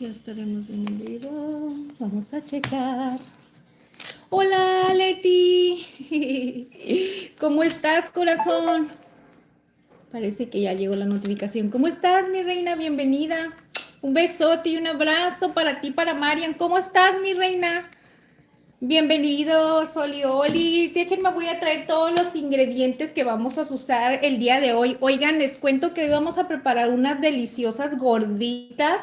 Ya estaremos bien en vivo. Vamos a checar. Hola, Leti. ¿Cómo estás, corazón? Parece que ya llegó la notificación. ¿Cómo estás, mi reina? Bienvenida. Un besote y un abrazo para ti, para Marian. ¿Cómo estás, mi reina? Bienvenidos, Oli Oli. Déjenme, voy a traer todos los ingredientes que vamos a usar el día de hoy. Oigan, les cuento que hoy vamos a preparar unas deliciosas gorditas.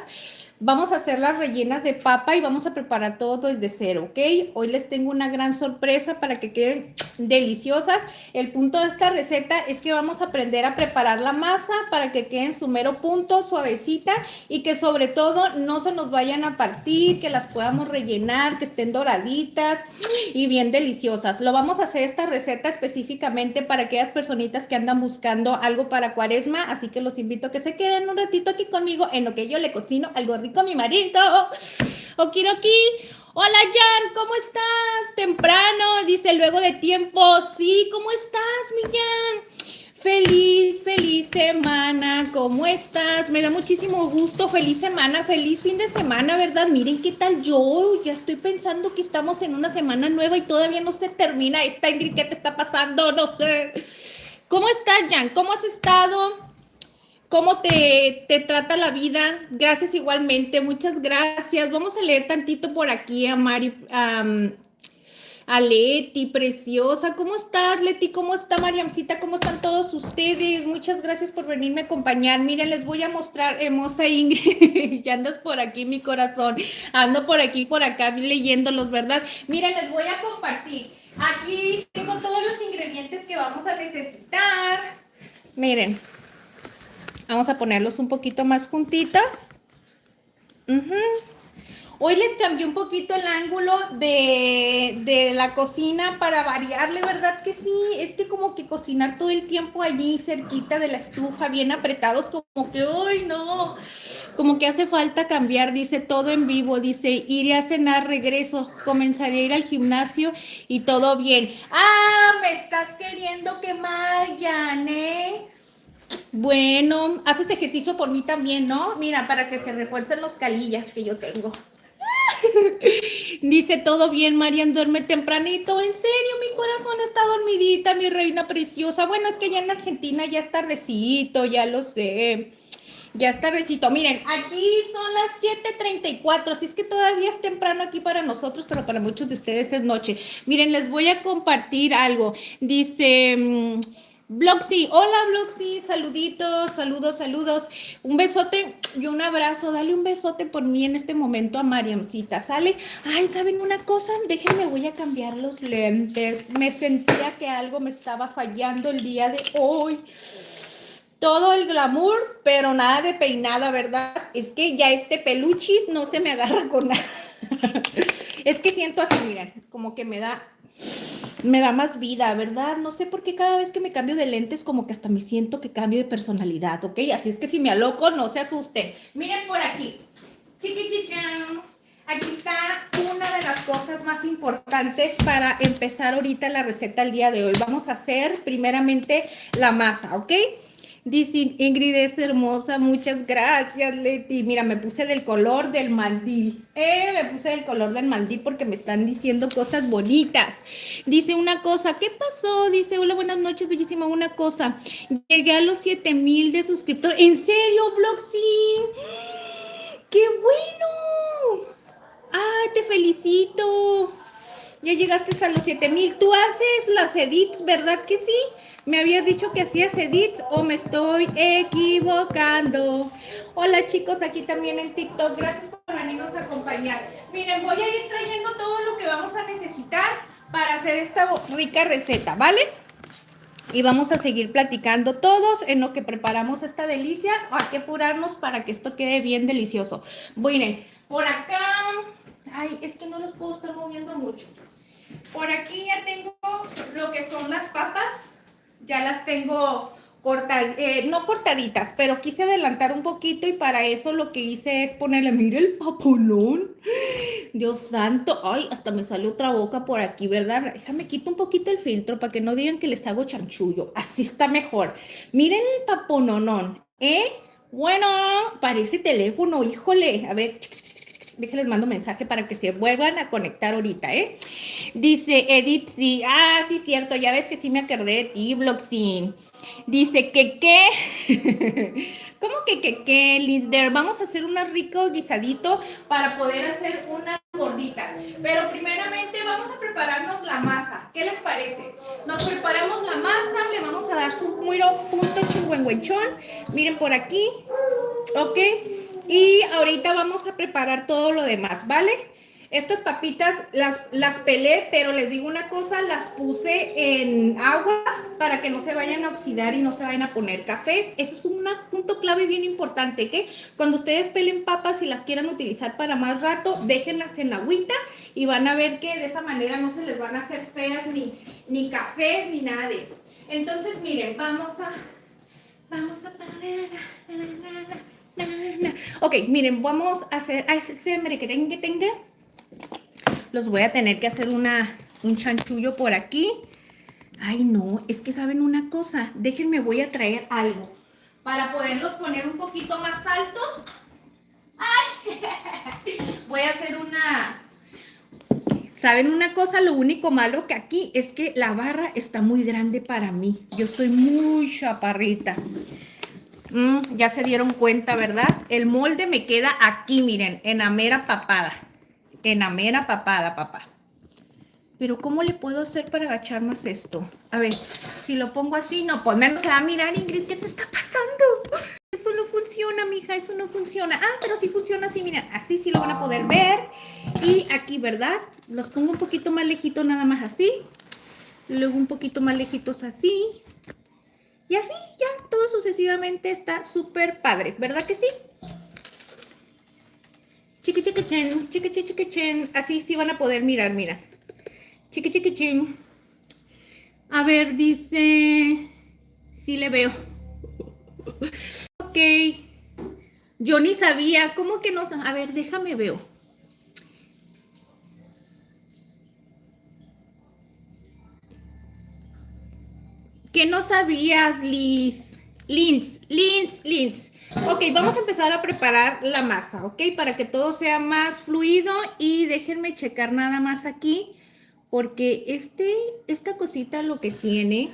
Vamos a hacer las rellenas de papa y vamos a preparar todo desde cero, ¿ok? Hoy les tengo una gran sorpresa para que queden deliciosas. El punto de esta receta es que vamos a aprender a preparar la masa para que quede en su mero punto, suavecita y que sobre todo no se nos vayan a partir, que las podamos rellenar, que estén doraditas y bien deliciosas. Lo vamos a hacer esta receta específicamente para aquellas personitas que andan buscando algo para Cuaresma, así que los invito a que se queden un ratito aquí conmigo en lo que yo le cocino algo rico a mi marido. Okiroki. Hola Jan, ¿cómo estás? Temprano, dice luego de tiempo. Sí, ¿cómo estás, mi Jan? Feliz semana, ¿cómo estás? Me da muchísimo gusto, feliz semana, feliz fin de semana, ¿verdad? Miren qué tal yo, ya estoy pensando que estamos en una semana nueva y todavía no se termina esta, Ingrid, ¿qué te está pasando? No sé. ¿Cómo estás, Jan? ¿Cómo has estado? ¿Cómo te trata la vida? Gracias igualmente, muchas gracias. Vamos a leer tantito por aquí a Mari, a Leti, preciosa. ¿Cómo estás, Leti? ¿Cómo está Mariamcita? ¿Cómo están todos ustedes? Muchas gracias por venirme a acompañar. Miren, les voy a mostrar, hermosa Ingrid. Ya andas por aquí, mi corazón. Ando por aquí, por acá, leyéndolos, ¿verdad? Miren, les voy a compartir. Aquí tengo todos los ingredientes que vamos a necesitar. Miren, vamos a ponerlos un poquito más juntitas. Hoy les cambié un poquito el ángulo de la cocina para variarle, ¿verdad que sí? Es que como que cocinar todo el tiempo allí cerquita de la estufa, bien apretados, como que, ¡ay, no! Como que hace falta cambiar, dice todo en vivo, dice, iré a cenar, regreso, comenzaré a ir al gimnasio y todo bien. ¡Ah, me estás queriendo quemar, Jané! Bueno, haces ejercicio por mí también, ¿no? Mira, para que se refuercen los calillas que yo tengo. Dice, todo bien, Marian, duerme tempranito. En serio, mi corazón está dormidita, mi reina preciosa. Bueno, es que ya en Argentina ya es tardecito, ya lo sé. Ya es tardecito. Miren, aquí son las 7:34, así es que todavía es temprano aquí para nosotros, pero para muchos de ustedes es noche. Miren, les voy a compartir algo. Dice... Bloxy, hola Bloxy, saluditos, saludos. Un besote y un abrazo. Dale un besote por mí en este momento a Mariamcita, ¿sale? Ay, ¿saben una cosa? Déjenme, voy a cambiar los lentes. Me sentía que algo me estaba fallando el día de hoy. Todo el glamour, pero nada de peinada, ¿verdad? Es que ya este peluchis no se me agarra con nada. Es que siento así, miren, como que me da más vida, ¿verdad? No sé por qué cada vez que me cambio de lentes como que hasta me siento que cambio de personalidad, ¿ok? Así es que si me aloco, no se asusten. Miren por aquí. Chiquichichán. Aquí está una de las cosas más importantes para empezar ahorita la receta el día de hoy. Vamos a hacer primeramente la masa, ¿ok? Dice Ingrid, es hermosa, muchas gracias, Leti. Mira, me puse del color del mandil. Me puse del color del mandil porque me están diciendo cosas bonitas. Dice una cosa, ¿qué pasó? Dice, hola, buenas noches, bellísima, una cosa. Llegué a los 7,000 de suscriptores. ¿En serio, Bloxy? ¡Qué bueno! ¡Ay, te felicito! Ya llegaste a los 7,000. Tú haces las edits, ¿verdad que sí? Me habías dicho que hacías edits o me estoy equivocando. Hola chicos, aquí también en TikTok. Gracias por venirnos a acompañar. Miren, voy a ir trayendo todo lo que vamos a necesitar para hacer esta rica receta, ¿vale? Y vamos a seguir platicando todos en lo que preparamos esta delicia. Hay que apurarnos para que esto quede bien delicioso. Miren, por acá... Ay, es que no los puedo estar moviendo mucho. Por aquí ya tengo lo que son las papas, ya las tengo no cortaditas, pero quise adelantar un poquito y para eso lo que hice es ponerle, mire el papolón, Dios santo, ay, hasta me sale otra boca por aquí, ¿verdad? Déjame quito un poquito el filtro para que no digan que les hago chanchullo, así está mejor. Miren el papononón, ¿eh? Bueno, parece teléfono, híjole. A ver, déjenles mando mensaje para que se vuelvan a conectar ahorita, ¿eh? Dice Edith, sí. Ah, sí, cierto. Ya ves que sí me acordé de ti, Bloxin. Dice que qué. ¿Cómo que Lisder? Vamos a hacer un rico guisadito para poder hacer unas gorditas. Pero primeramente vamos a prepararnos la masa. ¿Qué les parece? Nos preparamos la masa, le vamos a dar su muiro punto chingüengüenchón. Miren por aquí, ¿ok? Y ahorita vamos a preparar todo lo demás, ¿vale? Estas papitas las pelé, pero les digo una cosa, las puse en agua para que no se vayan a oxidar y no se vayan a poner cafés. Eso es un punto clave bien importante, que cuando ustedes pelen papas y las quieran utilizar para más rato, déjenlas en agüita y van a ver que de esa manera no se les van a hacer feas ni cafés ni nada de eso. Entonces, miren, vamos a poner... Ok, miren, vamos a hacer ese merequerengue tenga. Los voy a tener que hacer un chanchullo por aquí. Ay, no, es que saben una cosa. Déjenme, voy a traer algo para poderlos poner un poquito más altos. Ay, voy a hacer una... ¿Saben una cosa? Lo único malo que aquí es que la barra está muy grande para mí. Yo estoy muy chaparrita. Ya se dieron cuenta, ¿verdad? El molde me queda aquí, miren, en la mera papada. En la mera papada, papá. Pero ¿cómo le puedo hacer para agachar más esto? A ver, si lo pongo así, no, pues menos se va a mirar, Ingrid, ¿qué te está pasando? Eso no funciona, mija, eso no funciona. Ah, pero sí funciona así, miren, así sí lo van a poder ver. Y aquí, ¿verdad? Los pongo un poquito más lejitos, nada más así. Luego un poquito más lejitos así. Y así, ya, todo sucesivamente está súper padre, ¿verdad que sí? Chiqui, chiqui, chen, chiqui, chiqui, chiqui, chen. Así sí van a poder mirar, mira. Chiqui, chiqui, chen. A ver, dice... Sí le veo. Ok. Yo ni sabía. ¿Cómo que no? A ver, déjame veo. ¿Qué no sabías, Liz? Lins. Ok, vamos a empezar a preparar la masa, ¿ok? Para que todo sea más fluido y déjenme checar nada más aquí, porque esta cosita lo que tiene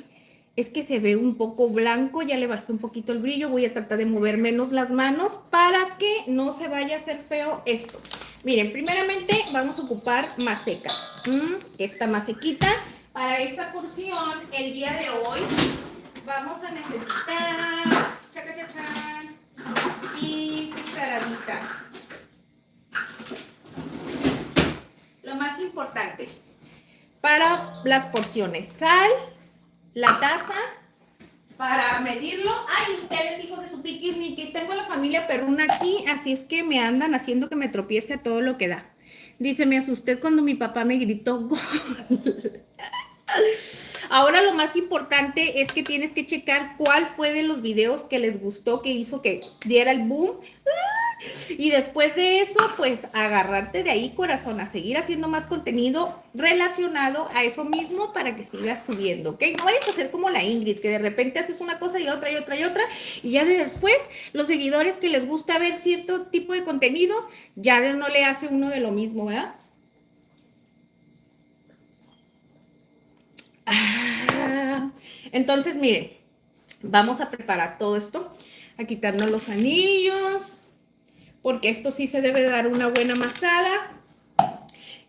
es que se ve un poco blanco, ya le bajé un poquito el brillo, voy a tratar de mover menos las manos para que no se vaya a hacer feo esto. Miren, primeramente vamos a ocupar maseca, esta masequita. Para esta porción, el día de hoy, vamos a necesitar chacachachán y cucharadita. Lo más importante para las porciones, sal, la taza para medirlo. Ay, ustedes, hijos de su piquirniqui, tengo a la familia perruna aquí, así es que me andan haciendo que me tropiece a todo lo que da. Dice, me asusté cuando mi papá me gritó gol. Ahora lo más importante es que tienes que checar cuál fue de los videos que les gustó, que hizo que diera el boom. Y después de eso, pues agarrarte de ahí, corazón, a seguir haciendo más contenido relacionado a eso mismo para que sigas subiendo, ¿ok? No vayas a hacer como la Ingrid, que de repente haces una cosa y otra y otra y otra, y ya de después los seguidores que les gusta ver cierto tipo de contenido, ya no le hace uno de lo mismo, ¿verdad? Entonces, miren, vamos a preparar todo esto, a quitarnos los anillos, porque esto sí se debe dar una buena amasada.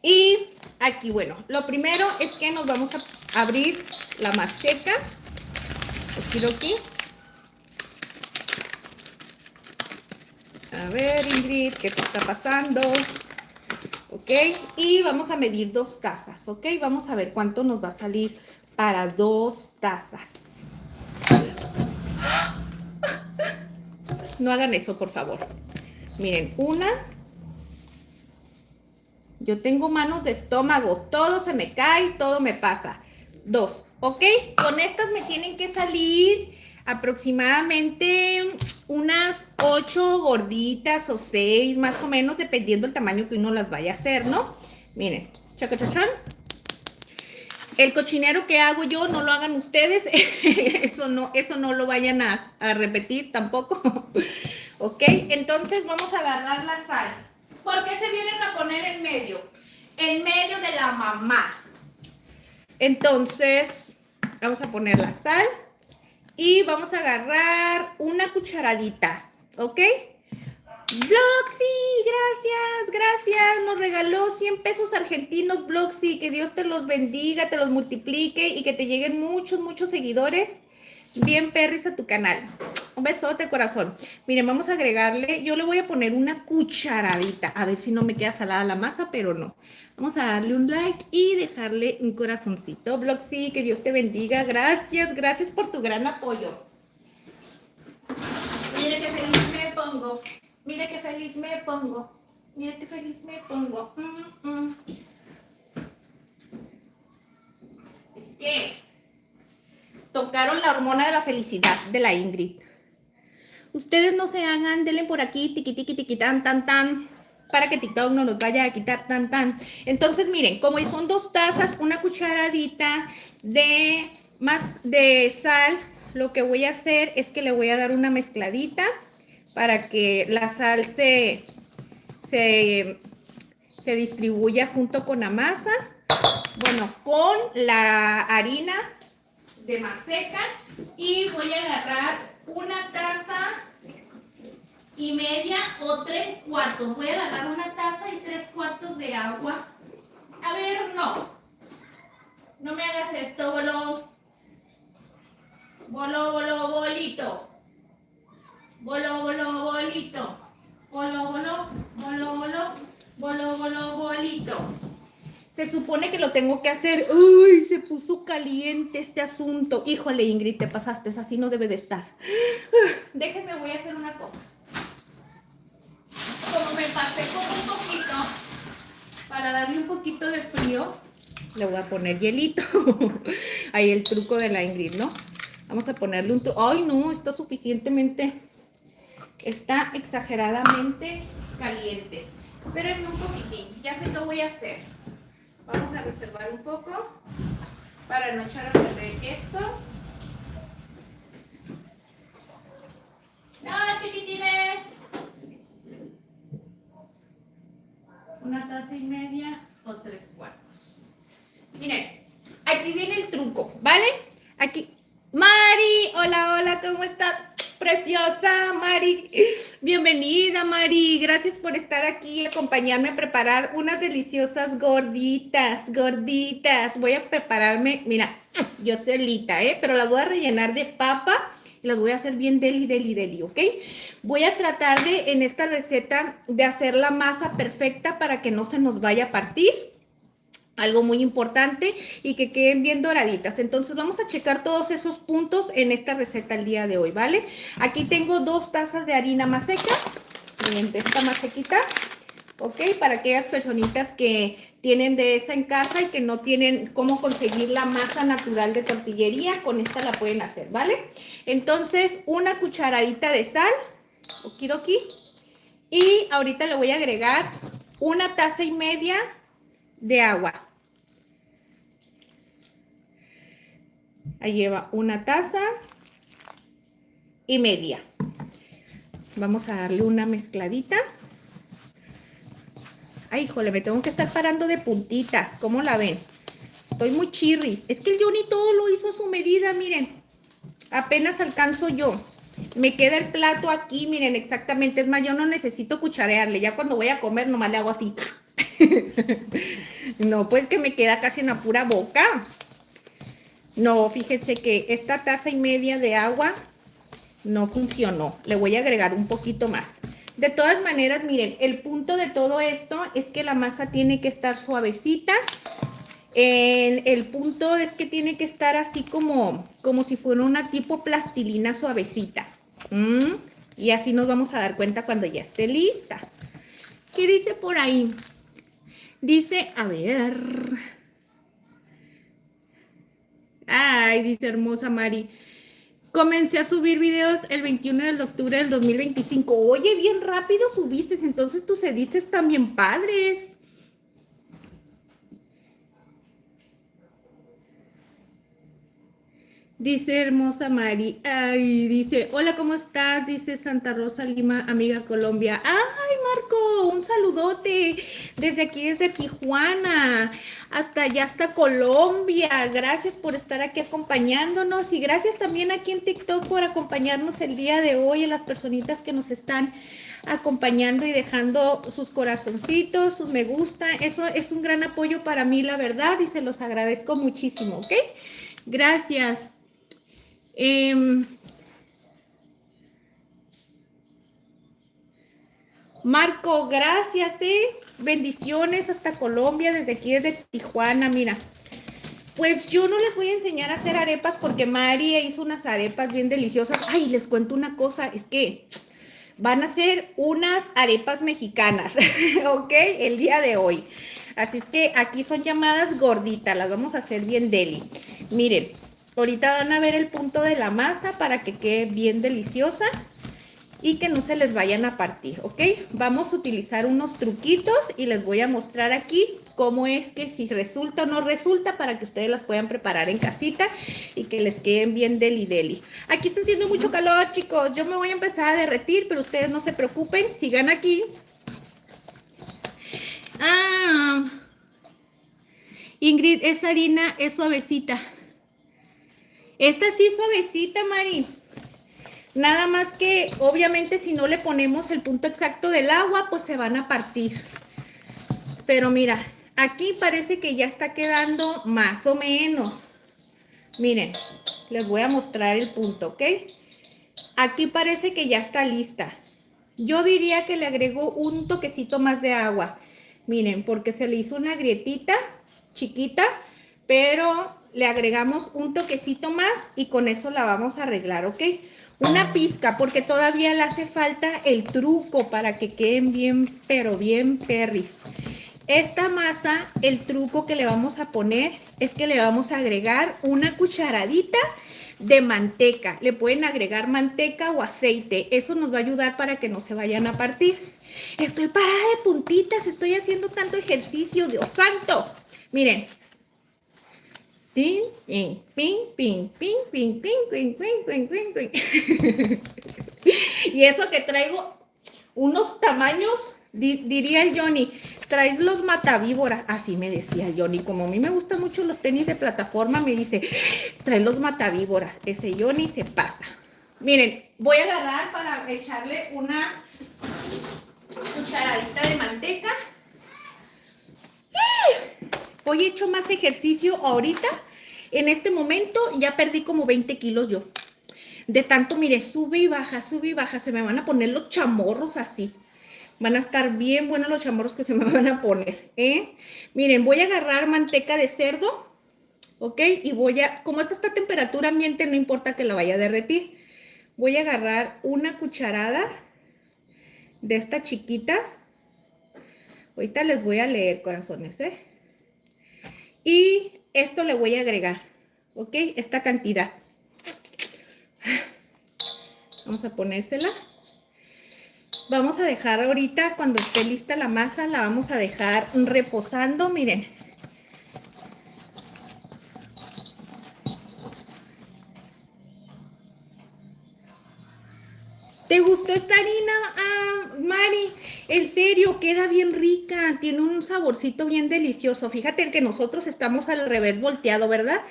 Y aquí, bueno, lo primero es que nos vamos a abrir la maseca. Aquí. A ver, Ingrid, ¿qué te está pasando? Ok, y vamos a medir 2 tazas, ok. Vamos a ver cuánto nos va a salir para 2 tazas. No hagan eso, por favor. Miren, una. Yo tengo manos de estómago. Todo se me cae, todo me pasa. 2, ¿ok? Con estas me tienen que salir aproximadamente unas 8 gorditas o 6, más o menos, dependiendo del tamaño que uno las vaya a hacer, ¿no? Miren, chacachachán. El cochinero que hago yo, no lo hagan ustedes. Eso no lo vayan a repetir tampoco. ¿Ok? Entonces vamos a agarrar la sal. ¿Por qué se vienen a poner en medio? En medio de la mamá. Entonces, vamos a poner la sal. Y vamos a agarrar una cucharadita. ¿Ok? Bloxy, gracias, nos regaló 100 pesos argentinos, Bloxy, que Dios te los bendiga, te los multiplique y que te lleguen muchos seguidores, bien perris a tu canal. Un besote, corazón. Miren, vamos a agregarle, yo le voy a poner una cucharadita, a ver si no me queda salada la masa, pero no. Vamos a darle un like y dejarle un corazoncito. Bloxy, que Dios te bendiga, gracias por tu gran apoyo. Mire qué feliz me pongo. Mira qué feliz me pongo. Mira qué feliz me pongo. Es que tocaron la hormona de la felicidad de la Ingrid. Ustedes no se hagan, denle por aquí, tiqui, tan, para que TikTok no nos vaya a quitar tan. Entonces, miren, como son 2 tazas, una cucharadita de sal, lo que voy a hacer es que le voy a dar una mezcladita para que la sal se distribuya junto con la masa, bueno, con la harina de maseca, y voy a agarrar 1,5 tazas o 3/4. Voy a agarrar 1 taza y 3/4 de agua. A ver, no me hagas esto, bolito. Bolito. Bolito. Se supone que lo tengo que hacer. Uy, se puso caliente este asunto. Híjole, Ingrid, te pasaste, así no debe de estar. Déjenme, voy a hacer una cosa. Como me pasé con un poquito, para darle un poquito de frío, le voy a poner hielito. Ahí el truco de la Ingrid, ¿no? Vamos a ponerle un truco. Ay, no, está exageradamente caliente. Espérenme un poquitín, ya sé qué voy a hacer. Vamos a reservar un poco para no echar a perder esto. No, chiquitines. 1,5 tazas o 3/4. Miren, aquí viene el truco, ¿vale? Aquí. Mari, hola, ¿cómo estás? Preciosa, Mari. Bienvenida, Mari. Gracias por estar aquí y acompañarme a preparar unas deliciosas gorditas. Voy a prepararme, mira, yo solita, pero las voy a rellenar de papa y las voy a hacer bien deli, ¿ok? Voy a tratar en esta receta de hacer la masa perfecta para que no se nos vaya a partir. Algo muy importante, y que queden bien doraditas. Entonces vamos a checar todos esos puntos en esta receta el día de hoy, ¿vale? Aquí tengo 2 tazas de harina maseca, miren, de esta masequita, ¿ok? Para aquellas personitas que tienen de esa en casa y que no tienen cómo conseguir la masa natural de tortillería, con esta la pueden hacer, ¿vale? Entonces, 1 cucharadita de sal, okidoki, y ahorita le voy a agregar 1,5 tazas de agua. Ahí lleva 1,5 tazas. Vamos a darle una mezcladita. Ay, híjole, me tengo que estar parando de puntitas. ¿Cómo la ven? Estoy muy chirris. Es que el Johnny todo lo hizo a su medida, miren. Apenas alcanzo yo. Me queda el plato aquí, miren, exactamente. Es más, yo no necesito cucharearle. Ya cuando voy a comer, nomás le hago así. No, pues que me queda casi en la pura boca. No, fíjense que esta 1,5 tazas de agua no funcionó. Le voy a agregar un poquito más. De todas maneras, miren, el punto de todo esto es que la masa tiene que estar suavecita. El punto es que tiene que estar así como si fuera una tipo plastilina suavecita. Y así nos vamos a dar cuenta cuando ya esté lista. ¿Qué dice por ahí? Dice, a ver. Ay, dice hermosa Mari. Comencé a subir videos el 21 de octubre del 2025. Oye, bien rápido subiste, entonces tus edits están bien padres. Dice hermosa Mari. Ay, dice, hola, ¿cómo estás? Dice Santa Rosa Lima, amiga Colombia. Ay, Marco, un saludote desde aquí, desde Tijuana, hasta allá, hasta Colombia. Gracias por estar aquí acompañándonos y gracias también aquí en TikTok por acompañarnos el día de hoy, a las personitas que nos están acompañando y dejando sus corazoncitos, sus me gusta. Eso es un gran apoyo para mí, la verdad, y se los agradezco muchísimo, ¿ok? Gracias. Eh, Marco, gracias, bendiciones hasta Colombia, desde aquí, desde Tijuana, mira. Pues yo no les voy a enseñar a hacer arepas porque Mari hizo unas arepas bien deliciosas. Ay, les cuento una cosa, es que van a ser unas arepas mexicanas, ¿ok? El día de hoy. Así es que aquí son llamadas gorditas, las vamos a hacer bien deli. Miren, ahorita van a ver el punto de la masa para que quede bien deliciosa y que no se les vayan a partir, ¿ok? Vamos a utilizar unos truquitos y les voy a mostrar aquí cómo es que si resulta o no resulta para que ustedes las puedan preparar en casita y que les queden bien deli deli. Aquí está haciendo mucho calor, chicos. Yo me voy a empezar a derretir, pero ustedes no se preocupen, sigan aquí. Ah, Ingrid, esa harina es suavecita. Esta sí es suavecita, Mari. Nada más que, obviamente, si no le ponemos el punto exacto del agua, pues se van a partir. Pero mira, aquí parece que ya está quedando más o menos. Miren, les voy a mostrar el punto, ¿ok? Aquí parece que ya está lista. Yo diría que le agrego un toquecito más de agua. Miren, porque se le hizo una grietita chiquita, pero le agregamos un toquecito más y con eso la vamos a arreglar, ¿ok? Una pizca, porque todavía le hace falta el truco para que queden bien, pero bien perris. Esta masa, el truco que le vamos a poner es que le vamos a agregar una cucharadita de manteca. Le pueden agregar manteca o aceite. Eso nos va a ayudar para que no se vayan a partir. Estoy parada de puntitas, estoy haciendo tanto ejercicio, Dios santo. Miren. Tin, ping, ping, ping, ping, ping, ping, ping, ping, ping, ping, ping. Y eso que traigo unos tamaños, diría el Johnny, traes los matavíboras, así me decía Johnny, como a mí me gustan mucho los tenis de plataforma, me dice, trae los matavíboras, ese Johnny se pasa. Miren, voy a agarrar para echarle una cucharadita de manteca. Hoy he hecho más ejercicio ahorita, en este momento ya perdí como 20 kilos yo. De tanto, mire, sube y baja, se me van a poner los chamorros así. Van a estar bien buenos los chamorros que se me van a poner, ¿eh? Miren, voy a agarrar manteca de cerdo, ¿ok? Y voy a, como esta está a temperatura ambiente, no importa que la vaya a derretir. Voy a agarrar una cucharada de estas chiquitas. Ahorita les voy a leer, corazones, ¿eh? Y esto le voy a agregar, ¿ok? Esta cantidad. Vamos a ponérsela. Vamos a dejar ahorita, cuando esté lista la masa, la vamos a dejar reposando, miren. ¿Te gustó esta harina, Mari? En serio, queda bien rica, tiene un saborcito bien delicioso. Fíjate que nosotros estamos al revés volteado, ¿verdad?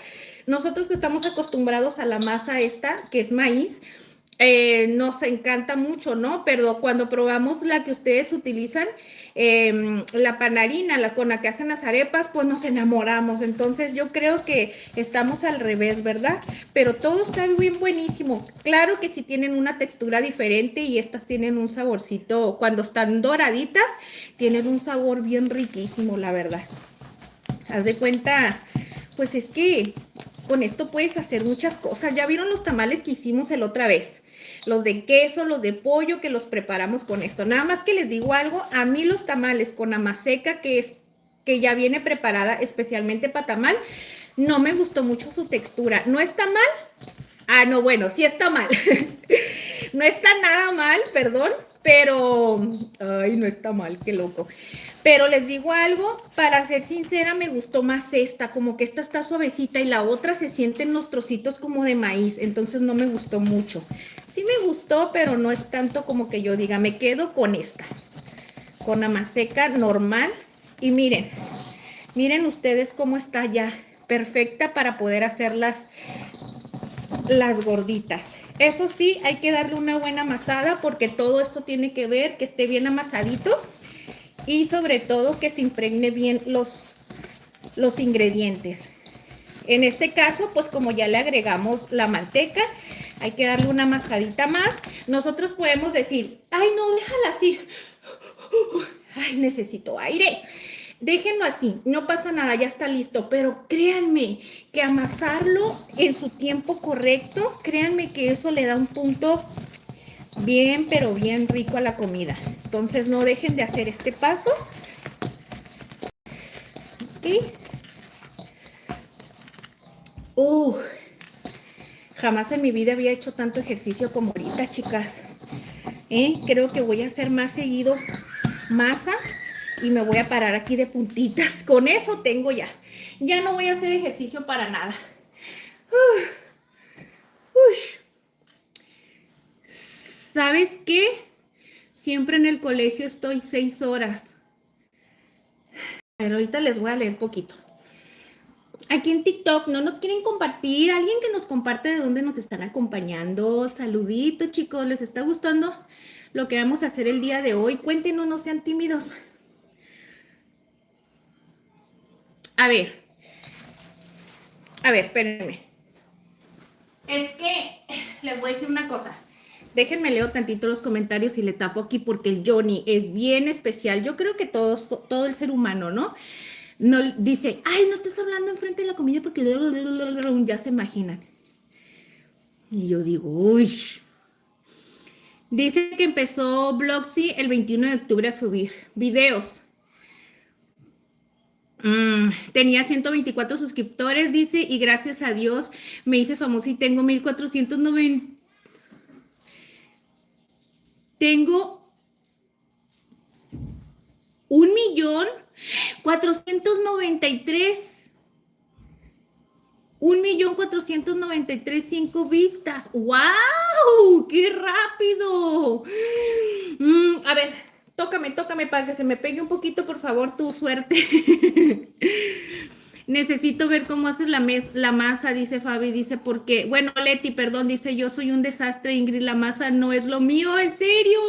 Nosotros que estamos acostumbrados a la masa esta, que es maíz, nos encanta mucho, ¿no? Pero cuando probamos la que ustedes utilizan, la panarina, con la que hacen las arepas, pues nos enamoramos. Entonces yo creo que estamos al revés, ¿verdad? Pero todo está bien buenísimo. Claro que sí tienen una textura diferente y estas tienen un saborcito, cuando están doraditas, tienen un sabor bien riquísimo, la verdad. Haz de cuenta, pues es que con esto puedes hacer muchas cosas. ¿Ya vieron los tamales que hicimos la otra vez? Los de queso, los de pollo, que los preparamos con esto. Nada más que les digo algo, a mí los tamales con amaseca, que ya viene preparada especialmente para tamal, no me gustó mucho su textura. ¿No está mal? Ah, no, bueno, sí está mal. No está nada mal, perdón, pero, ay, no está mal, qué loco. Pero les digo algo, para ser sincera, me gustó más esta, como que esta está suavecita y la otra se sienten los trocitos como de maíz, entonces no me gustó mucho. Sí me gustó, pero no es tanto como que yo diga, me quedo con esta, con la más seca normal. Y miren ustedes cómo está ya, perfecta para poder hacer las gorditas. Eso sí, hay que darle una buena amasada porque todo esto tiene que ver que esté bien amasadito y sobre todo que se impregne bien los ingredientes. En este caso, pues como ya le agregamos la manteca, hay que darle una amasadita más. Nosotros podemos decir, ay no, déjala así. Ay, necesito aire. Déjenlo así, no pasa nada, ya está listo, pero créanme que amasarlo en su tiempo correcto, créanme que eso le da un punto bien, pero bien rico a la comida. Entonces no dejen de hacer este paso. Y jamás en mi vida había hecho tanto ejercicio como ahorita, chicas. Creo que voy a hacer más seguido masa y me voy a parar aquí de puntitas. Con eso tengo ya. Ya no voy a hacer ejercicio para nada. ¿Sabes qué? Siempre en el colegio estoy 6 horas. Pero ahorita les voy a leer poquito. Aquí en TikTok no nos quieren compartir. Alguien que nos comparte de dónde nos están acompañando. Saludito, chicos. ¿Les está gustando lo que vamos a hacer el día de hoy? Cuéntenos, no sean tímidos. A ver, espérenme. Es que les voy a decir una cosa. Déjenme leo tantito los comentarios y le tapo aquí porque el Johnny es bien especial. Yo creo que todo el ser humano, ¿no? No dice, ay, no estés hablando enfrente de la comida porque ya se imaginan. Y yo digo, uy. Dice que empezó Bloxy el 21 de octubre a subir videos. Tenía 124 suscriptores, dice, y gracias a Dios me hice famosa y tengo 1490. Tengo 1.493.000. 1.493.5 vistas. ¡Wow! ¡Qué rápido! A ver, tócame para que se me pegue un poquito, por favor, tu suerte. Necesito ver cómo haces la masa, dice Fabi, dice, porque, bueno, Leti, perdón, dice, yo soy un desastre, Ingrid, la masa no es lo mío, ¿en serio?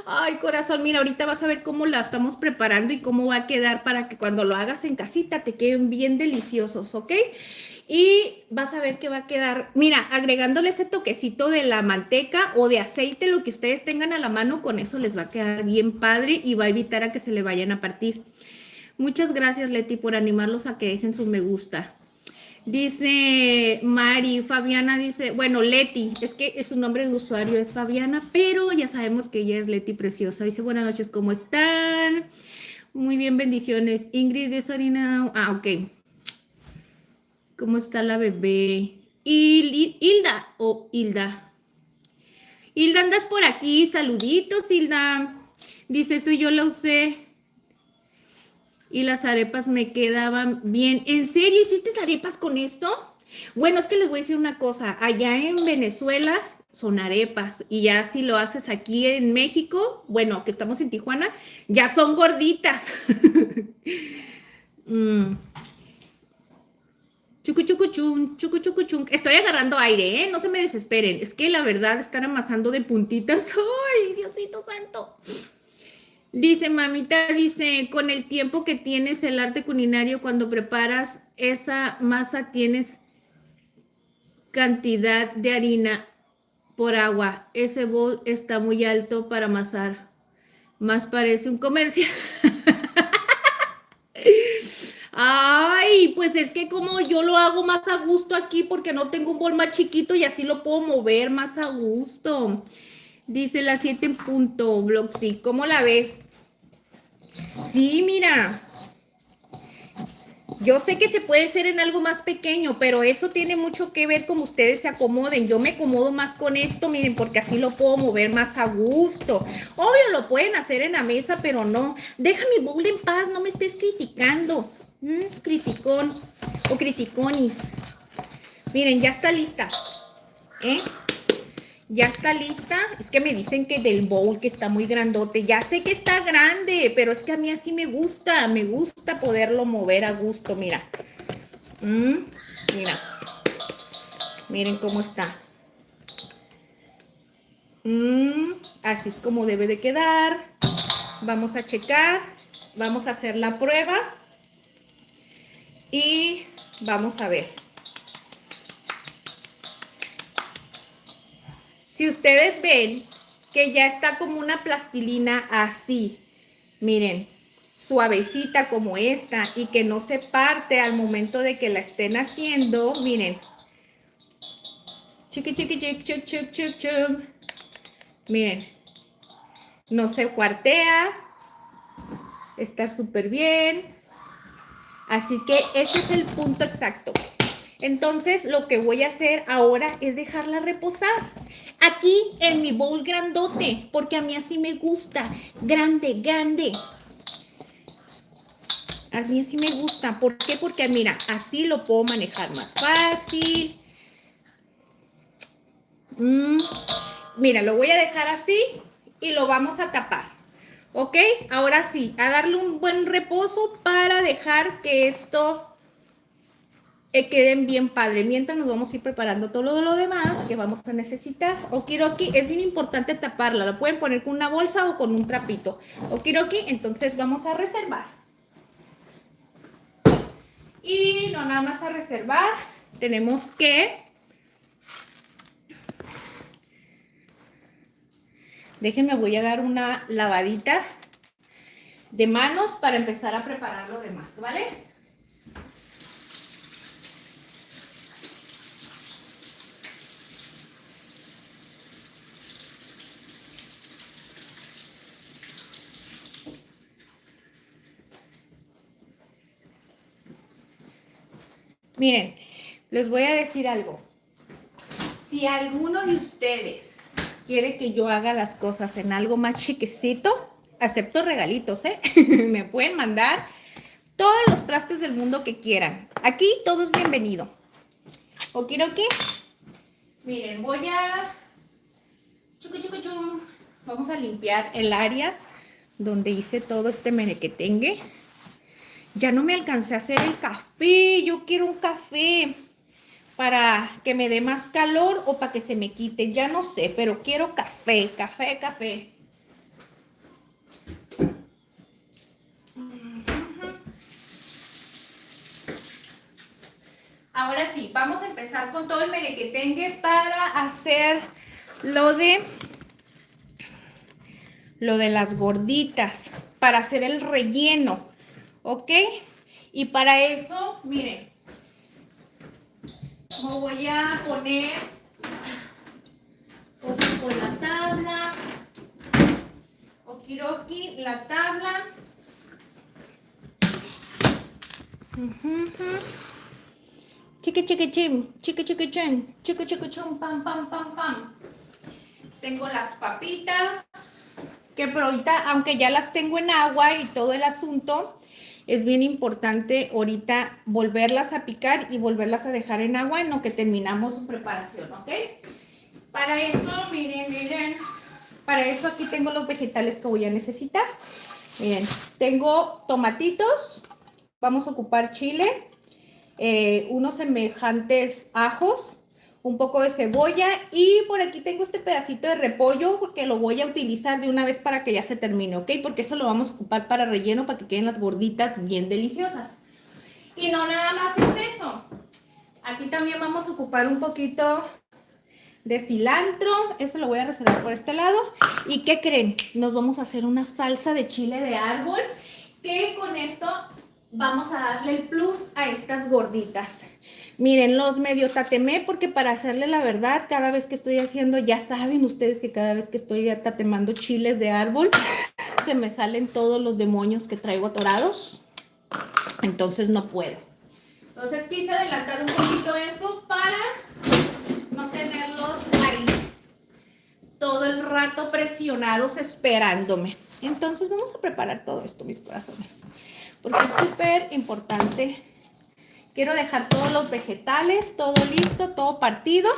Ay, corazón, mira, ahorita vas a ver cómo la estamos preparando y cómo va a quedar para que cuando lo hagas en casita te queden bien deliciosos, ¿ok? Y vas a ver que va a quedar, mira, agregándole ese toquecito de la manteca o de aceite, lo que ustedes tengan a la mano, con eso les va a quedar bien padre y va a evitar a que se le vayan a partir. Muchas gracias, Leti, por animarlos a que dejen su me gusta. Dice Mari, Fabiana dice, bueno, Leti, es que su nombre de usuario es Fabiana, pero ya sabemos que ella es Leti Preciosa. Dice, buenas noches, ¿cómo están? Muy bien, bendiciones. Ingrid de Sarina, ok. ¿Cómo está la bebé? Hilda, Hilda. Hilda, andas por aquí, saluditos, Hilda. Dice, eso yo la usé. Y las arepas me quedaban bien. ¿En serio hiciste arepas con esto? Bueno, es que les voy a decir una cosa. Allá en Venezuela son arepas. Y ya si lo haces aquí en México, bueno, que estamos en Tijuana, ya son gorditas. Chucu, chucu. Estoy agarrando aire, ¿eh? No se me desesperen. Es que la verdad, están amasando de puntitas. ¡Ay, Diosito santo! Dice, mamita, dice, con el tiempo que tienes el arte culinario, cuando preparas esa masa, tienes cantidad de harina por agua. Ese bol está muy alto para amasar. Más parece un comercial. Ay, pues es que como yo lo hago más a gusto aquí porque no tengo un bol más chiquito y así lo puedo mover más a gusto. Dice las 7 en punto, Bloxy. ¿Cómo la ves? Sí, mira. Yo sé que se puede hacer en algo más pequeño, pero eso tiene mucho que ver como ustedes se acomoden. Yo me acomodo más con esto, miren, porque así lo puedo mover más a gusto. Obvio, lo pueden hacer en la mesa, pero no. Deja mi bowl en paz, no me estés criticando. Criticón o criticonis. Miren, ya está lista. ¿Eh? Ya está lista. Es que me dicen que del bowl que está muy grandote. Ya sé que está grande, pero es que a mí así me gusta. Me gusta poderlo mover a gusto, mira. Mira. Miren cómo está. Así es como debe de quedar. Vamos a checar. Vamos a hacer la prueba. Y vamos a ver. Si ustedes ven que ya está como una plastilina así, miren, suavecita como esta y que no se parte al momento de que la estén haciendo, miren. Chiqui, chiqui, chiqui, chiqui, chiqui, chiqui, chiqui. Miren, no se cuartea, está súper bien. Así que ese es el punto exacto. Entonces, lo que voy a hacer ahora es dejarla reposar. Aquí en mi bowl grandote, porque a mí así me gusta. Grande, grande. A mí así me gusta. ¿Por qué? Porque mira, así lo puedo manejar más fácil. Mira, lo voy a dejar así y lo vamos a tapar. ¿Ok? Ahora sí, a darle un buen reposo para dejar que esto queden bien padre. Mientras nos vamos a ir preparando todo lo demás que vamos a necesitar. Okiroki, es bien importante taparla. La pueden poner con una bolsa o con un trapito. Okiroki, entonces vamos a reservar. Y no nada más a reservar, tenemos que... Déjenme, voy a dar una lavadita de manos para empezar a preparar lo demás, ¿vale? Miren, les voy a decir algo. Si alguno de ustedes quiere que yo haga las cosas en algo más chiquecito, acepto regalitos, ¿eh? Me pueden mandar todos los trastes del mundo que quieran. Aquí todo es bienvenido. Okiroki. Miren, voy a... Vamos a limpiar el área donde hice todo este merequetengue. Ya no me alcancé a hacer el café. Yo quiero un café para que me dé más calor o para que se me quite. Ya no sé, pero quiero café, café, café. Ahora sí, vamos a empezar con todo el merequetengue para hacer lo de las gorditas, para hacer el relleno, ¿ok? Y para eso, miren, me voy a poner con la tabla, okiroki, la tabla. Chiqui, chiqui, chim, chiqui, chiqui, chim, chiqui, chiqui, chum, pam, pam, pam, pam. Tengo las papitas, que pero ahorita, aunque ya las tengo en agua y todo el asunto, es bien importante ahorita volverlas a picar y volverlas a dejar en agua en lo que terminamos su preparación, ¿ok? Para eso, miren, para eso aquí tengo los vegetales que voy a necesitar. Miren, tengo tomatitos, vamos a ocupar chile, unos semejantes ajos, un poco de cebolla y por aquí tengo este pedacito de repollo porque lo voy a utilizar de una vez para que ya se termine, ¿ok? Porque eso lo vamos a ocupar para relleno, para que queden las gorditas bien deliciosas. Y no nada más es eso. Aquí también vamos a ocupar un poquito de cilantro, eso lo voy a reservar por este lado. ¿Y qué creen? Nos vamos a hacer una salsa de chile de árbol que con esto vamos a darle el plus a estas gorditas. Miren, los medio tatemé porque para hacerle la verdad, cada vez que estoy haciendo, ya saben ustedes que cada vez que estoy tatemando chiles de árbol, se me salen todos los demonios que traigo atorados. entonces no puedo. Entonces quise adelantar un poquito eso para no tenerlos ahí todo el rato presionados esperándome. Entonces vamos a preparar todo esto, mis corazones, porque es súper importante. Quiero dejar todos los vegetales, todo listo, todo partido,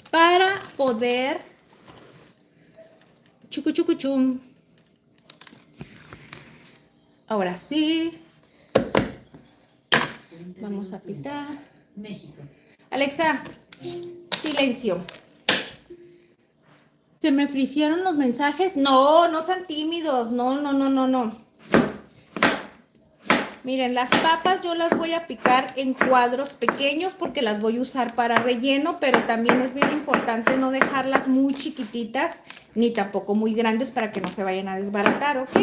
para poder chucu chucu chum. Ahora sí. Vamos a pitar. México. Alexa, silencio. ¿Se me fricieron los mensajes? No, no sean tímidos. No, no, no, no, no. Miren, las papas yo las voy a picar en cuadros pequeños porque las voy a usar para relleno, pero también es bien importante no dejarlas muy chiquititas ni tampoco muy grandes para que no se vayan a desbaratar, ¿ok?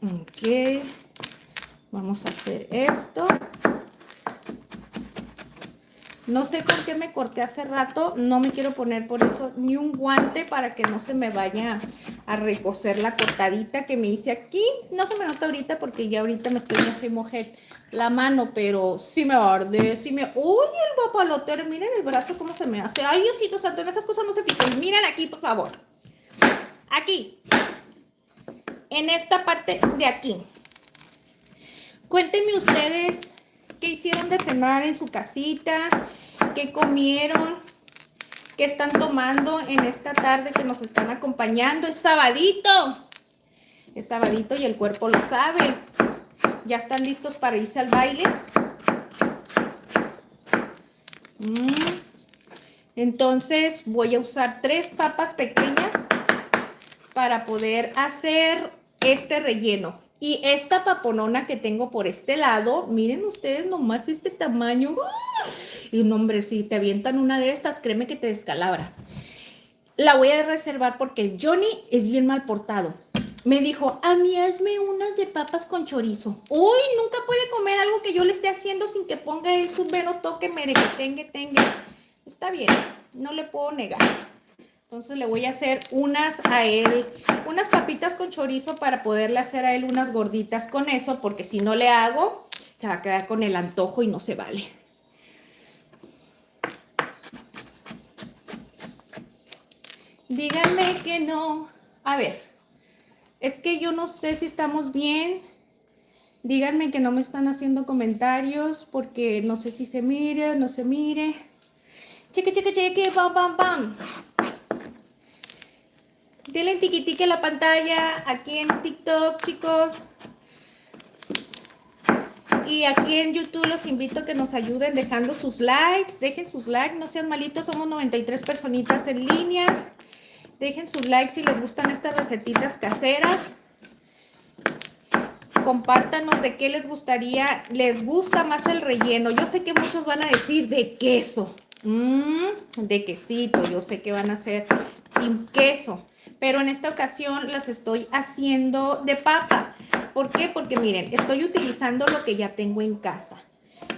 Ok. Vamos a hacer esto. No sé con qué me corté hace rato, no me quiero poner por eso ni un guante para que no se me vaya a recocer la cortadita que me hice aquí. No se me nota ahorita porque ya ahorita me estoy mojé la mano, pero sí me arde, sí me... ¡Uy, el guapalote! Miren el brazo cómo se me hace. ¡Ay, Diosito santo! En esas cosas no se fijen. Miren aquí, por favor. Aquí. En esta parte de aquí. Cuéntenme ustedes qué hicieron de cenar en su casita, qué comieron, qué están tomando en esta tarde que nos están acompañando. Es sabadito y el cuerpo lo sabe. ¿Ya están listos para irse al baile? Entonces voy a usar 3 papas pequeñas para poder hacer este relleno. Y esta paponona que tengo por este lado, miren ustedes nomás este tamaño. Y no, hombre, si te avientan una de estas, créeme que te descalabra. La voy a reservar porque el Johnny es bien mal portado. Me dijo, a mí hazme unas de papas con chorizo. Uy, nunca puede comer algo que yo le esté haciendo sin que ponga él su veno toque merequetengue. Está bien, no le puedo negar. Entonces le voy a hacer unas a él, unas papitas con chorizo para poderle hacer a él unas gorditas con eso, porque si no le hago, se va a quedar con el antojo y no se vale. Díganme que no. A ver, es que yo no sé si estamos bien. Díganme que no me están haciendo comentarios porque no sé si se mire, no se mire. Cheque, cheque, cheque, pam, pam, pam. Denle tiquitique a la pantalla aquí en TikTok, chicos. Y aquí en YouTube los invito a que nos ayuden dejando sus likes. Dejen sus likes, no sean malitos, somos 93 personitas en línea. Dejen sus likes si les gustan estas recetitas caseras. Compártanos de qué les gustaría, les gusta más el relleno. Yo sé que muchos van a decir de queso, de quesito, yo sé que van a hacer sin queso, pero en esta ocasión las estoy haciendo de papa. ¿Por qué? Porque miren, estoy utilizando lo que ya tengo en casa.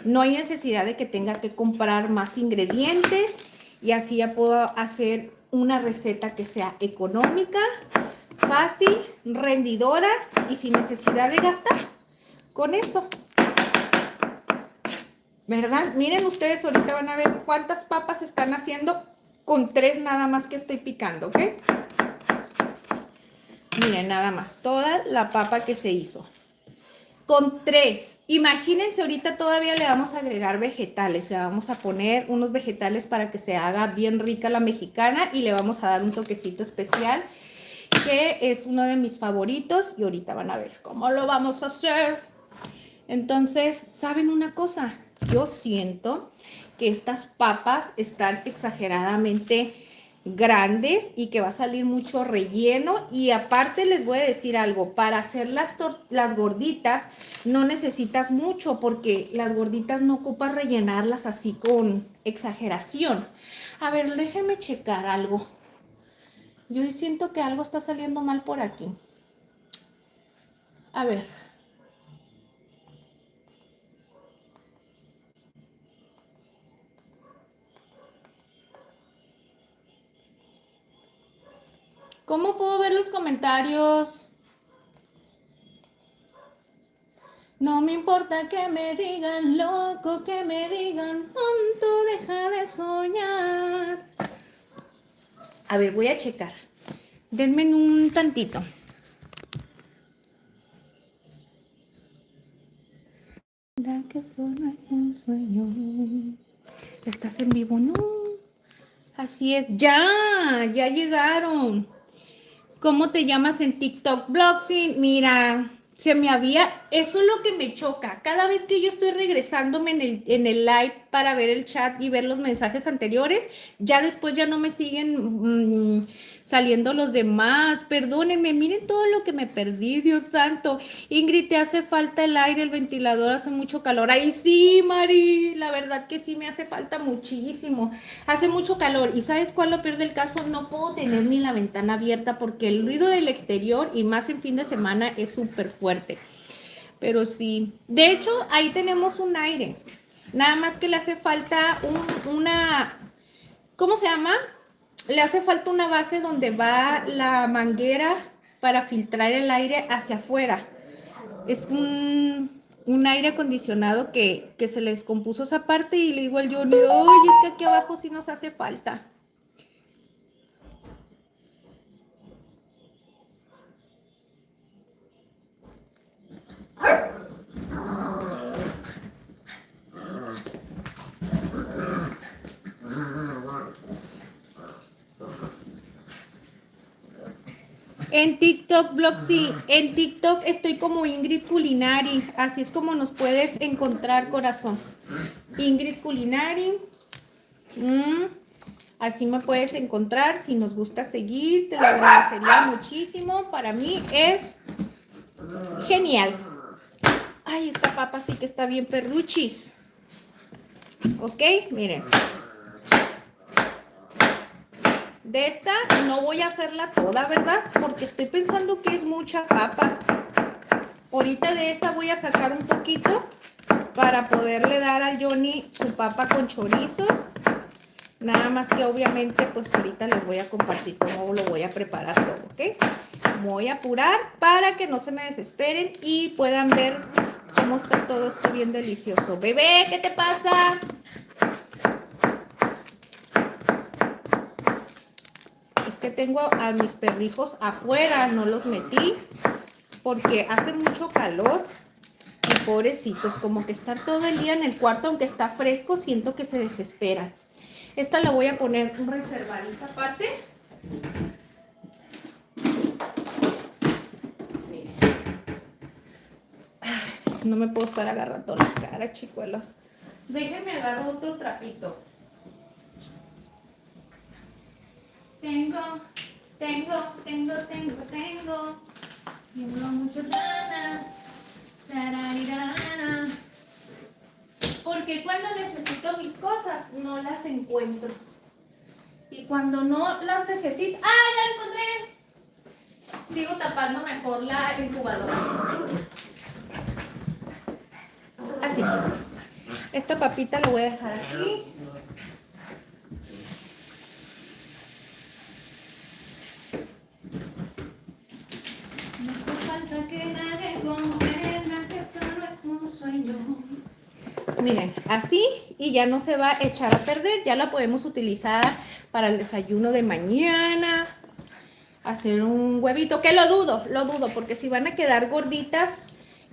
No hay necesidad de que tenga que comprar más ingredientes y así ya puedo hacer una receta que sea económica, fácil, rendidora y sin necesidad de gastar con eso. ¿Verdad? Miren ustedes, ahorita van a ver cuántas papas están haciendo con 3 nada más que estoy picando, ¿ok? Miren, nada más, toda la papa que se hizo. Con 3. Imagínense, ahorita todavía le vamos a agregar vegetales. Le vamos a poner unos vegetales para que se haga bien rica la mexicana y le vamos a dar un toquecito especial que es uno de mis favoritos y ahorita van a ver cómo lo vamos a hacer. Entonces, ¿saben una cosa? Yo siento que estas papas están exageradamente grandes y que va a salir mucho relleno y aparte les voy a decir algo, para hacer las gorditas no necesitas mucho porque las gorditas no ocupas rellenarlas así con exageración. A ver, déjenme checar algo. Yo siento que algo está saliendo mal por aquí. A ver. ¿Cómo puedo ver los comentarios? No me importa que me digan loco, que me digan tonto, deja de soñar. A ver, voy a checar. Denme un tantito. Da que solo es un sueño. ¿Estás en vivo? No. Así es. Ya llegaron. ¿Cómo te llamas en TikTok? Bloxy, mira, se me había, eso es lo que me choca. Cada vez que yo estoy regresándome en el live para ver el chat y ver los mensajes anteriores, ya después ya no me siguen saliendo los demás. Perdónenme, miren todo lo que me perdí, Dios santo. Ingrid, te hace falta el aire, el ventilador, hace mucho calor. Ay, sí, Mari, la verdad que sí me hace falta muchísimo. Hace mucho calor. ¿Y sabes cuál lo peor del caso? No puedo tener ni la ventana abierta porque el ruido del exterior y más en fin de semana es súper fuerte. Pero sí. De hecho, ahí tenemos un aire. Nada más que le hace falta una... ¿Cómo se llama? Le hace falta una base donde va la manguera para filtrar el aire hacia afuera. Es un aire acondicionado que se le descompuso esa parte y le digo al Johnny, oye, es que aquí abajo sí nos hace falta. En TikTok, Bloxy, en TikTok estoy como Ingrid Culinari, así es como nos puedes encontrar, corazón. Ingrid Culinari, así me puedes encontrar, si nos gusta seguir, te lo agradecería muchísimo, para mí es genial. Ay, esta papa sí que está bien perruchis. Ok, miren. De esta no voy a hacerla toda, ¿verdad? Porque estoy pensando que es mucha papa. Ahorita de esta voy a sacar un poquito para poderle dar al Johnny su papa con chorizo. Nada más que obviamente pues ahorita les voy a compartir cómo lo voy a preparar todo, ¿ok? Voy a apurar para que no se me desesperen y puedan ver cómo está todo esto bien delicioso. Bebé, ¿qué te pasa? Es que tengo a mis perrijos afuera, no los metí porque hace mucho calor y pobrecitos, como que estar todo el día en el cuarto, aunque está fresco, siento que se desesperan. Esta la voy a poner un reservadita aparte. Ay, no me puedo estar agarrando la cara, chicuelos. Déjenme agarrar otro trapito. Tengo muchas ganas. Tararirana. Porque cuando necesito mis cosas, no las encuentro. Y cuando no las necesito... ¡Ah, ya la encontré! Sigo tapando mejor la incubadora. Así. Esta papita la voy a dejar aquí. No hace falta que nadie comprenda que esto no es un sueño. Miren, así y ya no se va a echar a perder. Ya la podemos utilizar para el desayuno de mañana. Hacer un huevito, que lo dudo, porque si van a quedar gorditas,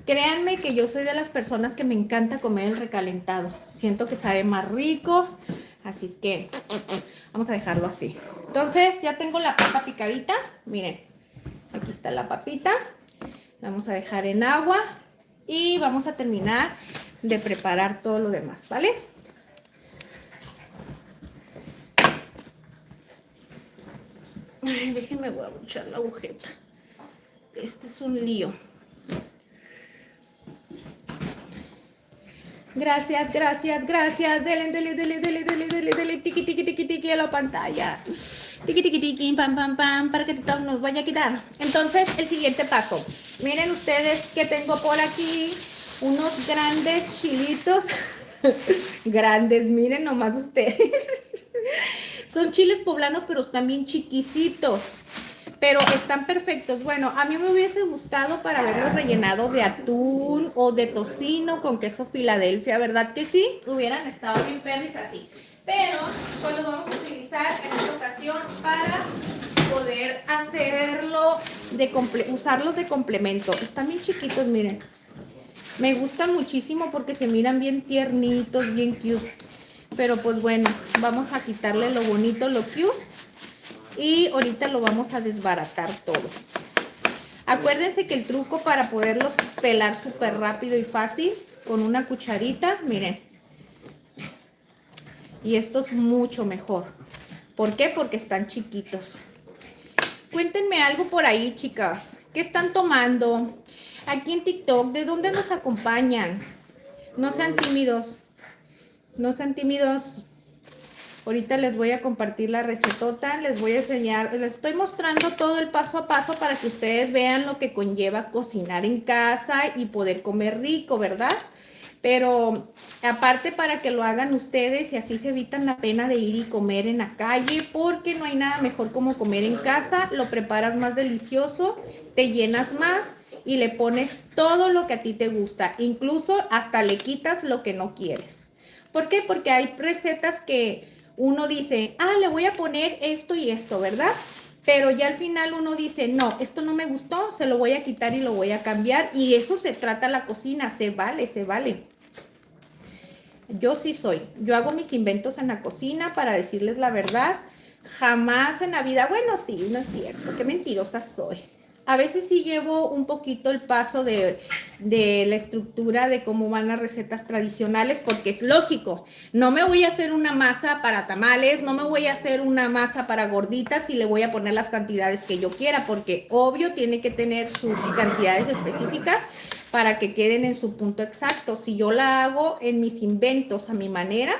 créanme que yo soy de las personas que me encanta comer el recalentado. Siento que sabe más rico, así es que vamos a dejarlo así. Entonces ya tengo la papa picadita, miren, aquí está la papita. La vamos a dejar en agua y vamos a terminar de preparar todo lo demás, ¿vale? Ay, déjenme, voy a echar la agujeta. Este es un lío. Gracias. Dele, tiqui a la pantalla. Tiqui, pam, para que todo nos vaya a quitar. Entonces, el siguiente paso. Miren ustedes que tengo por aquí unos grandes chilitos. Grandes, miren nomás ustedes. Son chiles poblanos, pero están bien chiquicitos. pero están perfectos. Bueno, a mí me hubiese gustado para haberlos rellenado de atún o de tocino con queso Filadelfia, ¿verdad que sí? Hubieran estado bien perris así. Pero pues los vamos a utilizar en esta ocasión para poder hacerlo, usarlos de complemento. Están bien chiquitos, miren. Me gustan muchísimo porque se miran bien tiernitos, bien cute. Pero pues bueno, vamos a quitarle lo bonito, lo cute. Y ahorita lo vamos a desbaratar todo. Acuérdense que el truco para poderlos pelar súper rápido y fácil con una cucharita, miren. Y esto es mucho mejor. ¿Por qué? Porque están chiquitos. Cuéntenme algo por ahí, chicas. ¿Qué están tomando? Aquí en TikTok, ¿de dónde nos acompañan? No sean tímidos. No sean tímidos. Ahorita les voy a compartir la recetota, les voy a enseñar, les estoy mostrando todo el paso a paso para que ustedes vean lo que conlleva cocinar en casa y poder comer rico, ¿verdad? Pero aparte para que lo hagan ustedes y así se evitan la pena de ir y comer en la calle, porque no hay nada mejor como comer en casa, lo preparas más delicioso, te llenas más y le pones todo lo que a ti te gusta, incluso hasta le quitas lo que no quieres. ¿Por qué? Porque hay recetas que uno dice, le voy a poner esto y esto, ¿verdad? Pero ya al final uno dice, no, esto no me gustó, se lo voy a quitar y lo voy a cambiar. Y eso se trata la cocina, se vale, se vale. Yo sí soy, yo hago mis inventos en la cocina para decirles la verdad. Jamás en la vida, bueno, sí, no es cierto, qué mentirosa soy. A veces sí llevo un poquito el paso de la estructura de cómo van las recetas tradicionales, porque es lógico. No me voy a hacer una masa para tamales, no me voy a hacer una masa para gorditas y le voy a poner las cantidades que yo quiera, porque obvio tiene que tener sus cantidades específicas para que queden en su punto exacto. Si yo la hago en mis inventos a mi manera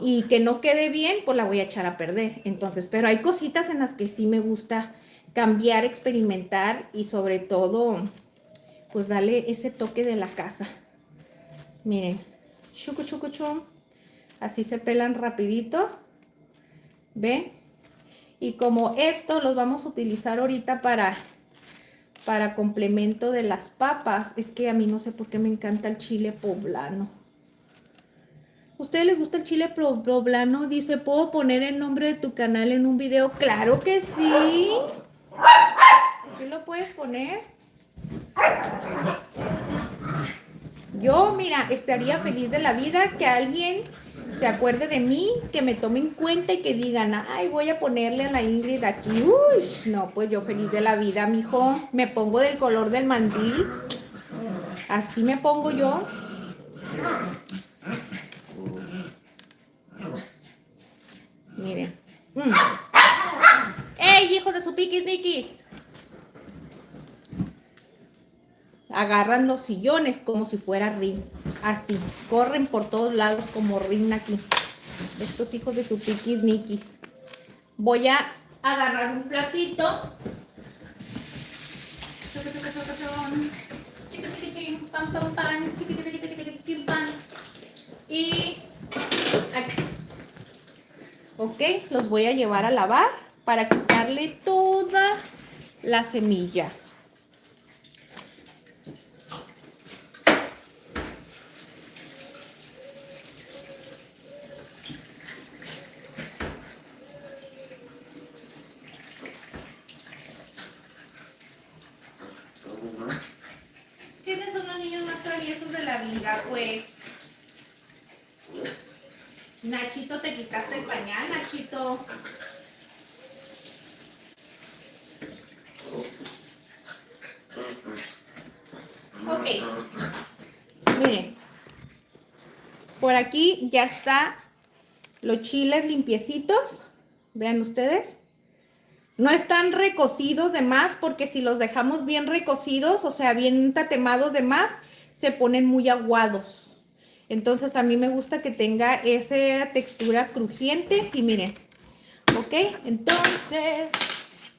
y que no quede bien, pues la voy a echar a perder. Entonces, pero hay cositas en las que sí me gusta cambiar, experimentar y sobre todo, pues darle ese toque de la casa. Miren, chucu chucu chum, así se pelan rapidito, ¿ven? Y como esto los vamos a utilizar ahorita para complemento de las papas, es que a mí no sé por qué me encanta el chile poblano. ¿Ustedes les gusta el chile poblano? Dice, ¿puedo poner el nombre de tu canal en un video? ¡Claro que sí! ¿Sí lo puedes poner? Yo, mira, estaría feliz de la vida que alguien se acuerde de mí, que me tome en cuenta y que digan, ay, voy a ponerle a la Ingrid aquí. Uy, no, pues yo feliz de la vida, mijo. Me pongo del color del mandil. Así me pongo yo. Miren. ¡Ey, hijo de su piquis niquis! Agarran los sillones como si fuera ring. Así, corren por todos lados como ring aquí. Estos hijos de su piquis niquis. Voy a agarrar un platito. Y aquí. Ok, los voy a llevar a lavar para quitarle toda la semilla. ¿Quiénes son los niños más traviesos de la vida? Pues, Nachito, te quitaste el pañal, Nachito. Ok, miren, por aquí ya está los chiles limpiecitos, vean ustedes. No están recocidos de más, porque si los dejamos bien recocidos, o sea, bien tatemados de más, se ponen muy aguados. Entonces a mí me gusta que tenga esa textura crujiente y miren, ok, entonces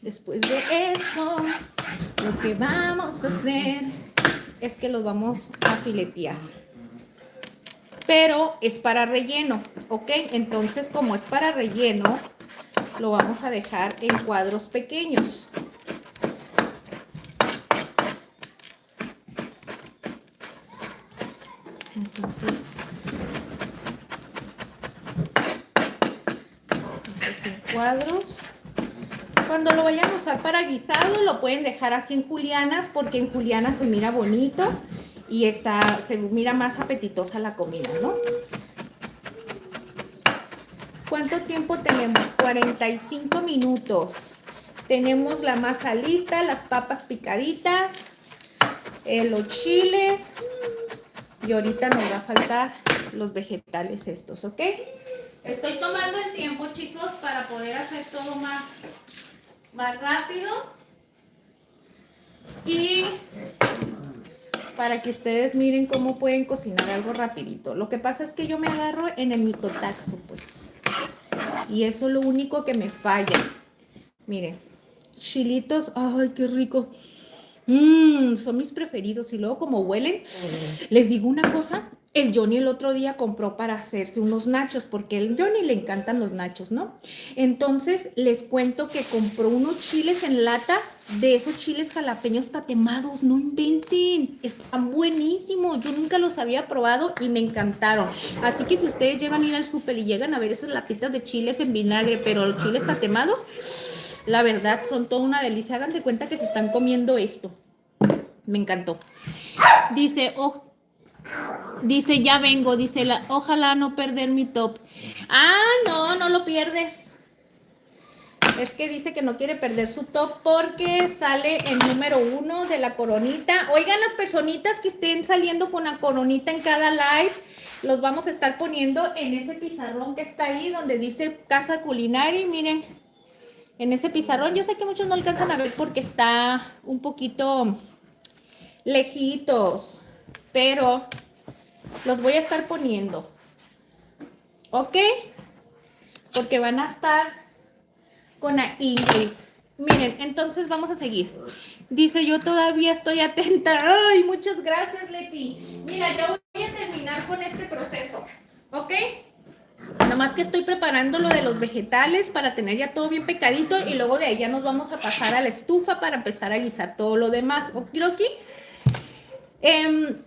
después de eso, lo que vamos a hacer es que los vamos a filetear. Pero es para relleno, ok, entonces como es para relleno, lo vamos a dejar en cuadros pequeños. cuadros. Cuando lo vayan a usar para guisado, lo pueden dejar así en julianas, porque en julianas se mira bonito y se mira más apetitosa la comida, ¿no? ¿Cuánto tiempo tenemos? 45 minutos. Tenemos la masa lista, las papas picaditas, los chiles y ahorita nos va a faltar los vegetales estos, ¿ok? Estoy tomando el tiempo, chicos, para poder hacer todo más rápido y para que ustedes miren cómo pueden cocinar algo rapidito. Lo que pasa es que yo me agarro en el mitotaxo, pues, y eso es lo único que me falla. Miren, chilitos, ay, qué rico. Son mis preferidos. Y luego como huelen, les digo una cosa, el Johnny el otro día compró para hacerse unos nachos, porque al Johnny le encantan los nachos, ¿no? Entonces les cuento que compró unos chiles en lata, de esos chiles jalapeños tatemados, no inventen, están buenísimos, yo nunca los había probado y me encantaron. Así que si ustedes llegan a ir al súper y llegan a ver esas latitas de chiles en vinagre, pero los chiles tatemados, la verdad son toda una delicia. Hagan de cuenta que se están comiendo esto. Me encantó. Dice, dice, ya vengo, dice, ojalá no perder mi top. Ah, no lo pierdes. Es que dice que no quiere perder su top porque sale el número 1 de la coronita. Oigan, las personitas que estén saliendo con la coronita en cada live, los vamos a estar poniendo en ese pizarrón que está ahí donde dice Casa Culinaria. Miren, en ese pizarrón, yo sé que muchos no alcanzan a ver porque está un poquito lejitos, pero los voy a estar poniendo, ¿ok? Porque van a estar con la Ingrid. Miren, entonces vamos a seguir. Dice, yo todavía estoy atenta. Ay, muchas gracias, Leti. Mira, ya voy a terminar con este proceso, ¿ok? Nomás que estoy preparando lo de los vegetales para tener ya todo bien picadito y luego de ahí ya nos vamos a pasar a la estufa para empezar a guisar todo lo demás. ¿Ok?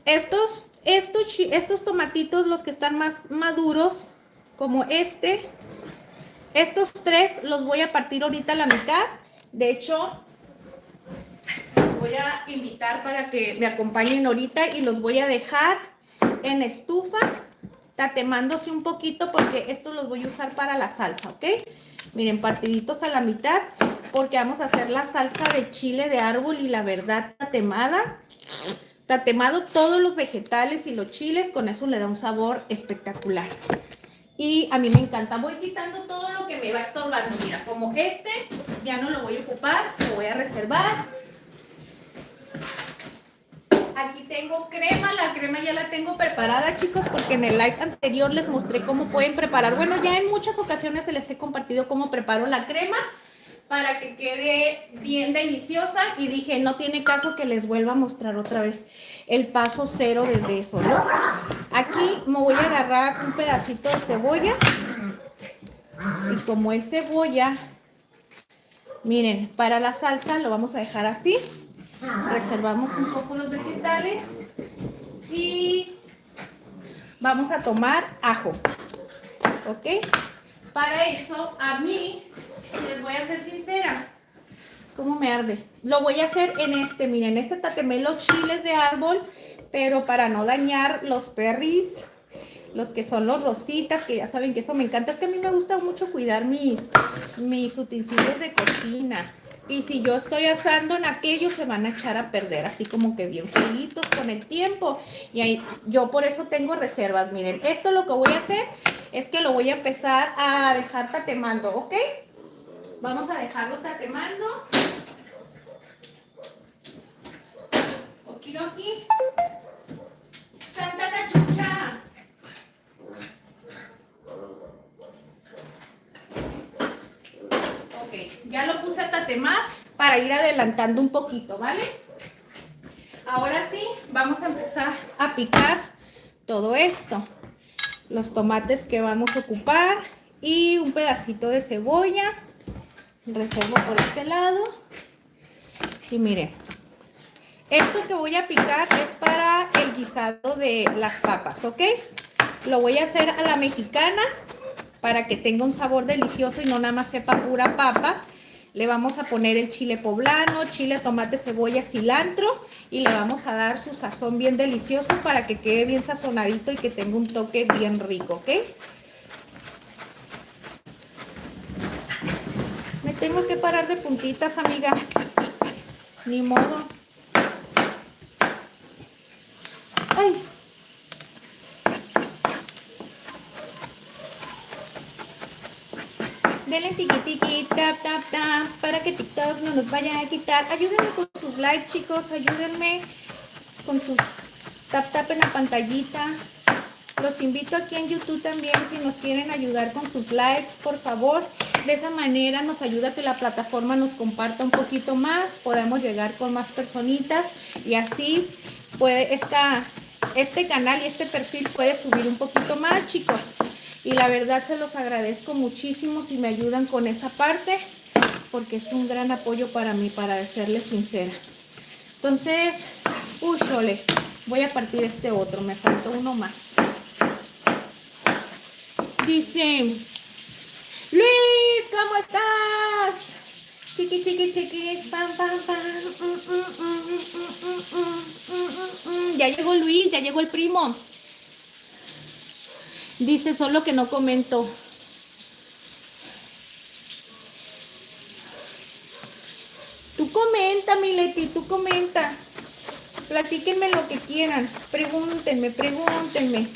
Estos tomatitos, los que están más maduros, como estos 3 los voy a partir ahorita a la mitad. De hecho, los voy a invitar para que me acompañen ahorita y los voy a dejar en estufa, tatemándose un poquito porque estos los voy a usar para la salsa, ¿ok? Miren, partiditos a la mitad porque vamos a hacer la salsa de chile de árbol y la verdad tatemado todos los vegetales y los chiles, con eso le da un sabor espectacular. Y a mí me encanta. Voy quitando todo lo que me va estorbando. Mira, como ya no lo voy a ocupar, lo voy a reservar. Aquí tengo crema, la crema ya la tengo preparada, chicos, porque en el live anterior les mostré cómo pueden preparar. Bueno, ya en muchas ocasiones se les he compartido cómo preparo la crema para que quede bien deliciosa y dije, no tiene caso que les vuelva a mostrar otra vez el paso 0 desde eso, ¿no? Aquí me voy a agarrar un pedacito de cebolla y como es cebolla, miren, para la salsa lo vamos a dejar así. Reservamos un poco los vegetales y vamos a tomar ajo, ¿ok? Para eso, a mí, les voy a ser sincera, ¿cómo me arde? Lo voy a hacer miren, tatemé los chiles de árbol, pero para no dañar los perris, los que son los rositas, que ya saben que eso me encanta. Es que a mí me gusta mucho cuidar mis utensilios de cocina. Y si yo estoy asando en aquellos, se van a echar a perder, así como que bien fríitos con el tiempo. Y ahí, yo por eso tengo reservas. Miren, esto lo que voy a hacer es que lo voy a empezar a dejar tatemando, ¿ok? Vamos a dejarlo tatemando. Okidoki. Santa cachucha. Ya lo puse a tatemar para ir adelantando un poquito, ¿vale? Ahora sí, vamos a empezar a picar todo esto. Los tomates que vamos a ocupar y un pedacito de cebolla. Reservo por este lado. Y miren, esto que voy a picar es para el guisado de las papas, ¿ok? Lo voy a hacer a la mexicana para que tenga un sabor delicioso y no nada más sepa pura papa. Le vamos a poner el chile poblano, chile, tomate, cebolla, cilantro y le vamos a dar su sazón bien delicioso para que quede bien sazonadito y que tenga un toque bien rico, ¿ok? Me tengo que parar de puntitas, amiga. Ni modo. Ay. Denle tiqui tiqui, tap tap tap, para que TikTok no nos vaya a quitar. Ayúdenme con sus likes, chicos. Ayúdenme con sus tap tap en la pantallita. Los invito aquí en YouTube también si nos quieren ayudar con sus likes, por favor. De esa manera nos ayuda a que la plataforma nos comparta un poquito más, podemos llegar con más personitas y así puede este canal y este perfil puede subir un poquito más, chicos. Y la verdad se los agradezco muchísimo si me ayudan con esa parte, porque es un gran apoyo para mí, para serles sincera. Entonces, chole, voy a partir este otro, me faltó uno más. Dice, Luis, ¿cómo estás? Chiqui, chiqui, chiqui, pam, pam, pam. Ya llegó Luis, ya llegó el primo. Dice, solo que no comento. Tú comenta, mi Leti, tú comenta. Platíquenme lo que quieran. Pregúntenme, pregúntenme.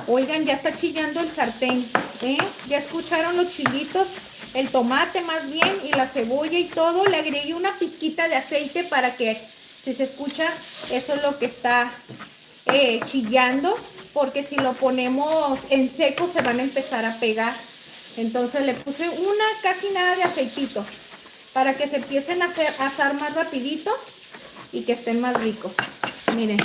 Oigan, ya está chillando el sartén, ¿eh? Ya escucharon los chillitos, el tomate más bien y la cebolla y todo. Le agregué una pizquita de aceite para que, si se escucha, eso es lo que está chillando, porque si lo ponemos en seco se van a empezar a pegar. Entonces le puse casi nada de aceitito, para que se empiecen a asar más rapidito y que estén más ricos. Miren.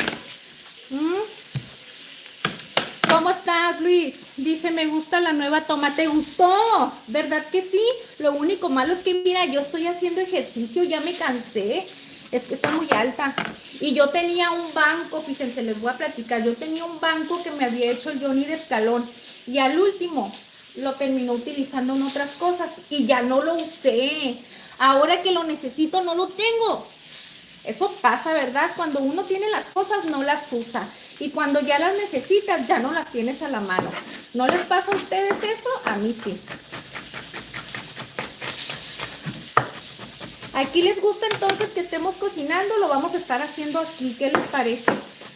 ¿Cómo estás, Luis? Dice, me gusta la nueva toma. ¿Te gustó? ¿Verdad que sí? Lo único malo es que, mira, yo estoy haciendo ejercicio, ya me cansé. Es que está muy alta. Y yo tenía un banco, fíjense, les voy a platicar. Yo tenía un banco que me había hecho el Johnny de escalón. Y al último lo terminó utilizando en otras cosas. Y ya no lo usé. Ahora que lo necesito, no lo tengo. Eso pasa, ¿verdad? Cuando uno tiene las cosas, no las usa. Y cuando ya las necesitas, ya no las tienes a la mano. ¿No les pasa a ustedes eso? A mí sí. Aquí les gusta entonces que estemos cocinando, lo vamos a estar haciendo aquí. ¿Qué les parece?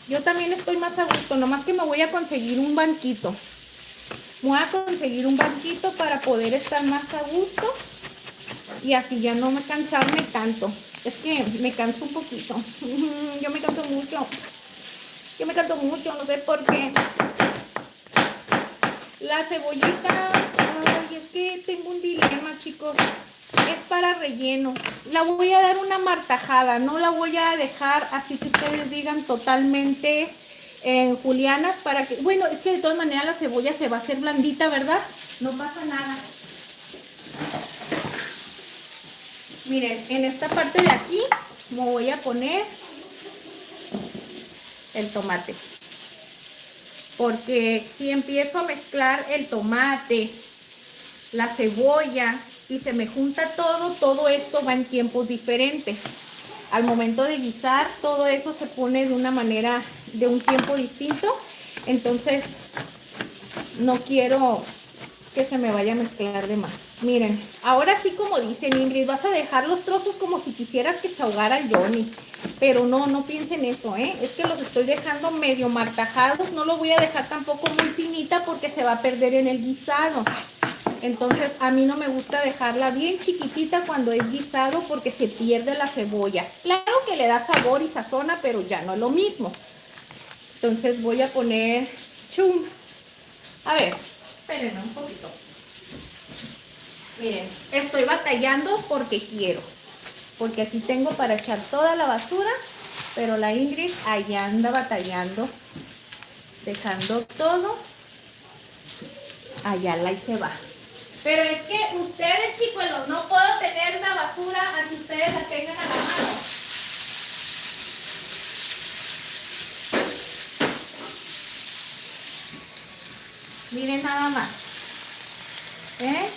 Yo también estoy más a gusto, nomás que me voy a conseguir un banquito. Voy a conseguir un banquito para poder estar más a gusto y así ya no me cansarme tanto. Es que me canso un poquito. Yo me canso mucho. Yo me canso mucho, no sé por qué. La cebollita, ay, es que tengo un dilema, chicos. Es para relleno. La voy a dar una martajada, no la voy a dejar así que ustedes digan totalmente julianas para que... Bueno, es que de todas maneras la cebolla se va a hacer blandita, ¿verdad? No pasa nada. Miren, en esta parte de aquí me voy a poner el tomate. Porque si empiezo a mezclar el tomate, la cebolla y se me junta todo esto va en tiempos diferentes. Al momento de guisar, todo eso se pone de una manera, de un tiempo distinto. Entonces, no quiero que se me vaya a mezclar de más. Miren, ahora sí, como dice Ingrid, vas a dejar los trozos como si quisieras que se ahogara el Johnny. Pero no piensen eso, ¿eh? Es que los estoy dejando medio martajados. No lo voy a dejar tampoco muy finita porque se va a perder en el guisado. Entonces, a mí no me gusta dejarla bien chiquitita cuando es guisado porque se pierde la cebolla. Claro que le da sabor y sazona, pero ya no es lo mismo. Entonces voy a poner... ¡Chum! A ver, espérenme un poquito. Miren, estoy batallando porque quiero. Porque aquí tengo para echar toda la basura, pero la Ingrid allá anda batallando, dejando todo. Allá la y se va. Pero es que ustedes, chicos, no puedo tener una basura así ustedes la tengan a la mano. Miren nada más. ¿Eh?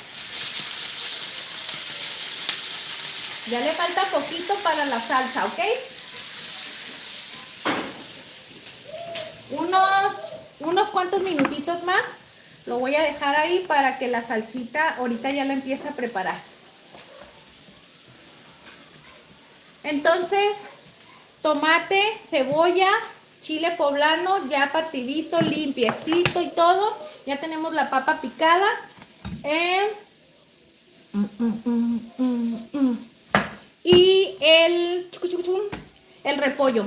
Ya le falta poquito para la salsa, ¿ok? Unos cuantos minutitos más. Lo voy a dejar ahí para que la salsita ahorita ya la empiece a preparar. Entonces, tomate, cebolla, chile poblano, ya partidito, limpiecito y todo. Ya tenemos la papa picada. Y el repollo.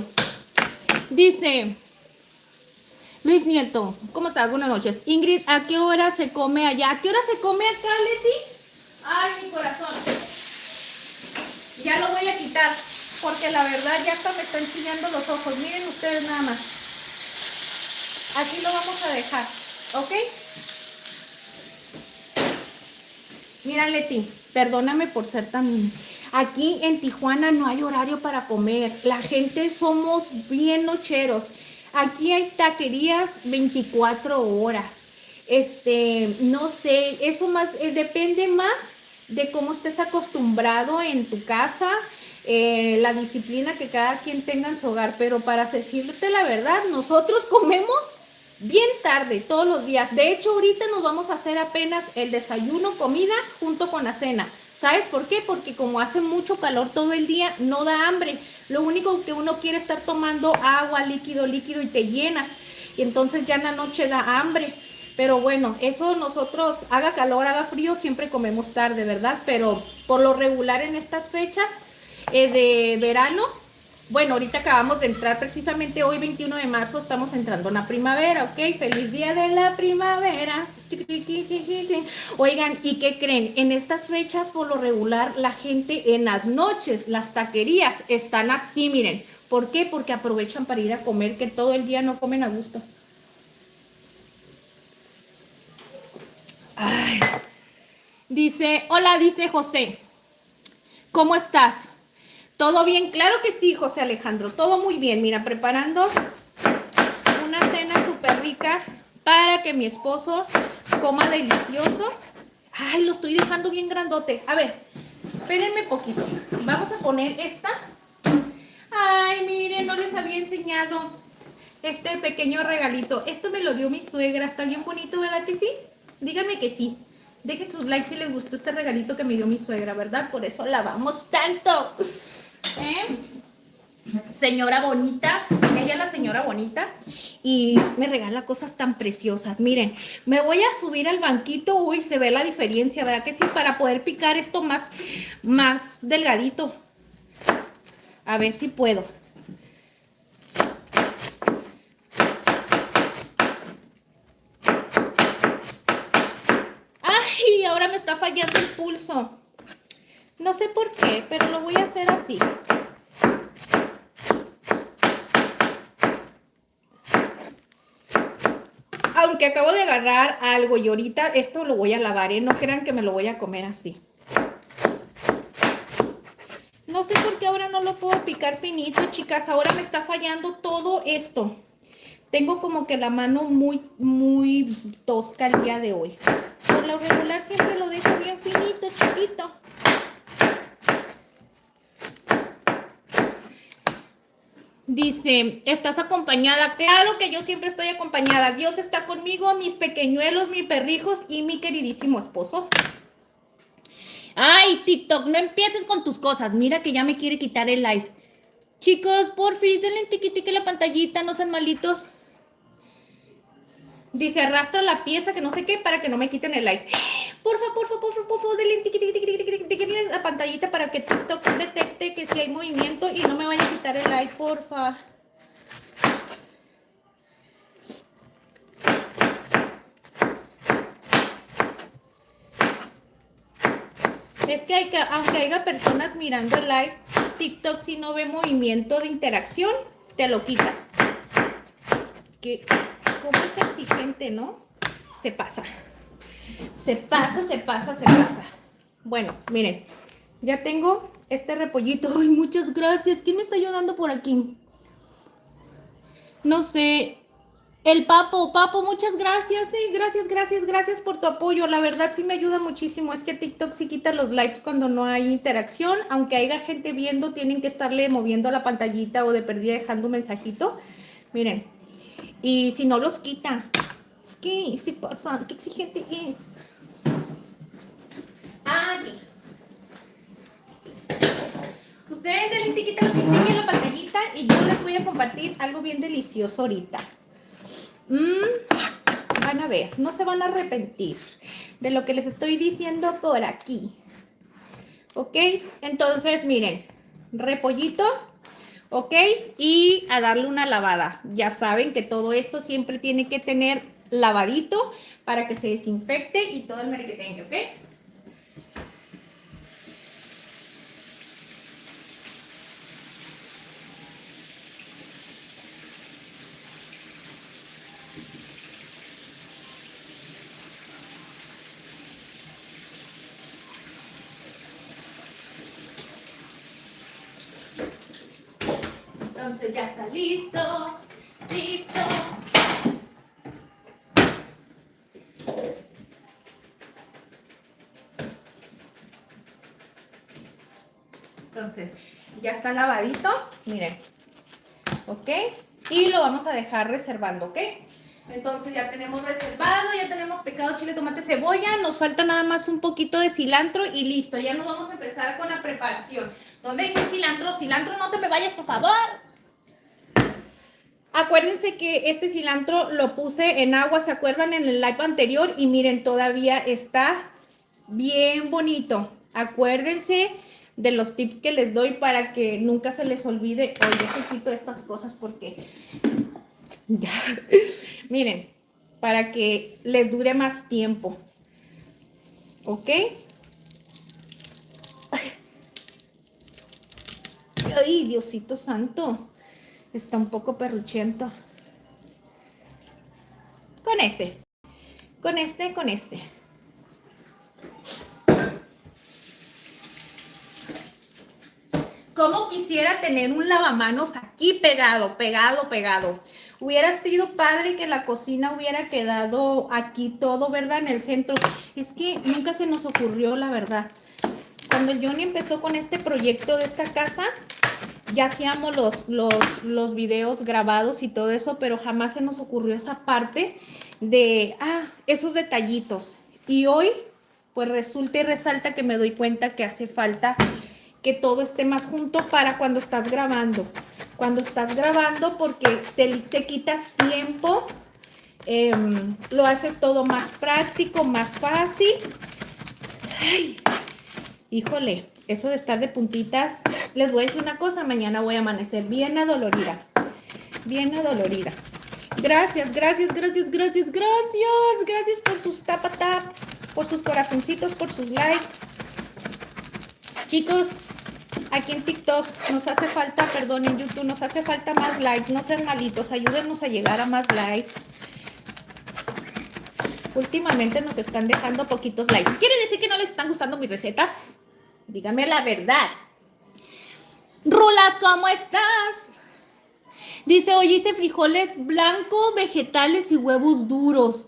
Dice Luis Nieto, ¿cómo estás? Buenas noches. Ingrid, ¿a qué hora se come allá? ¿A qué hora se come acá, Leti? Ay, mi corazón. Ya lo voy a quitar, porque la verdad ya hasta me están chillando los ojos. Miren ustedes nada más. Así lo vamos a dejar, ¿ok? Mira, Leti, perdóname por ser tan... Aquí en Tijuana no hay horario para comer. La gente somos bien nocheros. Aquí hay taquerías 24 horas. No sé, eso más, depende más de cómo estés acostumbrado en tu casa, la disciplina que cada quien tenga en su hogar. Pero para decirte la verdad, nosotros comemos bien tarde, todos los días. De hecho, ahorita nos vamos a hacer apenas el desayuno, comida, junto con la cena. ¿Sabes por qué? Porque como hace mucho calor todo el día, no da hambre. Lo único que uno quiere es estar tomando agua, líquido y te llenas. Y entonces ya en la noche da hambre. Pero bueno, eso nosotros, haga calor, haga frío, siempre comemos tarde, ¿verdad? Pero por lo regular en estas fechas de verano, bueno, ahorita acabamos de entrar precisamente hoy, 21 de marzo, estamos entrando en la primavera, ¿ok? ¡Feliz día de la primavera! Oigan, ¿y qué creen? En estas fechas, por lo regular, la gente en las noches, las taquerías, están así, miren. ¿Por qué? Porque aprovechan para ir a comer, que todo el día no comen a gusto. Ay. Dice, hola, dice José, ¿cómo estás? ¿Todo bien? Claro que sí, José Alejandro, todo muy bien. Mira, preparando una cena súper rica para que mi esposo coma delicioso. Ay, lo estoy dejando bien grandote. A ver, espérenme poquito. Vamos a poner esta. Ay, miren, no les había enseñado este pequeño regalito. Esto me lo dio mi suegra. Está bien bonito, ¿verdad que sí? Díganme que sí. Dejen sus likes si les gustó este regalito que me dio mi suegra, ¿verdad? Por eso la vamos tanto. Señora bonita, ella es la señora bonita y me regala cosas tan preciosas. Miren, me voy a subir al banquito. Uy, se ve la diferencia, ¿verdad que sí? Para poder picar esto más delgadito. A ver si puedo. Ay, ahora me está fallando el pulso. No sé por qué, pero lo voy a hacer así. Aunque acabo de agarrar algo y ahorita esto lo voy a lavar, ¿eh? No crean que me lo voy a comer así. No sé por qué ahora no lo puedo picar finito, chicas. Ahora me está fallando todo esto. Tengo como que la mano muy tosca el día de hoy. Por lo regular siempre lo dejo bien finito, chiquito. Dice, ¿estás acompañada? Claro que yo siempre estoy acompañada. Dios está conmigo, mis pequeñuelos, mis perrijos y mi queridísimo esposo. Ay, TikTok, no empieces con tus cosas. Mira que ya me quiere quitar el live. Chicos, porfis, denle tiquitique la pantallita, no sean malitos. Dice, arrastra la pieza que no sé qué para que no me quiten el like. Porfa, denle tiquitique la pantallita para que TikTok detecte que si hay movimiento y no me vaya a quitar el like, porfa. Es que, aunque haya personas mirando el live, TikTok si no ve movimiento de interacción, te lo quita. ¿Cómo es exigente, no? Se pasa. Bueno, miren, ya tengo este repollito. Ay, muchas gracias. ¿Quién me está ayudando por aquí? No sé. El Papo, muchas gracias, gracias por tu apoyo. La verdad sí me ayuda muchísimo. Es que TikTok sí quita los likes cuando no hay interacción. Aunque haya gente viendo, tienen que estarle moviendo la pantallita o de perdida dejando un mensajito. Miren, y si no los quita, es que sí pasa, qué exigente es. Aquí. Ustedes denle tiquita a la pantallita y yo les voy a compartir algo bien delicioso ahorita. Van a ver, no se van a arrepentir de lo que les estoy diciendo por aquí. ¿Ok? Entonces, miren, repollito, ¿ok? Y a darle una lavada. Ya saben que todo esto siempre tiene que tener lavadito para que se desinfecte y todo el merequetengue, ¿ok? Entonces ya está listo, listo. Entonces ya está lavadito, miren, ¿ok? Y lo vamos a dejar reservando, ¿ok? Entonces ya tenemos reservado, ya tenemos picado chile, tomate, cebolla, nos falta nada más un poquito de cilantro y listo, ya nos vamos a empezar con la preparación. ¿Dónde está el cilantro? Cilantro, no te me vayas, por favor. Acuérdense que este cilantro lo puse en agua, ¿se acuerdan? En el live anterior y miren, todavía está bien bonito. Acuérdense de los tips que les doy para que nunca se les olvide. Oye, yo quito estas cosas porque ya. Miren, para que les dure más tiempo. ¿Ok? Ay, Diosito santo. Está un poco perruchento. Con este. Con este, con este. Como quisiera tener un lavamanos aquí pegado, pegado, pegado. Hubiera sido padre que la cocina hubiera quedado aquí todo, ¿verdad? En el centro. Es que nunca se nos ocurrió, la verdad. Cuando Johnny empezó con este proyecto de esta casa, ya hacíamos los videos grabados y todo eso, pero jamás se nos ocurrió esa parte de, esos detallitos. Y hoy, pues resulta y resalta que me doy cuenta que hace falta que todo esté más junto para cuando estás grabando. Cuando estás grabando, porque te quitas tiempo, lo haces todo más práctico, más fácil. Ay, híjole, eso de estar de puntitas, les voy a decir una cosa, mañana voy a amanecer bien adolorida. Bien adolorida. Gracias, gracias, gracias, gracias, gracias. Gracias por sus tap, por sus corazoncitos, por sus likes. Chicos, aquí en TikTok nos hace falta, perdón, en YouTube nos hace falta más likes, no sean malitos, ayúdenos a llegar a más likes. Últimamente nos están dejando poquitos likes. ¿Quiere decir que no les están gustando mis recetas? Dígame la verdad. Rulas, ¿cómo estás? Dice, hoy hice frijoles blancos, vegetales y huevos duros.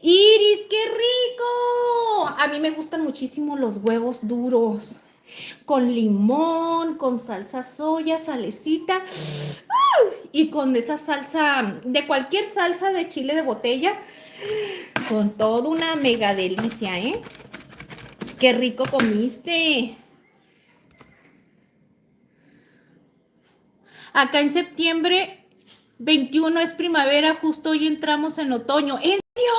Iris, qué rico. A mí me gustan muchísimo los huevos duros. Con limón, con salsa soya, salecita. Y con esa salsa, de cualquier salsa de chile de botella. Con toda una mega delicia, ¿eh? Qué rico comiste. Acá en septiembre 21 es primavera, justo hoy entramos en otoño. ¿En serio?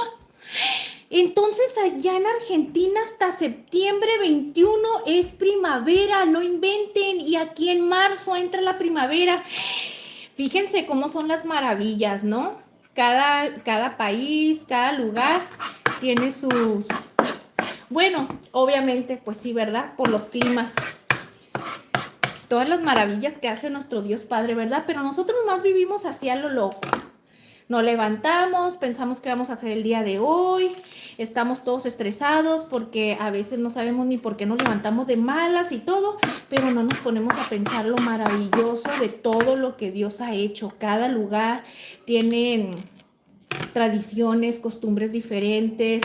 Entonces allá en Argentina hasta septiembre 21 es primavera, no inventen. Y aquí en marzo entra la primavera. Fíjense cómo son las maravillas, ¿no? Cada país, cada lugar tiene sus... Bueno, obviamente, pues sí, ¿verdad? Por los climas. Todas las maravillas que hace nuestro Dios Padre, ¿verdad? Pero nosotros más vivimos así a lo loco. Nos levantamos, pensamos qué vamos a hacer el día de hoy, estamos todos estresados porque a veces no sabemos ni por qué nos levantamos de malas y todo, pero no nos ponemos a pensar lo maravilloso de todo lo que Dios ha hecho. Cada lugar tiene tradiciones, costumbres diferentes,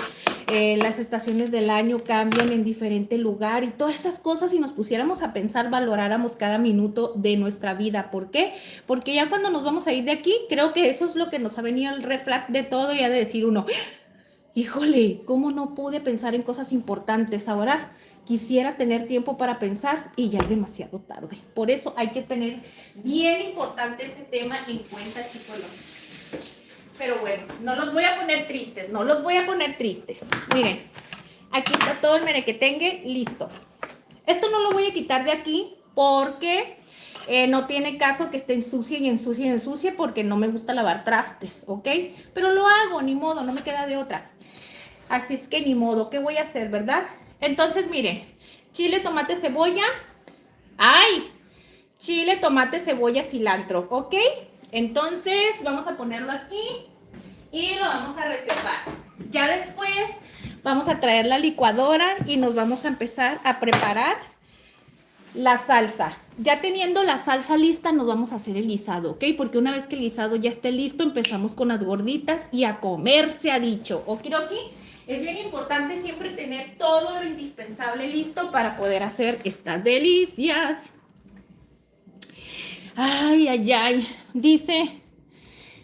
las estaciones del año cambian en diferente lugar y todas esas cosas, si nos pusiéramos a pensar, valoráramos cada minuto de nuestra vida. ¿Por qué? Porque ya cuando nos vamos a ir de aquí, creo que eso es lo que nos ha venido el reflex de todo y ha de decir uno, híjole, ¿cómo no pude pensar en cosas importantes ahora? Quisiera tener tiempo para pensar y ya es demasiado tarde. Por eso hay que tener bien importante ese tema en cuenta, chicos. Pero bueno, no los voy a poner tristes, no los voy a poner tristes. Miren, aquí está todo el merequetengue listo. Esto no lo voy a quitar de aquí porque no tiene caso que esté ensucie y ensucie y ensucie porque no me gusta lavar trastes, ¿ok? Pero lo hago, ni modo, no me queda de otra. Así es que ni modo, ¿qué voy a hacer, verdad? Entonces, miren, chile, tomate, cebolla. ¡Ay! Chile, tomate, cebolla, cilantro, ¿ok? Entonces, vamos a ponerlo aquí y lo vamos a reservar. Ya después vamos a traer la licuadora y nos vamos a empezar a preparar la salsa. Ya teniendo la salsa lista, nos vamos a hacer el guisado, ¿ok? Porque una vez que el guisado ya esté listo, empezamos con las gorditas y a comer, se ha dicho. ¿Okidoki? Es bien importante siempre tener todo lo indispensable listo para poder hacer estas delicias. Ay, ay, ay. Dice,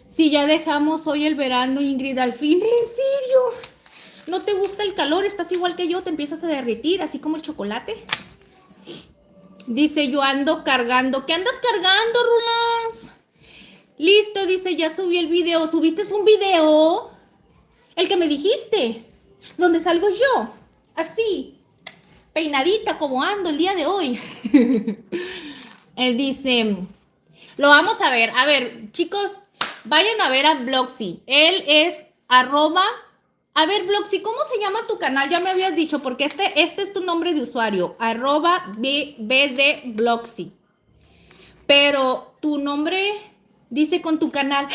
si ya dejamos hoy el verano, Ingrid, al fin. ¿En serio? ¿No te gusta el calor? Estás igual que yo, te empiezas a derretir, así como el chocolate. Dice, yo ando cargando. ¿Qué andas cargando, Rulas? Listo, dice, ya subí el video. ¿Subiste un video? El que me dijiste. Donde salgo yo. Así. Peinadita como ando el día de hoy. Él dice, lo vamos a ver. A ver, chicos, vayan a ver a Bloxy. Él es @ A ver, Bloxy, ¿cómo se llama tu canal? Ya me habías dicho, porque este es tu nombre de usuario, @bdbloxy. Pero tu nombre dice con tu canal. ¡Ay,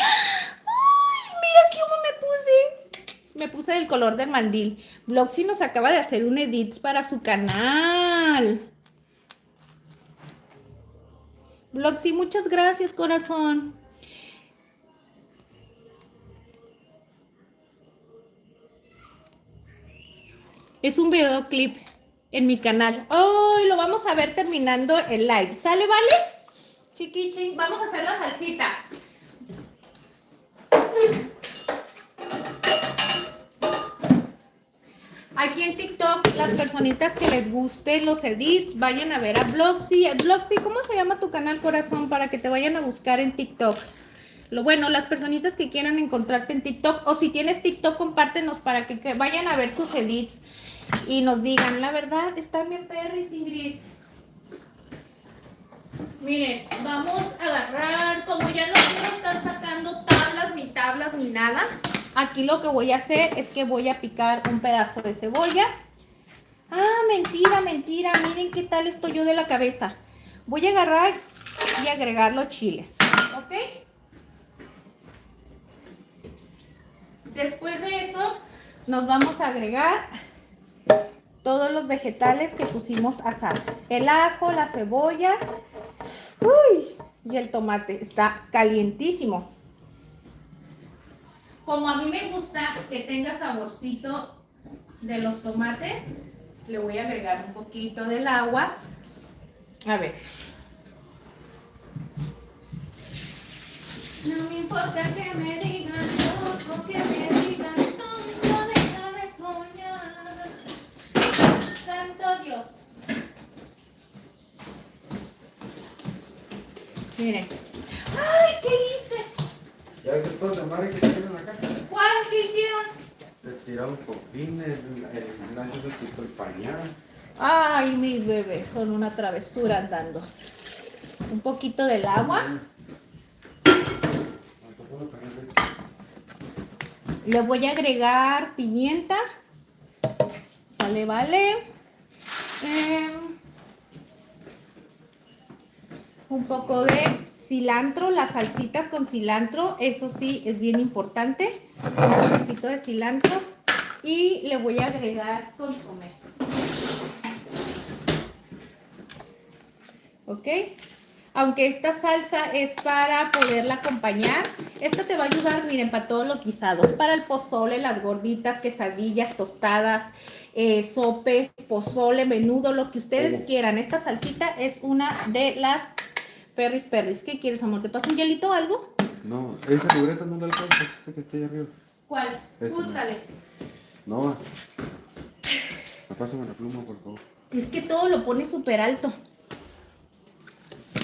mira cómo me puse! Me puse del color del mandil. Bloxy nos acaba de hacer un edit para su canal. Bloxy, muchas gracias, corazón. Es un videoclip en mi canal. Hoy lo vamos a ver terminando el live. ¿Sale, vale? Chiquichín, vamos a hacer la salsita. Aquí en TikTok, las personitas que les gusten los edits, vayan a ver a Bloxy. Bloxy, ¿cómo se llama tu canal, corazón? Para que te vayan a buscar en TikTok. Bueno, las personitas que quieran encontrarte en TikTok, o si tienes TikTok, compártenos para que vayan a ver tus edits y nos digan, la verdad, están bien perris, Ingrid. Miren, vamos a agarrar, como ya no quiero estar sacando tablas ni nada, aquí lo que voy a hacer es que voy a picar un pedazo de cebolla. Ah, mentira, mentira, miren qué tal estoy yo de la cabeza. Voy a agarrar y agregar los chiles, ¿ok? Después de eso, nos vamos a agregar todos los vegetales que pusimos a asar. El ajo, la cebolla, y el tomate. Está calientísimo. Como a mí me gusta que tenga saborcito de los tomates, le voy a agregar un poquito del agua. A ver. No me importa que me digan loco, que me digan tonto, déjame soñar. Santo Dios. Miren. ¡Ay, qué hice! ¿Ya ves todos de madre que se quedan acá? ¿Cuál? ¿Qué hicieron? Le tiraron copines, el Nacho se quitó el pañal. Ay, mis bebés, son una travesura andando. Un poquito del agua. Le voy a agregar pimienta. Sale, vale. Un poco de cilantro, las salsitas con cilantro, eso sí es bien importante. Un poquito de cilantro. Y le voy a agregar consomé. ¿Ok? aunque esta salsa es para poderla acompañar, esta te va a ayudar, miren, para todos los guisados, para el pozole, las gorditas, quesadillas, tostadas, sopes, pozole, menudo, lo que ustedes quieran. Esta salsita es una de las perris. ¿Qué quieres, amor? ¿Te paso un hielito o algo? No, esa libreta no la alcanza, esa que está ahí arriba. ¿Cuál? Úsale. No. Pásame la pluma, por favor. Es que todo lo pone súper alto.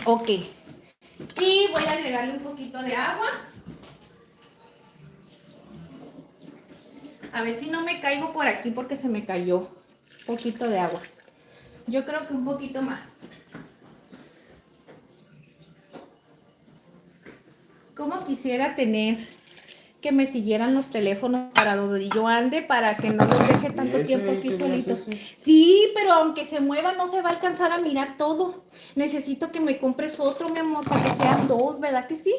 Ok. Y voy a agregarle un poquito de agua. A ver si no me caigo por aquí porque se me cayó un poquito de agua. Yo creo que un poquito más. Como quisiera tener que me siguieran los teléfonos para donde yo ande, para que no los deje tanto tiempo aquí solitos. Sí, pero aunque se mueva no se va a alcanzar a mirar todo. Necesito que me compres otro, mi amor, para que sean dos, ¿verdad que sí?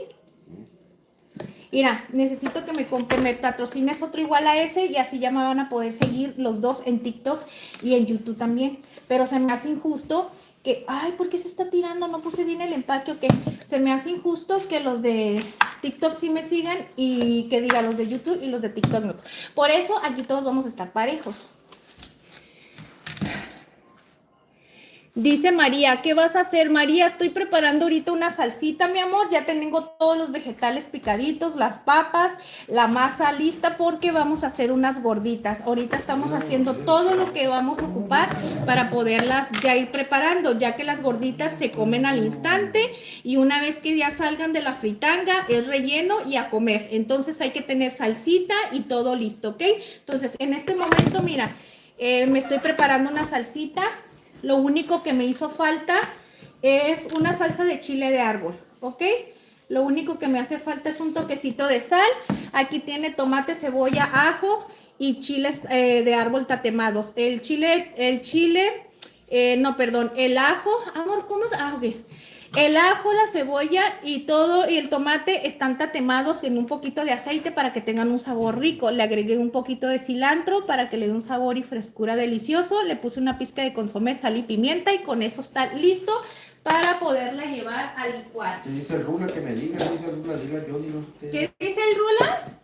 Mira, necesito que me patrocines otro igual a ese y así ya me van a poder seguir los dos en TikTok y en YouTube también. Pero se me hace injusto que, ay, ¿por qué se está tirando? No puse bien el empaque o qué. Se me hace injusto que los de TikTok sí me sigan y que diga los de YouTube y los de TikTok no. Por eso aquí todos vamos a estar parejos. Dice María, ¿qué vas a hacer, María? Estoy preparando ahorita una salsita, mi amor. Ya tengo todos los vegetales picaditos, las papas, la masa lista porque vamos a hacer unas gorditas. Ahorita estamos haciendo todo lo que vamos a ocupar para poderlas ya ir preparando, ya que las gorditas se comen al instante y una vez que ya salgan de la fritanga es relleno y a comer. Entonces hay que tener salsita y todo listo, ¿ok? Entonces en este momento, mira, me estoy preparando una salsita. Lo único que me hizo falta es una salsa de chile de árbol, ¿ok? Lo único que me hace falta es un toquecito de sal. Aquí tiene tomate, cebolla, ajo y chiles de árbol tatemados. El ajo, amor, ¿cómo es? Ok. El ajo, la cebolla y todo y el tomate están tatemados en un poquito de aceite para que tengan un sabor rico. Le agregué un poquito de cilantro para que le dé un sabor y frescura delicioso. Le puse una pizca de consomé, sal y pimienta y con eso está listo para poderla llevar a licuar. ¿Qué dice el Rula? Que me diga, dice el Rula, dile a Johnny, no sé qué. ¿Qué dice el Rulas?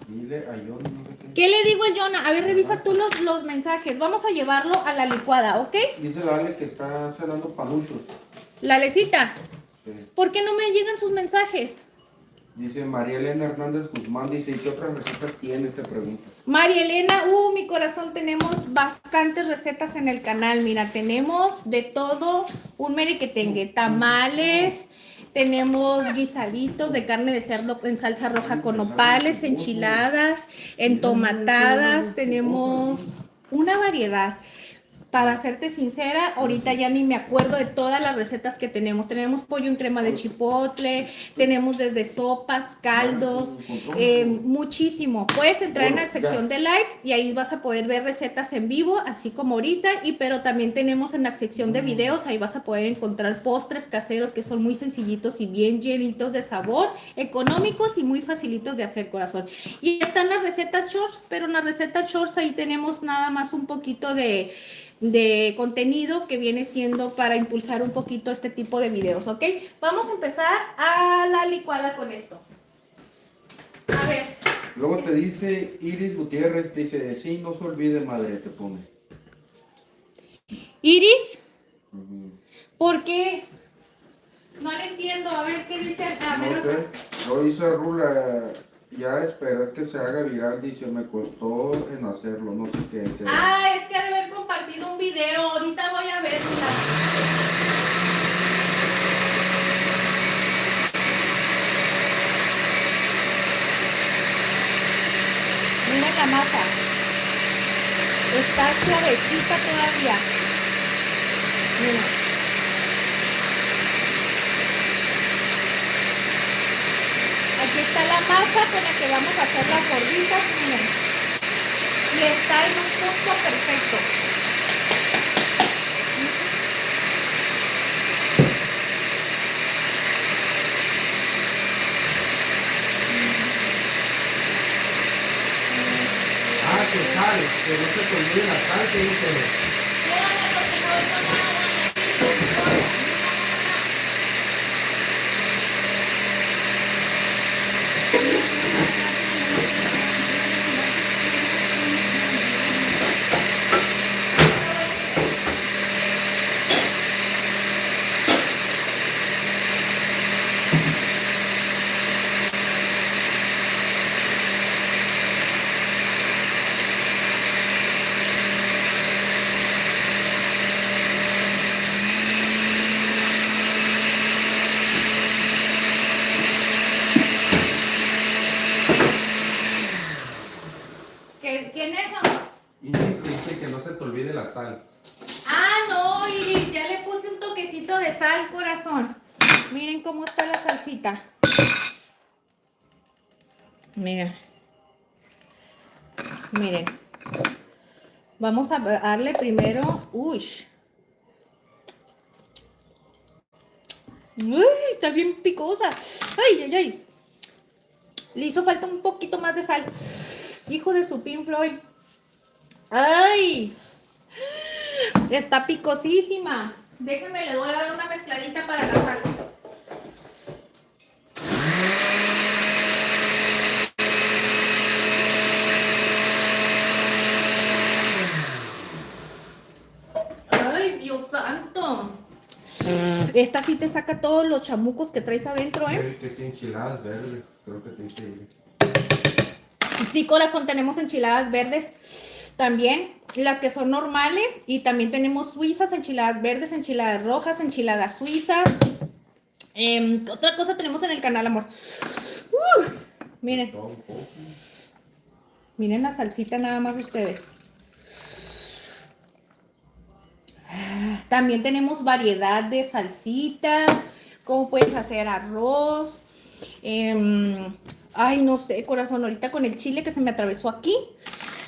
Dile a Johnny, no sé qué. ¿Qué le digo a Jonah? A ver, revisa tú los mensajes. Vamos a llevarlo a la licuada, ¿ok? Dice la Ale que está cenando panuchos. La Lecita. Sí. ¿Por qué no me llegan sus mensajes? Dice María Elena Hernández Guzmán, dice, ¿y qué otras recetas tienes? Te pregunta. María Elena, mi corazón, tenemos bastantes recetas en el canal. Mira, tenemos de todo, un merequetengue, tamales, tenemos guisaditos de carne de cerdo en salsa roja con nopales, enchiladas, entomatadas, tenemos una variedad. Para serte sincera, ahorita ya ni me acuerdo de todas las recetas que tenemos. Tenemos pollo en crema de chipotle, tenemos desde sopas, caldos, muchísimo. Puedes entrar en la sección de likes y ahí vas a poder ver recetas en vivo, así como ahorita. Pero también tenemos en la sección de videos, ahí vas a poder encontrar postres caseros que son muy sencillitos y bien llenitos de sabor, económicos y muy facilitos de hacer, corazón. Y están las recetas shorts, pero en las recetas shorts ahí tenemos nada más un poquito de contenido que viene siendo para impulsar un poquito este tipo de videos, ¿ok? Vamos a empezar a la licuada con esto. A ver. Luego te dice Iris Gutiérrez, te dice, sí, no se olvide, madre, te pone. Iris, ¿por qué? No le entiendo, a ver qué dice acá. No sé, lo dice Rula, ya esperar que se haga viral, dice, me costó en hacerlo, no sé qué. Ah, es que ha de haber compartido un video, ahorita voy a verla. Mira la masa. Está suavecita todavía. Mira. Aquí está la masa con la que vamos a hacer las gorditas, miren. Y está en un punto perfecto. Ah, que sal, que no se te olvide la sal, que dice. Miren cómo está la salsita. Miren. Miren. Vamos a darle primero. Uy. Uy, está bien picosa. Ay, ay, ay. Le hizo falta un poquito más de sal. Hijo de su Pink Floyd. Ay. Está picosísima. Déjenme, le voy a dar una mezcladita para la sal. Ay, Dios santo. Esta sí te saca todos los chamucos que traes adentro, ¿eh? Que enchiladas verdes, creo que te dice. Sí, corazón, tenemos enchiladas verdes también, las que son normales, y también tenemos suizas, enchiladas verdes, enchiladas rojas, enchiladas suizas. ¿Qué otra cosa tenemos en el canal, amor? Miren. Miren la salsita nada más ustedes. También tenemos variedad de salsitas, como puedes hacer arroz. Ay, no sé, corazón, ahorita con el chile que se me atravesó aquí,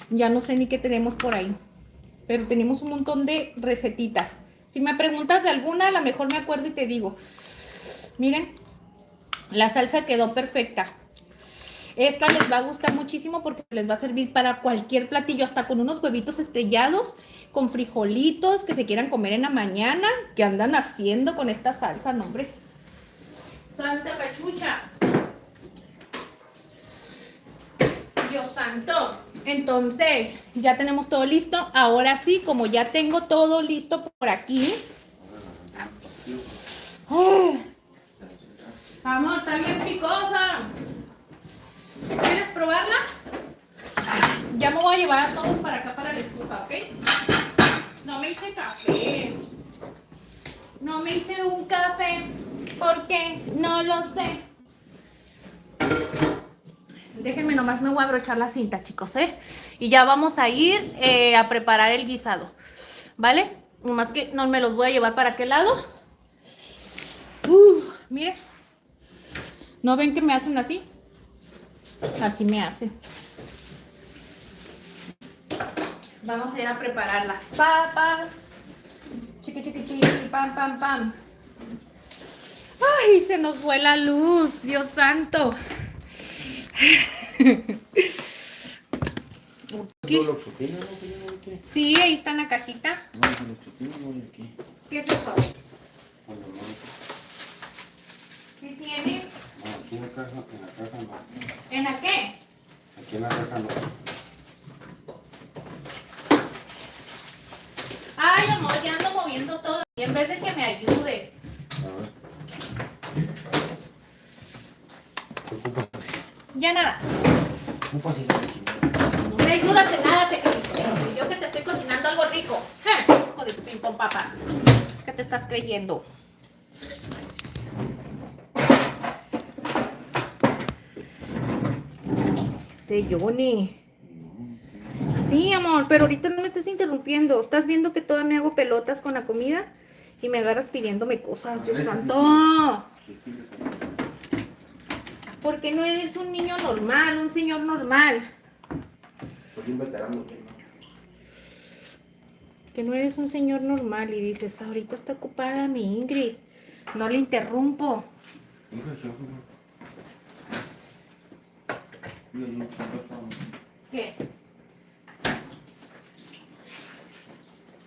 ya no sé ni qué tenemos por ahí. Pero tenemos un montón de recetitas. Si me preguntas de alguna, a lo mejor me acuerdo y te digo. Miren, la salsa quedó perfecta. Esta les va a gustar muchísimo porque les va a servir para cualquier platillo, hasta con unos huevitos estrellados, con frijolitos que se quieran comer en la mañana. ¿Qué andan haciendo con esta salsa, no, hombre? Santa cachucha. Dios santo. Entonces, ya tenemos todo listo. Ahora sí, como ya tengo todo listo por aquí. Amor, está bien picosa. ¿Quieres probarla? Ya me voy a llevar a todos para acá, para la estufa, ¿ok? No me hice café. No me hice un café. ¿Por qué? No lo sé. Déjenme nomás, me voy a abrochar la cinta, chicos, ¿eh? Y ya vamos a ir a preparar el guisado, ¿vale? Nomás que no me los voy a llevar para aquel lado. Miren. ¿No ven que me hacen así? Así me hacen. Vamos a ir a preparar las papas. Chiqui, chiqui, chiqui, pam, pam, pam. ¡Ay! Se nos fue la luz, Dios santo. Sí, ahí está en la cajita. ¿Qué es eso? ¿Sí tienes? No, aquí en la caja no. ¿En la qué? Aquí en la caja no. Ay, amor, ya ando moviendo todo. Y en vez de que me ayudes. A ver. Ya nada. Un pasito. No me ayudas en nada, secretito. Y yo que te estoy cocinando algo rico. Hijo de tu ping-pong, papas. ¿Qué te estás creyendo? Johnny. Sí, amor, pero ahorita no me estés interrumpiendo. Estás viendo que todavía me hago pelotas con la comida y me agarras pidiéndome cosas, Dios santo. Porque no eres un niño normal, un señor normal. Soy un veterano. Que no eres un señor normal y dices, ahorita está ocupada mi Ingrid. No le interrumpo. ¿Qué?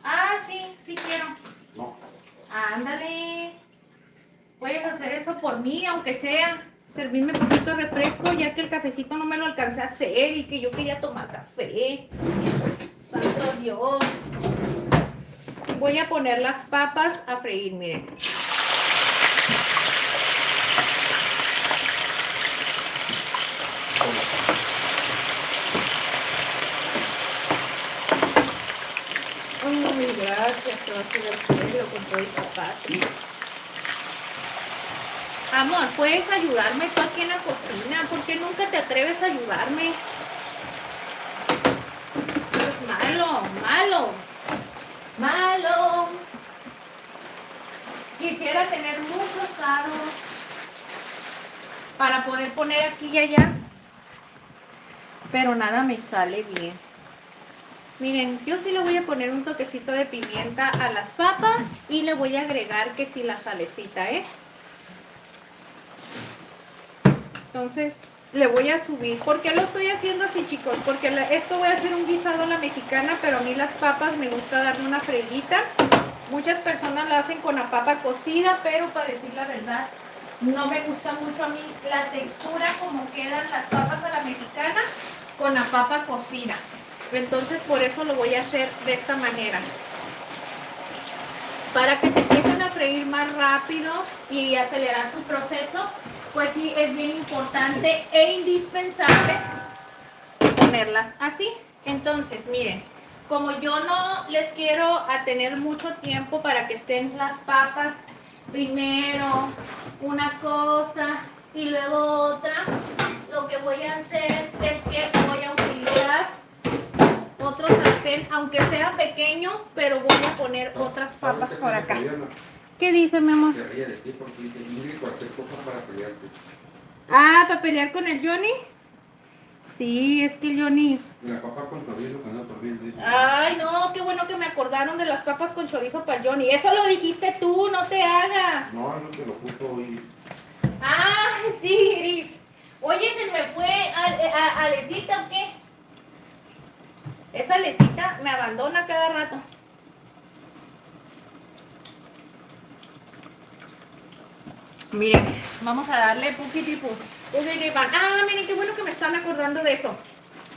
Ah, sí, sí quiero. No. Ándale. Puedes hacer eso por mí, aunque sea. Servirme un poquito de refresco, ya que el cafecito no me lo alcancé a hacer y que yo quería tomar café. Santo Dios. Voy a poner las papas a freír, miren. Ay, gracias, te vas a ir al cielo con todo el zapato. Amor, ¿puedes ayudarme tú aquí en la cocina? ¿Por qué nunca te atreves a ayudarme? Es malo, malo, malo. Quisiera tener muchos aros para poder poner aquí y allá, pero nada me sale bien. Miren, yo sí le voy a poner un toquecito de pimienta a las papas y le voy a agregar que sí la salecita, ¿eh? Entonces le voy a subir. ¿Por qué lo estoy haciendo así, chicos? Porque esto voy a hacer un guisado a la mexicana, pero a mí las papas me gusta darle una freidita. Muchas personas lo hacen con la papa cocida, pero para decir la verdad, no me gusta mucho a mí la textura como quedan las papas a la mexicana con la papa cocida. Entonces por eso lo voy a hacer de esta manera. Para que se empiecen a freír más rápido y acelerar su proceso, pues sí es bien importante e indispensable ponerlas así. Entonces, miren, como yo no les quiero a tener mucho tiempo para que estén las papas, primero una cosa y luego otra, lo que voy a hacer es que voy a utilizar otro sartén, aunque sea pequeño, pero voy a poner otras papas por acá. ¿Qué dice, mi amor? Se ríe de ti porque dice, Ingrid, cualquier cosa para pelearte. Ah, ¿para pelear con el Johnny? Sí, es que el Johnny... La papa con chorizo que no te dice. Ay, no, qué bueno que me acordaron de las papas con chorizo para el Johnny. Eso lo dijiste tú, no te hagas. No, no te lo puso hoy. Ah, sí, Iris. Oye, ¿se me fue Alecita o qué? Esa Alecita me abandona cada rato. Miren, vamos a darle poquitito. Ah, miren, qué bueno que me están acordando de eso.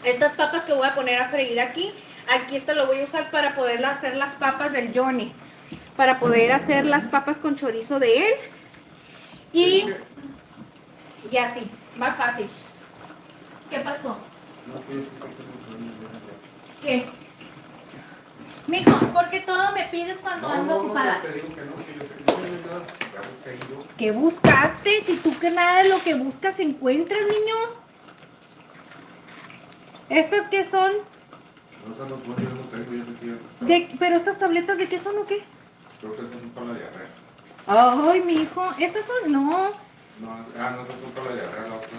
Estas papas que voy a poner a freír aquí, esto lo voy a usar para poder hacer las papas del Johnny. Para poder hacer las papas con chorizo de él. Y así, más fácil. ¿Qué pasó? ¿Qué? Mijo, ¿por qué todo me pides cuando ando ocupada? No, te digo que no, que yo sé que no tienes nada. Ya busqué yo. ¿Qué buscaste? Si tú que nada de lo que buscas encuentras, niño. ¿Estas qué son? No, esas no son, yo no tengo, yo sé que ¿Pero estas tabletas de qué son o qué? creo que esas son para la diarrea. Ay, mijo, estas son, no. No, no, esas son para la diarrea, la otra.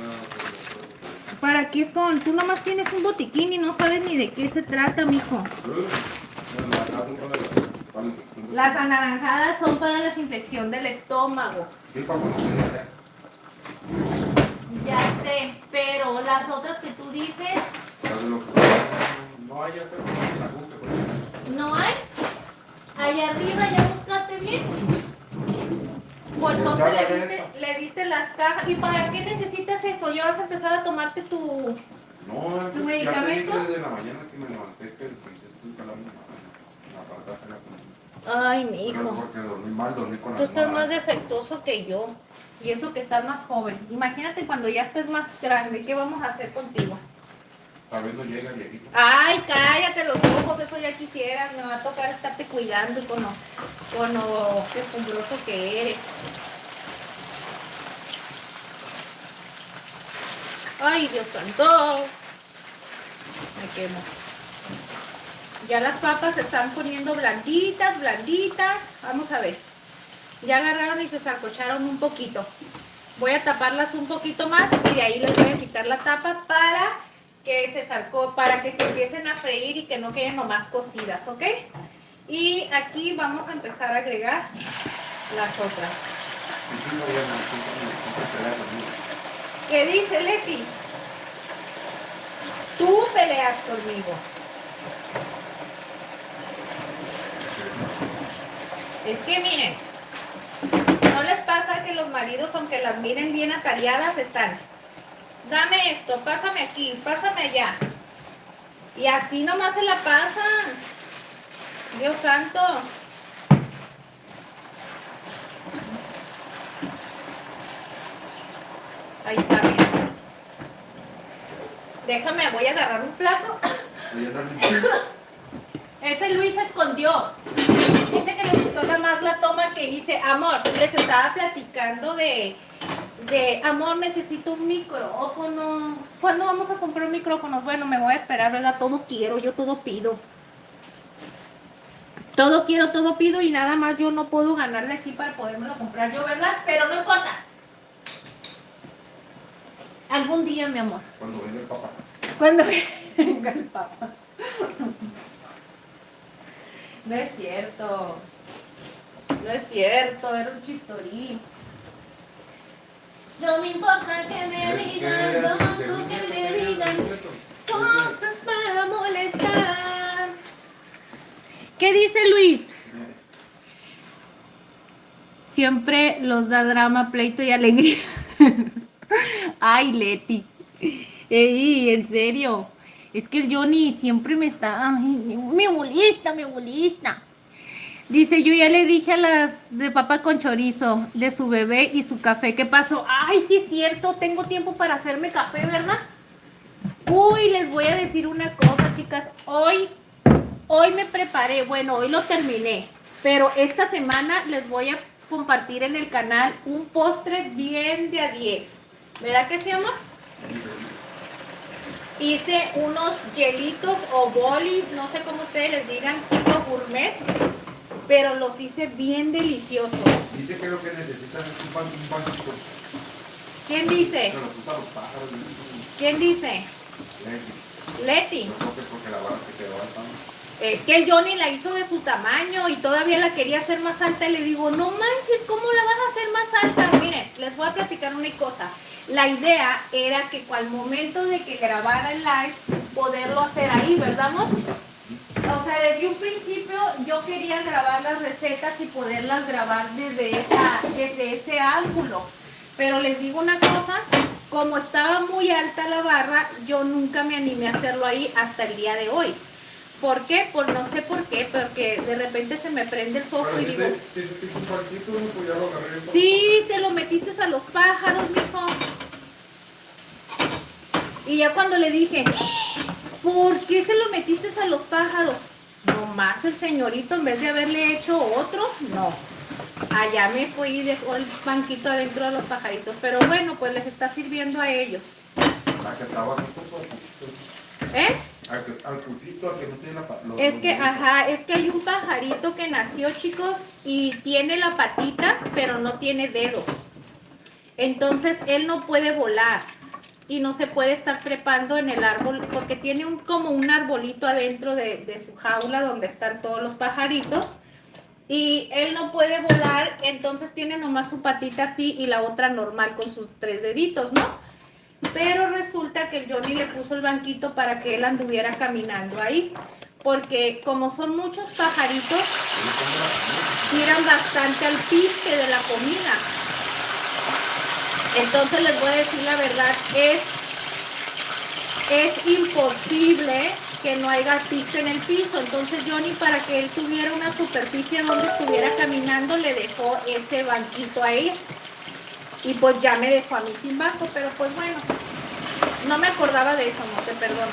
¿Para qué son? Tú nomás tienes un botiquín y no sabes ni de qué se trata, mijo. Las anaranjadas son para la infección del estómago. Sí, para conocer diarrea. Ya sé, pero las otras que tú dices, No hay hacer la busca, pues. ¿no hay? Allá arriba ya buscaste bien. Pues entonces le diste las cajas. ¿Y para qué necesitas eso? ¿Ya vas a empezar a tomarte tu No, ¿Tu ya medicamento? te dije desde la mañana que me levanté que el calambre la apartaste la comida. Ay, Pero mijo. porque dormí mal, dormí con Tú las estás más manos. defectuoso que yo. Y eso que estás más joven. Imagínate cuando ya estés más grande. ¿Qué vamos a hacer contigo? Tal vez no llega viejito. Ay, cállate los ojos. Eso ya quisieras. Me va a tocar estarte cuidando y con lo quejumbroso que eres. Ay, Dios santo. Me quemo. Ya las papas se están poniendo blanditas, blanditas. Vamos a ver. Ya agarraron y se sancocharon un poquito. Voy a taparlas un poquito más y de ahí les voy a quitar la tapa para que se empiecen a freír y que no queden nomás cocidas, ¿ok? Y aquí vamos a empezar a agregar las otras. ¿Qué dice Leti? Tú peleas conmigo. Es que miren, ¿no les pasa que los maridos, aunque las miren bien atareadas, están? Dame esto, pásame aquí, pásame allá. Y así nomás se la pasan. Dios santo. Ahí está, bien. Déjame, voy a agarrar un plato. Ese Luis se escondió. Dice que le gustó nada más la toma que hice. Amor, les estaba platicando de amor, necesito un micrófono. ¿Cuándo vamos a comprar micrófonos? Bueno, me voy a esperar, ¿verdad? Todo quiero, yo todo pido. Todo quiero, todo pido y nada más yo no puedo ganar de aquí para podérmelo comprar yo, ¿verdad? Pero no importa. Algún día, mi amor. Cuando venga el papá. Cuando venga el papá. No es cierto. No es cierto, era un chistorín. No me importa que me digan, loco, que me digan cosas para molestar. ¿Qué dice Luis? Siempre los da drama, pleito y alegría. Ay, Leti. Ey, en serio. Es que el Johnny siempre me está... Ay, me molesta, me molesta. Dice, yo ya le dije a las de papa con chorizo, de su bebé y su café. ¿Qué pasó? Ay, sí es cierto, tengo tiempo para hacerme café, ¿verdad? Uy, les voy a decir una cosa, chicas. Hoy me preparé, bueno, hoy lo terminé. Pero esta semana les voy a compartir en el canal un postre bien de a 10. ¿Verdad que sí, amor? Hice unos hielitos o bolis, no sé cómo ustedes les digan, tipo gourmet, pero los hice bien deliciosos. Dice que lo que necesitan es un banquito. ¿Quién dice? Se lo puso a los pájaros. ¿Quién dice? Leti. Yo creo que porque la vara se quedó alta. Es que el Johnny la hizo de su tamaño y todavía la quería hacer más alta y le digo, no manches, ¿cómo la vas a hacer más alta? Miren, les voy a platicar una cosa. La idea era que al momento de que grabara el live, poderlo hacer ahí, ¿verdad, amor? O sea, desde un principio yo quería grabar las recetas y poderlas grabar desde ese ángulo. Pero les digo una cosa, como estaba muy alta la barra, yo nunca me animé a hacerlo ahí hasta el día de hoy. ¿Por qué? Pues no sé por qué, porque de repente se me prende el foco y digo... Sí, te lo metiste a los pájaros, mijo. Y ya cuando le dije, ¿por qué se lo metiste a los pájaros? Nomás el señorito, en vez de haberle hecho otro, no. Allá me fui y dejó el banquito adentro de los pajaritos. Pero bueno, pues les está sirviendo a ellos. ¿Eh? Al putito, al que no tiene la Es que, ajá, es que hay un pajarito que nació, chicos, y tiene la patita, pero no tiene dedos. Entonces, él no puede volar y no se puede estar trepando en el árbol porque tiene como un arbolito adentro de su jaula donde están todos los pajaritos. Y él no puede volar, entonces tiene nomás su patita así y la otra normal con sus 3 deditos, ¿no? Pero resulta que el Johnny le puso el banquito para que él anduviera caminando ahí. Porque como son muchos pajaritos, tiran bastante al piste de la comida. Entonces les voy a decir la verdad, es imposible que no haya piste en el piso. Entonces Johnny, para que él tuviera una superficie donde estuviera caminando, le dejó ese banquito a ella. Y pues ya me dejó a mí sin banco, pero pues bueno, no me acordaba de eso, no te perdono.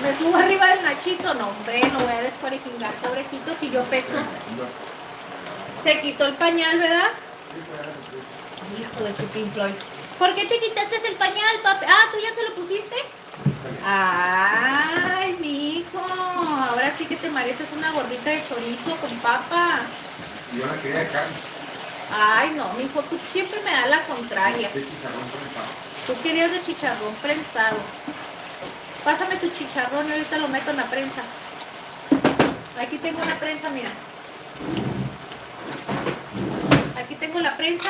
Me subo arriba del Nachito, no hombre, no voy a descualificar, pobrecito, si yo peso. Se quitó el pañal, ¿verdad? Hijo de su Pink Floyd. ¿Por qué te quitaste el pañal, papi? Ah, ¿tú ya se lo pusiste? Ay, mijo, ahora sí que te mereces una gordita de chorizo con papa. Yo la quería de carne. Ay, no, mijo, tú siempre me das la contraria. De chicharrón prensado. Tú querías de chicharrón prensado. Pásame tu chicharrón y ahorita lo meto en la prensa. Aquí tengo una prensa, mira. Aquí tengo la prensa.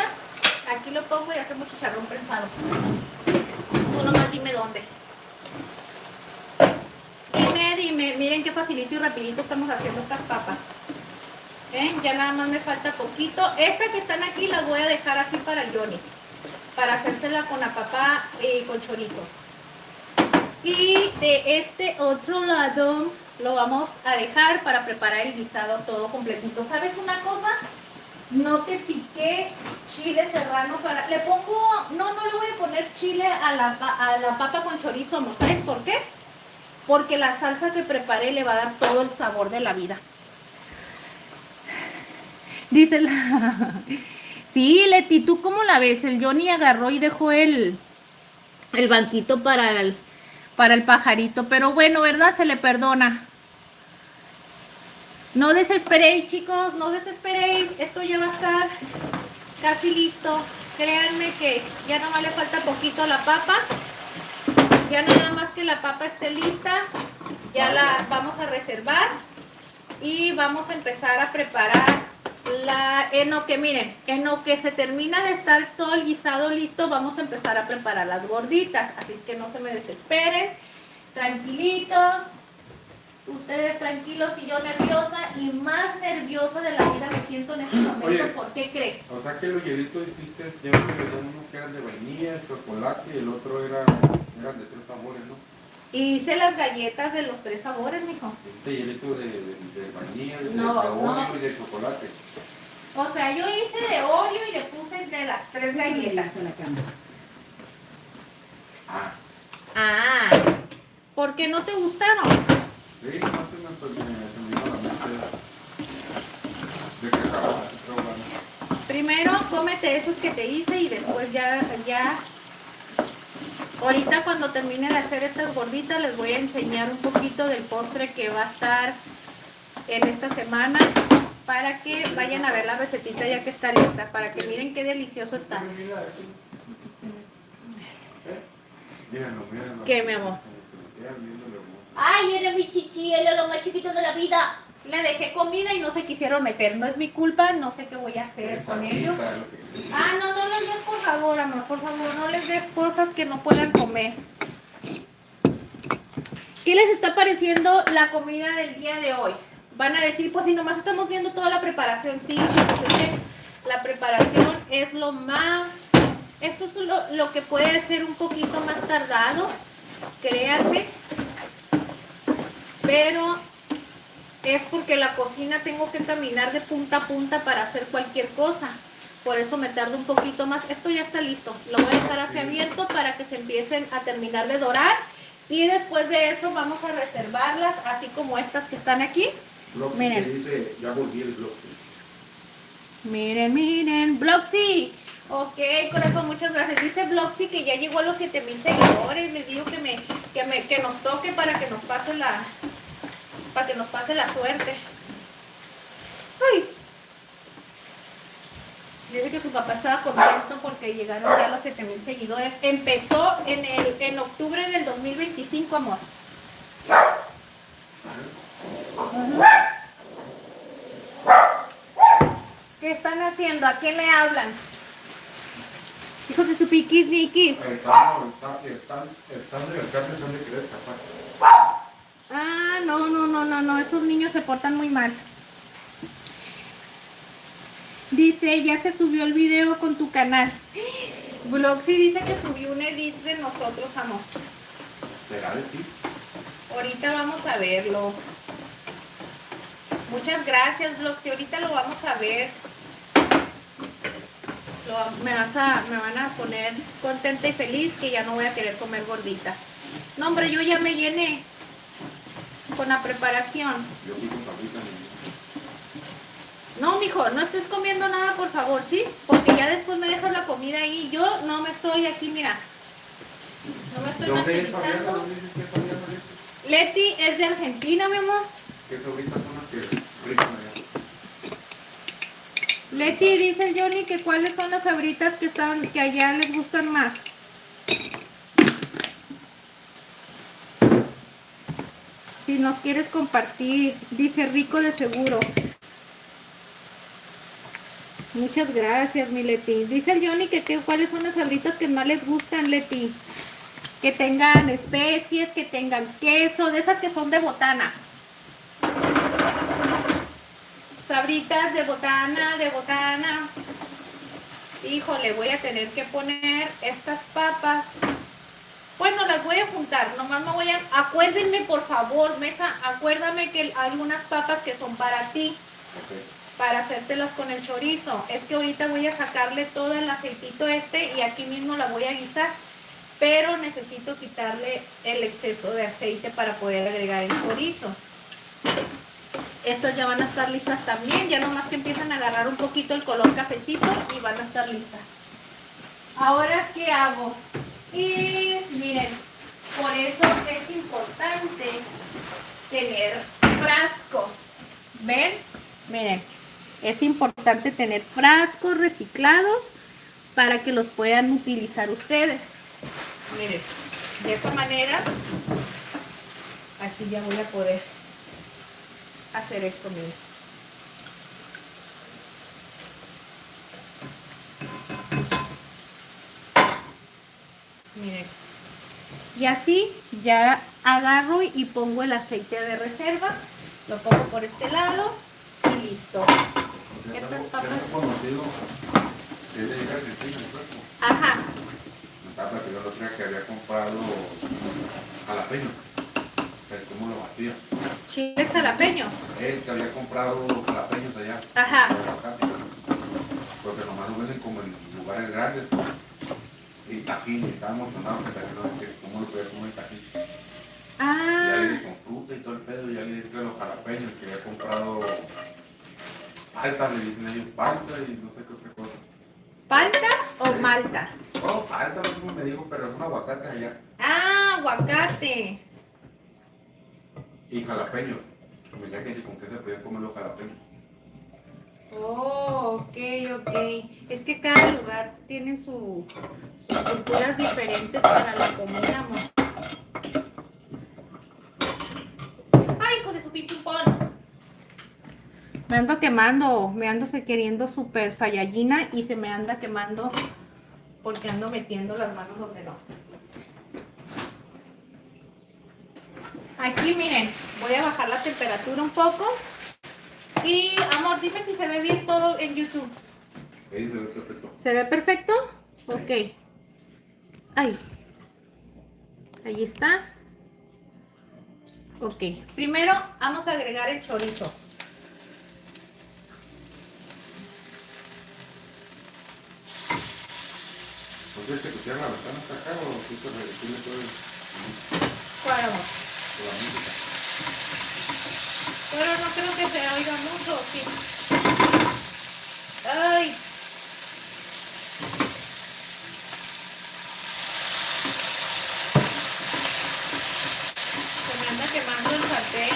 Aquí lo pongo y hacemos chicharrón prensado. Tú nomás dime dónde. Dime, miren qué facilito y rapidito estamos haciendo estas papas. Ya nada más me falta poquito. Esta que están aquí las voy a dejar así para el Johnny, para hacérsela con la papa con chorizo. Y de este otro lado lo vamos a dejar para preparar el guisado todo completito. ¿Sabes una cosa? No te piqué chile serrano para... Le pongo... No le voy a poner chile a la papa con chorizo, amor. ¿Sabes por qué? Porque la salsa que preparé le va a dar todo el sabor de la vida. Dice la... Sí, Leti, ¿tú cómo la ves? El Johnny agarró y dejó el banquito para para el pajarito. Pero bueno, ¿verdad? Se le perdona. No desesperéis, chicos, no desesperéis. Esto ya va a estar casi listo. Créanme que ya no le falta poquito a la papa. Ya nada más que la papa esté lista, ya la vamos a reservar y vamos a empezar a preparar en lo que, miren, en lo que se termina de estar todo el guisado listo, vamos a empezar a preparar las gorditas. Así es que no se me desesperen, tranquilitos, ustedes tranquilos y yo nerviosa, y más nerviosa de la vida me siento en este momento. Oye, ¿por qué crees? O sea que los hielitos hiciste, ya me veían uno que eran de vainilla, chocolate, y el otro eran de 3 sabores, ¿no? Hice las galletas de los 3 sabores, mijo. Este hielito de vainilla, de no, Oreo y de chocolate. O sea, yo hice de Oreo y le puse de las 3 galletas. Ah, ¿por qué no te gustaron? Sí, no se me vino a la mente de que acababa. Primero cómete esos que te hice y después ya. Ahorita cuando termine de hacer estas gorditas les voy a enseñar un poquito del postre que va a estar en esta semana, para que vayan a ver la recetita ya que está lista, para que miren qué delicioso está. Mírenlo. ¿Qué, mi amor? Ay, eres mi chichi, él es lo más chiquito de la vida. Le dejé comida y no se quisieron meter. No es mi culpa, no sé qué voy a hacer con ellos. No les des, por favor, amor, por favor, no les des cosas que no puedan comer. ¿Qué les está pareciendo la comida del día de hoy? Van a decir, pues si nomás estamos viendo toda la preparación. Sí, la preparación es lo más... Esto es lo que puede ser un poquito más tardado, créanme. Pero es porque la cocina tengo que caminar de punta a punta para hacer cualquier cosa. Por eso me tardo un poquito más. Esto ya está listo. Lo voy a dejar así abierto para que se empiecen a terminar de dorar. Y después de eso vamos a reservarlas, así como estas que están aquí. Bloxy, miren. Que dice, ya volví el Bloxy. Miren, Bloxy. Ok, corazón, muchas gracias. Dice Bloxy que ya llegó a los 7,000 seguidores. Les digo que nos toque para que nos pase la suerte. Ay. Dice que su papá estaba contento porque llegaron ya a los 7,000 seguidores. Empezó en octubre del 2025, amor. ¿Qué están haciendo? ¿A qué le hablan? Hijos de su piquis niquis. Están en el cárcel, están de querer escapar. No, esos niños se portan muy mal. Dice, ya se subió el video con tu canal. Bloxy dice que subió un edit de nosotros, amor. ¿Será de ti? Ahorita vamos a verlo. Muchas gracias, Bloxy. Ahorita lo vamos a ver. Me van a poner contenta y feliz que ya no voy a querer comer gorditas. No, hombre, yo ya me llené con la preparación. Yo fui con papitas. No, mijo, no estés comiendo nada, por favor, ¿sí? Porque ya después me dejas la comida ahí. Yo no me estoy aquí, mira. No me estoy martirizando. Leti es de Argentina, mi amor. ¿Qué sobritas son las que rican allá? Leti, dice el Johnny que cuáles son las sabritas que allá les gustan más. Si nos quieres compartir, dice rico de seguro. Muchas gracias, mi Leti. Dice el Johnny que cuáles son las sabritas que más les gustan, Leti. Que tengan especies, que tengan queso, de esas que son de botana. Sabritas de botana. Híjole, voy a tener que poner estas papas. Bueno, las voy a juntar. Nomás me voy a... Acuérdenme, por favor, Mesa. Acuérdame que hay algunas papas que son para ti. Okay. Para hacértelas con el chorizo. Es que ahorita voy a sacarle todo el aceitito y aquí mismo la voy a guisar. Pero necesito quitarle el exceso de aceite para poder agregar el chorizo. Estas ya van a estar listas también, ya nomás que empiezan a agarrar un poquito el color cafecito y van a estar listas. Ahora, ¿qué hago? Y miren, Por eso es importante tener frascos. ¿Ven? Miren, es importante tener frascos reciclados para que los puedan utilizar ustedes. Miren, de esta manera, así ya voy a poder hacer esto, miren. Miren. Y así ya agarro y pongo el aceite de reserva. Lo pongo por este lado y listo. Estas papas. Ajá. Me estaba platicando la otra que había comprado jalapeños. Pero ¿cómo lo batía? Chiles jalapeños. Él que había comprado jalapeños allá. Ajá. Porque nomás lo venden como en lugares grandes. Y tajín, estaba emocionado que cómo lo podía comer tajín. Ah. Ya le dije con fruta y todo el pedo, ya le dije que los jalapeños que había comprado palta, le dicen ellos palta y no sé qué otra cosa. ¿Palta o malta? Oh, palta, no sé cómo me dijo, pero es un aguacate allá. Ah, aguacates. Y jalapeños. Me decía que si con qué se podían comer los jalapeños. Oh, ok, ok. Es que cada lugar tiene sus culturas diferentes para la comida, amor. ¡Ay, hijo de su pimpón! Me ando quemando, me ando queriendo super saiyajina y se me anda quemando porque ando metiendo las manos donde no. Aquí miren, voy a bajar la temperatura un poco. Y amor, dime si se ve bien todo en YouTube. Sí, se ve perfecto. ¿Se ve perfecto? Ok. Ay. Ahí está. Ok. Primero vamos a agregar el chorizo. ¿No quieres que pusieran la ventana hasta acá o si te reducirle todo el... ¿Cuál, amor? toda la música? Pero no creo que se oiga mucho, sí. Ay. Se me anda quemando el sartén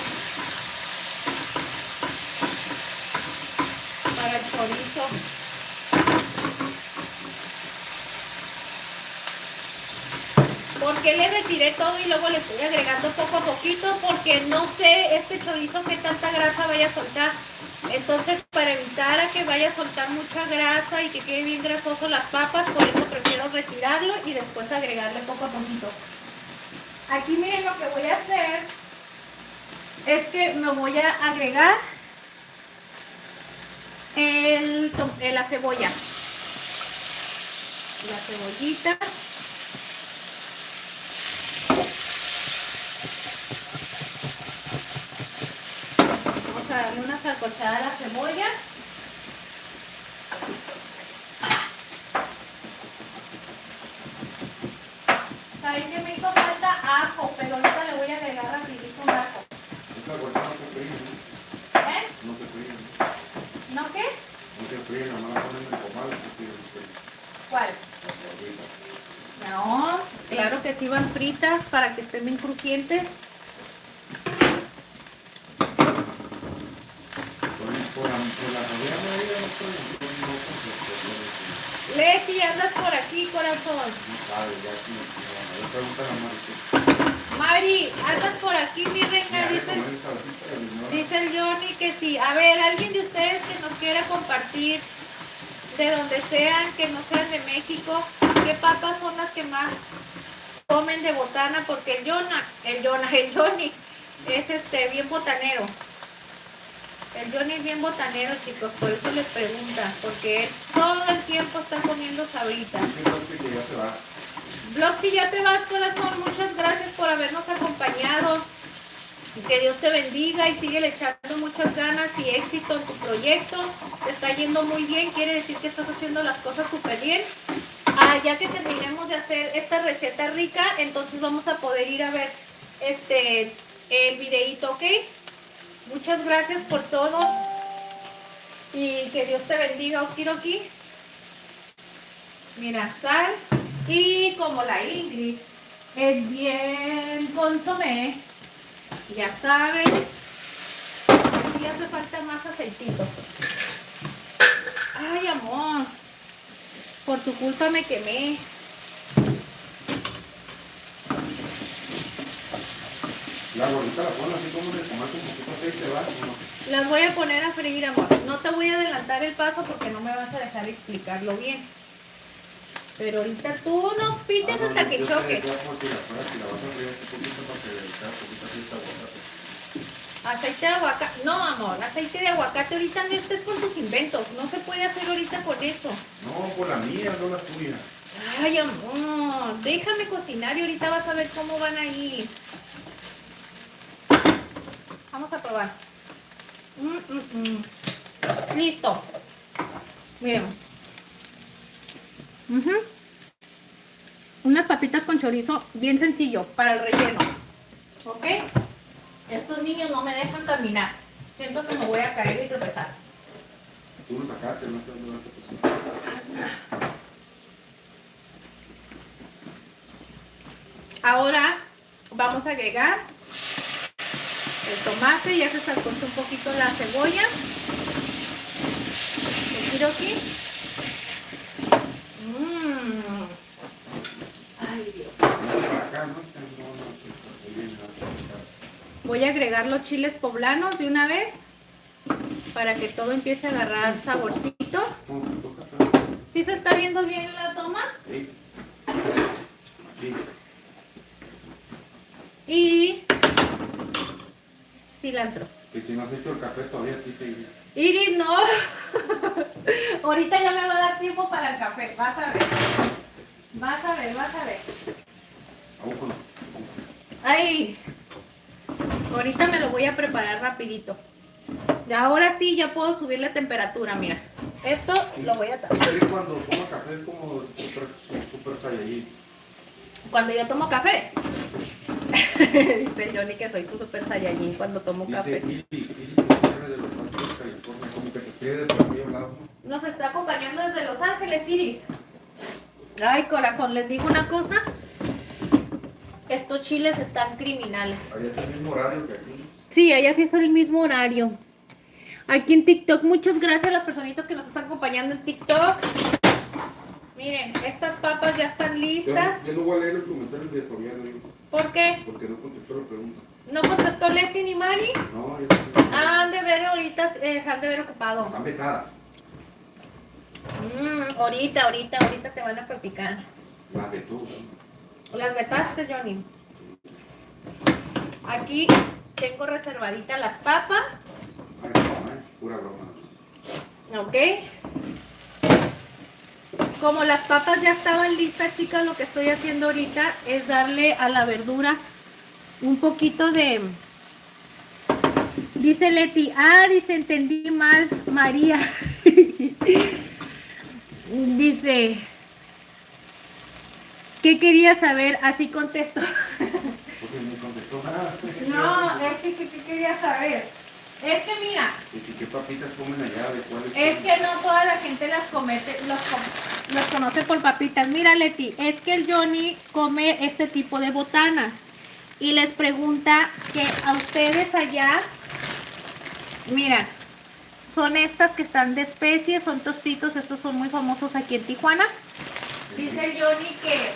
para el chorizo. ¿Por qué le retiré todo y luego le estoy agregando poco a poquito? Porque no sé este chorizo qué tanta grasa vaya a soltar. Entonces, para evitar a que vaya a soltar mucha grasa y que quede bien grasoso las papas, por eso prefiero retirarlo y después agregarle poco a poquito. Aquí miren lo que voy a hacer es que me voy a agregar la cebolla. La cebollita. Vamos a darle una salcochada a la cebolla. Saben que me hizo falta ajo, pero ahorita le voy a agregar rapidito un ajo. Esta vuelta no se fríe, ¿no? ¿Eh? No se fríe, ¿no? ¿No qué? No se fríe, nomás la ponen en el comal, no se fríe. ¿Cuál? Las gorditas. No, claro que sí van fritas para que estén bien crujientes. Por la rodilla media no estoy no con Leti, andas por aquí, corazón. no sabe, ya aquí me pregunta la madre. Mari, andas por aquí, mi reina, dice el Johnny que sí. A ver, alguien de ustedes que nos quiera compartir de donde sean, que no sean de México, qué papas son las que más comen de botana, porque el Johnny es bien botanero. El Johnny es bien botanero, chicos, por eso les pregunta, porque él todo el tiempo está comiendo sabritas. Bloxy, ya te vas, corazón. Muchas gracias por habernos acompañado. Que Dios te bendiga y sigue echando muchas ganas y éxito en tu proyecto. Te está yendo muy bien, quiere decir que estás haciendo las cosas súper bien. Ya que terminemos de hacer esta receta rica, entonces vamos a poder ir a ver el videíto, ¿ok? Muchas gracias por todo y que Dios te bendiga, Okiroki. Mira, sal y como la Ingrid, es bien consomé. Ya saben. Aquí hace falta más aceitito. Ay, amor. Por tu culpa me quemé. La gordita la pones así como de tomate un poquito de aceite, ¿va? No. Las voy a poner a freír, amor. No te voy a adelantar el paso porque no me vas a dejar explicarlo bien. Pero ahorita tú no pites hasta que choques. Si la vas a freír un poquito para que le sea un poquito así esta aguacate. Aceite de aguacate. No, amor, aceite de aguacate. Ahorita no estés con tus inventos. No se puede hacer ahorita con eso. No, por la mía, no la tuya. Ay, amor, déjame cocinar y ahorita vas a ver cómo van a ir. Vamos a probar. Listo. Miren. Unas papitas con chorizo bien sencillo para el relleno. ¿Ok? Estos niños no me dejan caminar. Siento que me voy a caer y tropezar. Tú lo sacaste, no te Ahora vamos a agregar el tomate, ya se salcoció un poquito la cebolla. Le tiro aquí. Ay, Dios. Voy a agregar los chiles poblanos de una vez para que todo empiece a agarrar saborcito. ¿Sí se está viendo bien la toma? Sí. Sí. Y cilantro. Que si no has hecho el café todavía, sí te digo. Iris, no. Ahorita ya me va a dar tiempo para el café. Vas a ver. Vas a ver, vas a ver. Ay. Ahorita me lo voy a preparar rapidito. Y ahora sí ya puedo subir la temperatura, mira. Esto lo voy a tapar. Cuando tomo café es como super saiyajin. Cuando yo tomo café. Dice Johnny que soy su super saiyajin cuando tomo café. Nos está acompañando desde Los Ángeles, Iris. Ay, corazón, les digo una cosa. Estos chiles están criminales. Allá es el mismo horario que aquí. Sí, allá sí es el mismo horario. Aquí en TikTok, muchas gracias a las personitas que nos están acompañando en TikTok. Miren, estas papas ya están listas. Yo no voy a leer los comentarios de Fabián. ¿Por qué? Porque no contestó la pregunta. ¿No contestó Leti ni Mari? No, ya no. Han de ver ahorita, han de ver ocupado. Están becadas. Ahorita te van a platicar. Las de tú. ¿Las vetaste, Johnny? Aquí tengo reservaditas las papas. Ay, no, pura broma. ¿Ok? Como las papas ya estaban listas, chicas, lo que estoy haciendo ahorita es darle a la verdura un poquito de... Dice Leti, dice, entendí mal, María. Dice, ¿qué quería saber? Así contesto. Porque ni contestó nada. No, es que ¿qué quería saber? Es que mira. ¿Y qué papitas comen allá? ¿De cuáles? Es que no toda la gente las los conoce por papitas. Mira, Leti, es que el Johnny come este tipo de botanas. Y les pregunta que a ustedes allá, mira, son estas que están de especies, son tostitos, estos son muy famosos aquí en Tijuana. Dice el Johnny que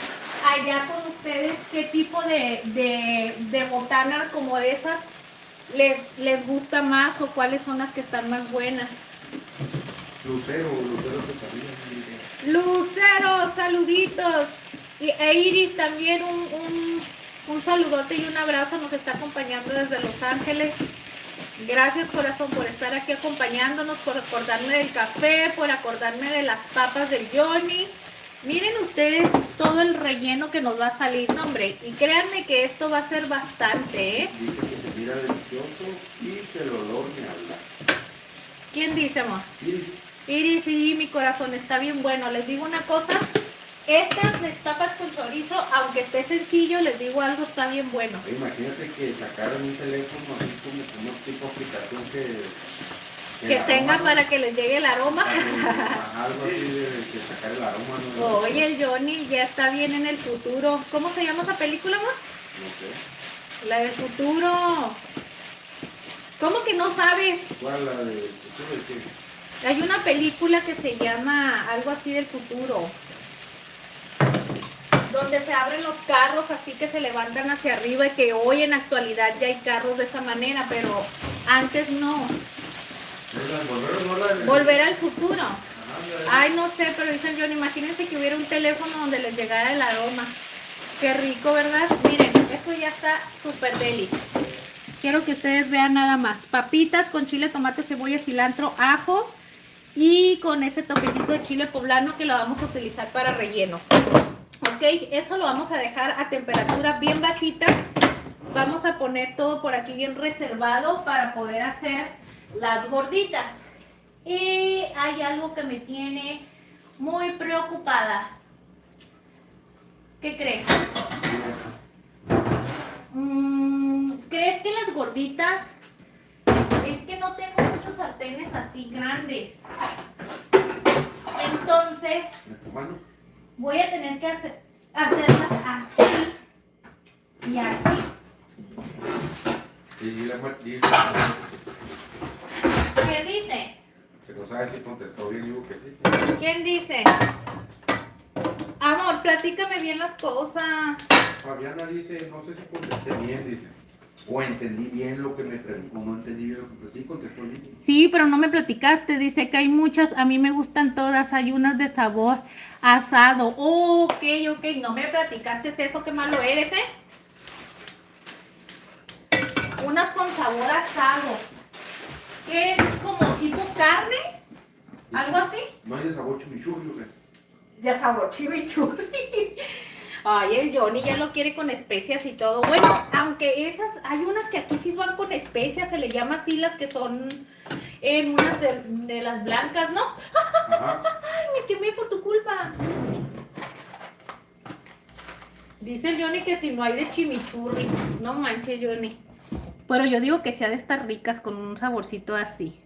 allá con ustedes, ¿qué tipo de botanas como esas les gusta más o cuáles son las que están más buenas? Lucero que sabía. Lucero, saluditos. E Iris también un saludote y un abrazo, nos está acompañando desde Los Ángeles. Gracias, corazón, por estar aquí acompañándonos, por acordarme del café, por acordarme de las papas del Johnny. Miren ustedes todo el relleno que nos va a salir, no, hombre, y créanme que esto va a ser bastante, ¿eh? Dice que se mira delicioso y que el olor me habla. ¿Quién dice, amor? Iris. Iris, sí, mi corazón está bien bueno. Les digo una cosa, estas de papas con chorizo, aunque esté sencillo, les digo algo, está bien bueno. Imagínate que sacaron un teléfono así como tipo de aplicación que Que tengan para que les llegue el aroma. Algo así de que sacar el aroma, ¿no? Oye, el Johnny ya está bien en el futuro. ¿Cómo se llama esa película, amor? No sé. La del futuro. ¿Cómo que no sabes? ¿Cuál? La de futuro de qué? Hay una película que se llama algo así del futuro. Donde se abren los carros así que se levantan hacia arriba y que hoy en actualidad ya hay carros de esa manera, pero antes no. Volver al futuro. Ay, no sé, pero dicen John, imagínense que hubiera un teléfono donde les llegara el aroma. Qué rico, ¿verdad? Miren, esto ya está súper deli. Quiero que ustedes vean nada más. Papitas con chile, tomate, cebolla, cilantro, ajo. Y con ese toquecito de chile poblano que lo vamos a utilizar para relleno. Ok, eso lo vamos a dejar a temperatura bien bajita. Vamos a poner todo por aquí bien reservado para poder hacer las gorditas. Y hay algo que me tiene muy preocupada. ¿Qué crees? ¿Crees que las gorditas? Es que no tengo muchos sartenes así grandes. Entonces, voy a tener que hacerlas aquí y aquí. ¿Quién dice? Que no sabe si contestó bien, digo que sí. ¿Quién dice? Amor, platícame bien las cosas. Fabiana dice, no sé si contesté bien, dice. O entendí bien lo que me preguntó, no entendí bien lo que sí contestó bien. Sí, pero no me platicaste. Dice que hay muchas, a mí me gustan todas. Hay unas de sabor asado. Oh, ok. No me platicaste eso, qué malo eres, ¿eh? Unas con sabor asado. ¿Qué es? ¿Como tipo carne? ¿Algo así? No hay de sabor chimichurri, ¿o qué? De sabor chimichurri. Ay, el Johnny ya lo quiere con especias y todo. Bueno, aunque esas, hay unas que aquí sí van con especias, se le llama así las que son en unas de las blancas, ¿no? Ay, me quemé por tu culpa. Dice el Johnny que si no hay de chimichurri. No manches, Johnny. Pero yo digo que sea de estas ricas con un saborcito así.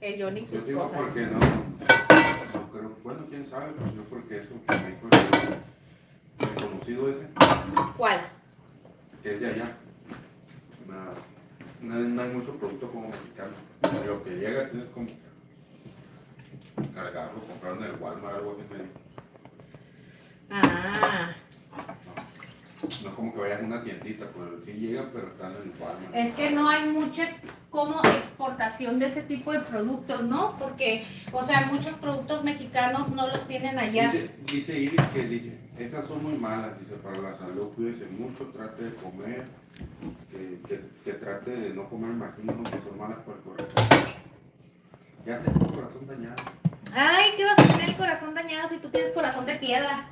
El Johnny sus yo digo cosas. porque no creo, bueno, quién sabe, pero yo porque eso, el conocido ese, ¿Cuál? que es de allá, no hay mucho producto como mexicano. Lo que llega tienes como cargarlo, comprarlo en el Walmart, algo así medio. Ah. No es como que vayan a una tiendita, pues sí llegan, pero están en el Walmart. Es que no hay mucha como exportación de ese tipo de productos, ¿no? Porque, o sea, muchos productos mexicanos no los tienen allá. Dice Iris que dice, esas son muy malas, dice, para la salud, cuídese mucho, trate de comer, que trate de no comer imagino que son malas para el corazón. Ya tengo el corazón dañado. Ay, ¿qué vas a tener el corazón dañado si tú tienes corazón de piedra?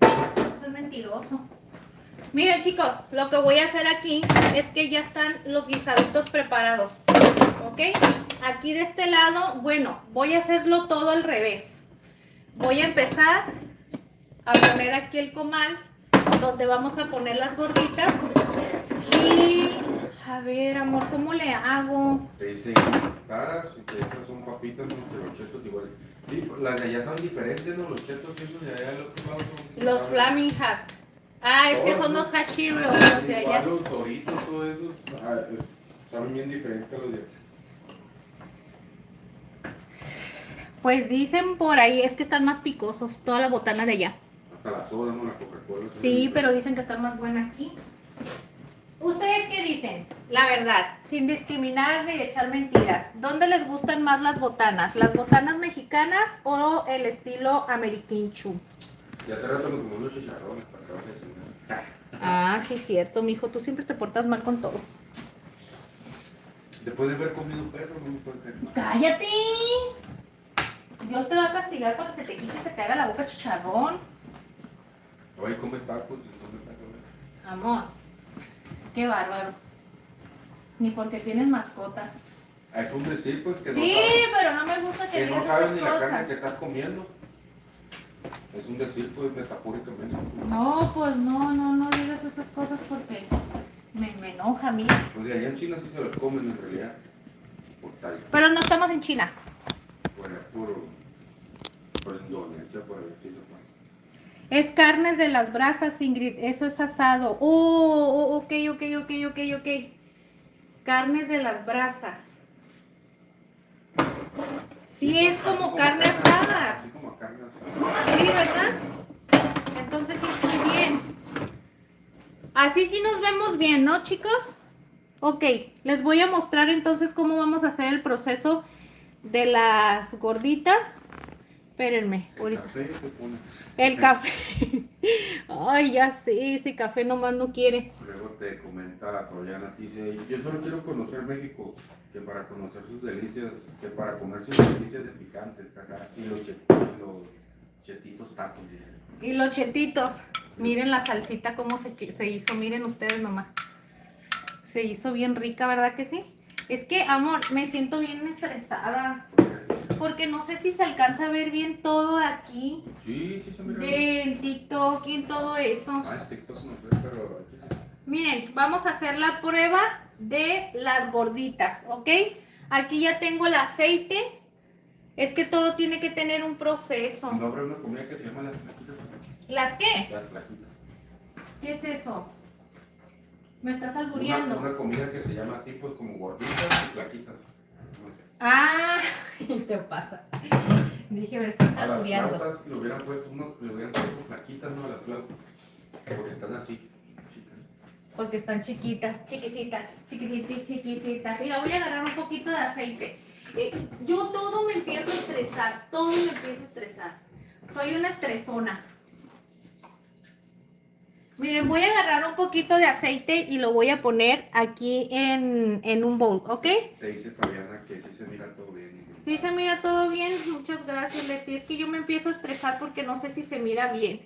Eso es mentiroso. Miren, chicos, lo que voy a hacer aquí es que ya están los guisaditos preparados, ¿ok? Aquí de este lado, bueno, voy a hacerlo todo al revés. Voy a empezar a poner aquí el comal donde vamos a poner las gorditas y a ver, amor, ¿cómo le hago? Te dicen caras, que estas son papitas, no, que los chetos igual. Sí, las de allá son diferentes, ¿no? Los chetos esos de allá, los otros lados son... Los Flaming Hot. Ah, es que son los Hot Cheerios, los de allá. Igual los Doritos, todo eso, saben bien diferentes a los de aquí. Pues dicen por ahí, es que están más picosos, toda la botana de allá. Hasta la soda, ¿no? La Coca-Cola. Sí, pero dicen que está más buena aquí. ¿Ustedes qué dicen? La verdad, sin discriminar ni echar mentiras. ¿Dónde les gustan más las botanas? ¿Las botanas mexicanas o el estilo ameriquinchu? Ya hace rato me comí unos chicharrones para que vaya a cenar. Ah, sí, cierto, mijo. Tú siempre te portas mal con todo. Después de haber comido un perro, no me puedo creer. ¡Cállate! Dios te va a castigar para que se te quite y se te haga la boca chicharrón. Hoy come tacos y come tacos. Amor, qué bárbaro. Ni porque tienes mascotas. Es un decir, pues, que no Sí, sabes, pero no me gusta que que no digas sabes esas ni la carne cosas. que estás comiendo. Es un decir, pues, metafóricamente. No, pues no digas esas cosas porque Me enoja a mí. Pues de allá en China sí se los comen en realidad. Por tal. Pero no estamos en China. Por Indonesia, por el estilo. Es carnes de las brasas, Ingrid. Eso es asado. Ok. Carnes de las brasas. Sí, es como carne asada. Así como carne asada. Sí, ¿verdad? Entonces sí estoy bien. Así sí nos vemos bien, ¿no, chicos? Ok, les voy a mostrar entonces cómo vamos a hacer el proceso de las gorditas. Espérenme, El ahorita. café se pone. El café. Ay, ya sé, ese café nomás no quiere. Luego te comenta Troyana, dice, yo solo quiero conocer México, que para conocer sus delicias, que para comer sus delicias de picante, caca, y los chetitos tacos, dice. Y los chetitos. Miren la salsita cómo se hizo, miren ustedes nomás. Se hizo bien rica, ¿verdad que sí? Es que, amor, me siento bien estresada. Porque no sé si se alcanza a ver bien todo aquí. Sí, sí se mira bien. De en TikTok y en todo eso. Ah, en TikTok no sé, pero... Miren, vamos a hacer la prueba de las gorditas, ¿ok? Aquí ya tengo el aceite. Es que todo tiene que tener un proceso. No habrá una comida que se llama las flaquitas. ¿Las qué? Las flaquitas. ¿Qué es eso? ¿Me estás albureando? Una comida que se llama así, pues como gorditas y flaquitas. No sé. Ah, te pasas. Dije, me estás A las albureando. flautas le hubieran puesto flaquitas, no a las flautas. Porque están así, chicas. Porque están chiquitas, chiquisitas. Y la voy a agarrar un poquito de aceite. Yo todo me empiezo a estresar, Soy una estresona. Miren, voy a agarrar un poquito de aceite y lo voy a poner aquí en un bowl, ¿ok? Te dice Fabiana que sí se mira todo bien. Sí se mira todo bien, muchas gracias, Leti. Es que yo me empiezo a estresar porque no sé si se mira bien.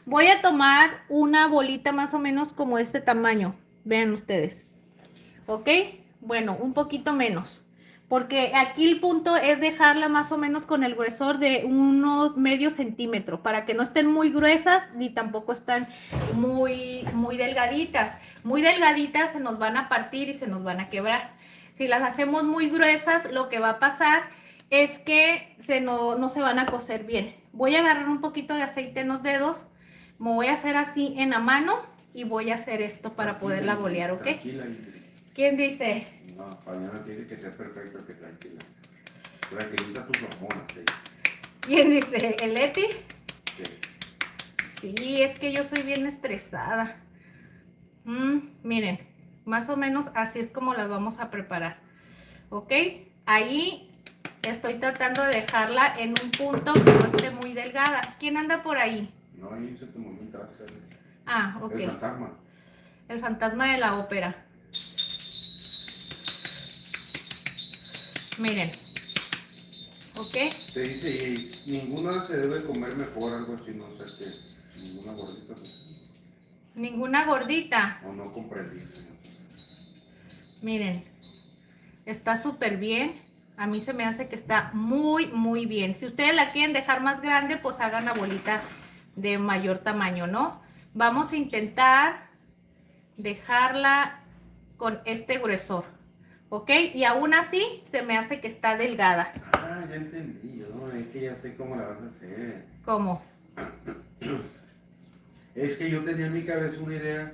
Voy a tomar una bolita más o menos como de este tamaño, vean ustedes. ¿Ok? Bueno, un poquito menos. Porque aquí el punto es dejarla más o menos con el gruesor de unos medio centímetro, para que no estén muy gruesas ni tampoco están muy delgaditas. Muy delgaditas se nos van a partir y se nos van a quebrar. Si las hacemos muy gruesas, lo que va a pasar es que no se van a cocer bien. Voy a agarrar un poquito de aceite en los dedos, me voy a hacer así en la mano y voy a hacer esto para poderla bolear, ¿ok? Tranquila, ¿Quién dice? no, Fabiana dice que sea perfecto, que tranquila. Tranquiliza tus hormonas, ¿sí? ¿Quién dice? ¿El Leti? Sí. Sí, es que yo soy bien estresada. Miren, más o menos así es como las vamos a preparar. ¿Ok? Ahí estoy tratando de dejarla en un punto que no esté muy delgada. ¿Quién anda por ahí? No, ahí se te movió un traste. Ah, ok. El fantasma. El fantasma de la ópera. Miren. ¿Ok? Te dice, y ninguna se debe comer mejor, algo así, no sé qué. Ninguna gordita. Ninguna gordita. O no comprendí. Miren. Está súper bien. A mí se me hace que está muy bien. Si ustedes la quieren dejar más grande, pues hagan la bolita de mayor tamaño, ¿no? Vamos a intentar dejarla con este gruesor, ¿ok? Y aún así se me hace que está delgada. Ah, ya entendí, ¿no? Es que ya sé cómo la vas a hacer. ¿Cómo? Es que yo tenía en mi cabeza una idea,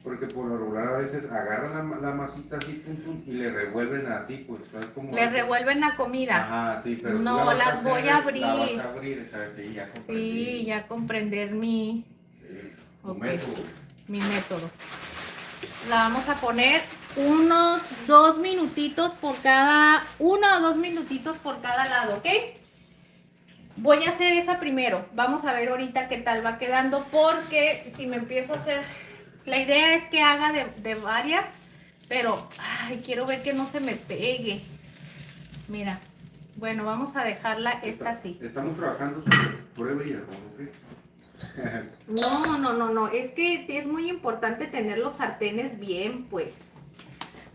porque por lo regular a veces agarran la masita así, y le revuelven así, pues, ¿sabes cómo? Le revuelven la comida. Ajá, sí, pero tú No, la vas las hacer, voy a abrir. La vas a abrir, ¿sabes? Sí, ya comprendí. Sí, ya comprender mi... Tu Ok. método. Mi método. La vamos a poner unos 2 minutitos por cada, 1 o 2 minutitos por cada lado, ¿ok? Voy a hacer esa primero. Vamos a ver ahorita qué tal va quedando, porque si me empiezo a hacer, la idea es que haga de varias, pero ay, quiero ver que no se me pegue. Mira, bueno, vamos a dejarla esta así. Estamos trabajando sobre prueba y error, ¿ok? No, es que es muy importante tener los sartenes bien, pues.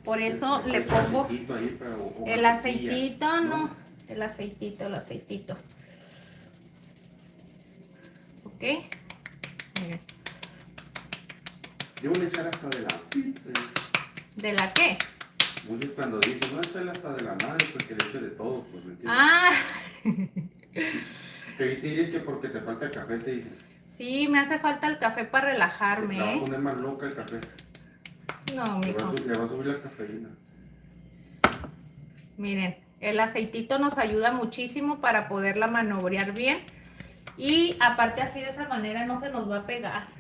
Por eso le pongo el aceitito, ¿no? El aceitito. ¿Ok? Miren. Yo voy a echar hasta de la pizza. ¿De la qué? Muchos cuando dicen, no, echarle hasta de la madre, pues que le eche de todo, pues, ¿me entiendes? Ah, Te dice que porque te falta café, te dicen. sí, me hace falta el café para Te va a relajarme, ¿eh? poner más loca el café. No, mijo. Le va a subir la cafeína. Miren, el aceitito nos ayuda muchísimo para poderla manobrear bien. Y aparte así de esa manera no se nos va a pegar.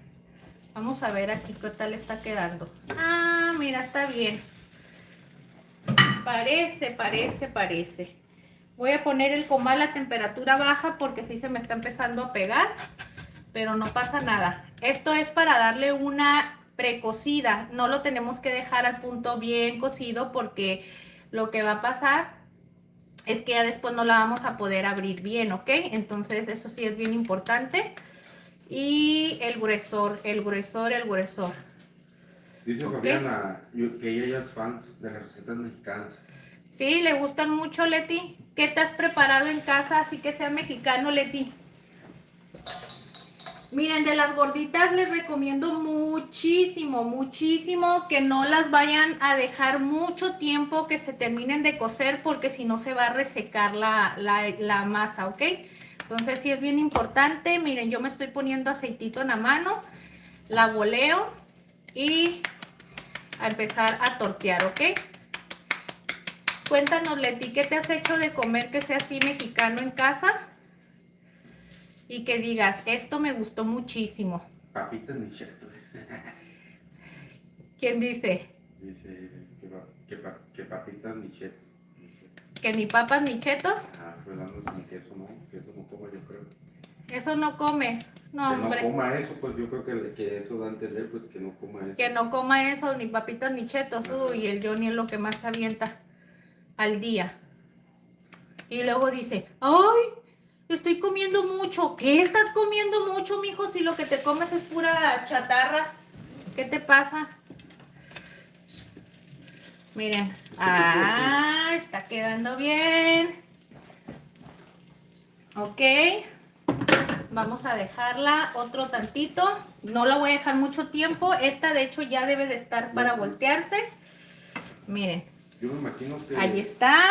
Vamos a ver aquí qué tal está quedando. Ah, mira, está bien. Parece. Voy a poner el comal a temperatura baja porque sí se me está empezando a pegar. Pero no pasa nada. Esto es para darle una precocida. No lo tenemos que dejar al punto bien cocido porque lo que va a pasar es que ya después no la vamos a poder abrir bien, ¿ok? Entonces eso sí es bien importante. Y el gruesor. Dice Ok. Fabiana que ella es fan de las recetas mexicanas. Sí, le gustan mucho, Leti. ¿Qué te has preparado en casa así que sea mexicano, Leti? Miren, de las gorditas les recomiendo muchísimo que no las vayan a dejar mucho tiempo que se terminen de cocer porque si no se va a resecar la masa, ¿ok? Entonces sí es bien importante. Miren, yo me estoy poniendo aceitito en la mano, la boleo y a empezar a tortear, ¿ok? Cuéntanos, Leti, ¿qué te has hecho de comer que sea así mexicano en casa? Y que digas, esto me gustó muchísimo. Papitas michetos. ¿Quién dice? Dice que papitas michetos. Que ni papas ni chetos. Ah, pues dando como queso, ¿no? Queso no como yo creo. Eso no comes. No, Que no hombre. coma eso, pues yo creo que eso da a entender, pues que no coma eso. Que no coma eso, ni papitas ni chetos. Uy, el Johnny es lo que más se avienta al día. Y luego dice, ay, estoy comiendo mucho. ¿Qué estás comiendo mucho, mijo? Si lo que te comes es pura chatarra. ¿Qué te pasa? Miren. Ah, está quedando bien. Ok. Vamos a dejarla otro tantito. No la voy a dejar mucho tiempo. Esta de hecho ya debe de estar para voltearse. Miren. Yo me imagino que... Ahí está.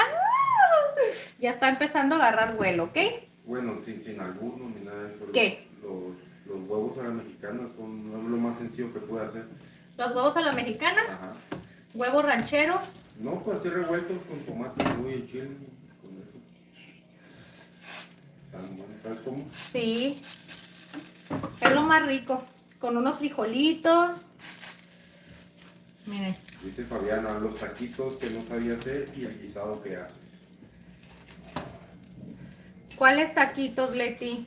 Ya está empezando a agarrar vuelo, ¿ok? Bueno, sin alguno ni nada de eso. ¿Qué? Los huevos a la mexicana son lo más sencillo que puede hacer. Los huevos a la mexicana. Ajá. Huevos rancheros. No, pues así revueltos con tomate, cebolla y chile. Con eso. Tan bueno, ¿sabes cómo? Sí. Es lo más rico. Con unos frijolitos. Miren. Dice Fabiana, los taquitos que no sabía hacer y el guisado que haces. ¿Cuáles taquitos, Leti?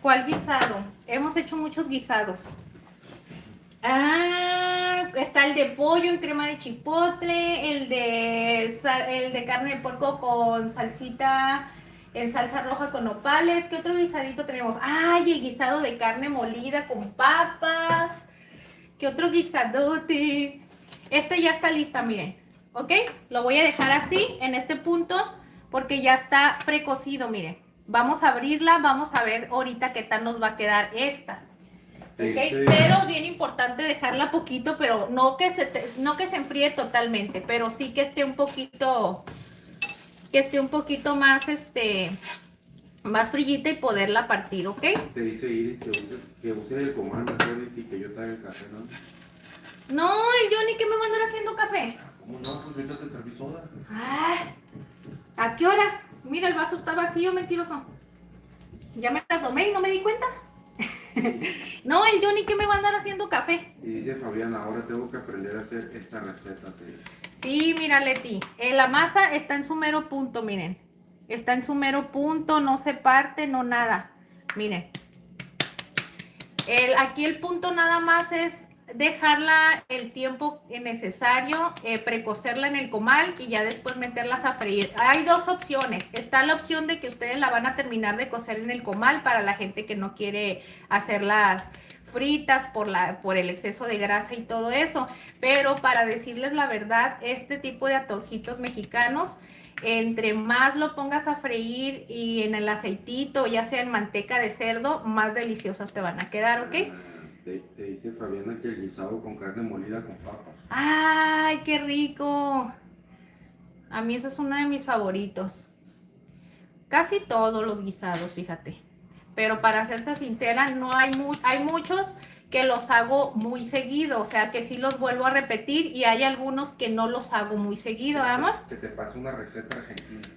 ¿Cuál guisado? Hemos hecho muchos guisados. Ah, está el de pollo en crema de chipotle, el de carne de puerco con salsita, en salsa roja con nopales. ¿Qué otro guisadito tenemos? Ay, el guisado de carne molida con papas. ¿Qué otro guisadote? Este ya está lista, miren. ¿Ok? Lo voy a dejar así, en este punto, porque ya está precocido, miren. Vamos a abrirla, vamos a ver ahorita qué tal nos va a quedar esta. ¿Okay? Sí. Pero bien importante dejarla poquito, pero no que se enfríe totalmente, pero sí que esté un poquito más, más frillita y poderla partir, ¿ok? Te dice Iris que use el comando, y que yo traiga el café, ¿no? No, el Johnny, ¿qué me va a andar haciendo café? ¿Cómo no? Pues ahorita te serví soda. Ah, ¿a qué horas? Mira, el vaso está vacío, mentiroso. Ya me la tomé y no me di cuenta. No, el Johnny, ¿qué me va a andar haciendo café? Y dice Fabiana, ahora tengo que aprender a hacer esta receta. Sí, mira, Leti, la masa está en su mero punto, miren. Está en su mero punto, no se parte, no nada. Miren. Aquí el punto nada más es dejarla el tiempo necesario, precocerla en el comal y ya después meterlas a freír. Hay dos opciones. Está la opción de que ustedes la van a terminar de cocer en el comal para la gente que no quiere hacerlas fritas por el exceso de grasa y todo eso. Pero para decirles la verdad, este tipo de antojitos mexicanos, entre más lo pongas a freír y en el aceitito, ya sea en manteca de cerdo, más deliciosas te van a quedar, ¿ok? Te dice Fabiana que el guisado con carne molida con papas. ¡Ay, qué rico! A mí eso es uno de mis favoritos. Casi todos los guisados, fíjate. Pero para serte sincera, no hay, hay muchos que los hago muy seguido. O sea, que sí los vuelvo a repetir y hay algunos que no los hago muy seguido, amor. Que te pase una receta argentina.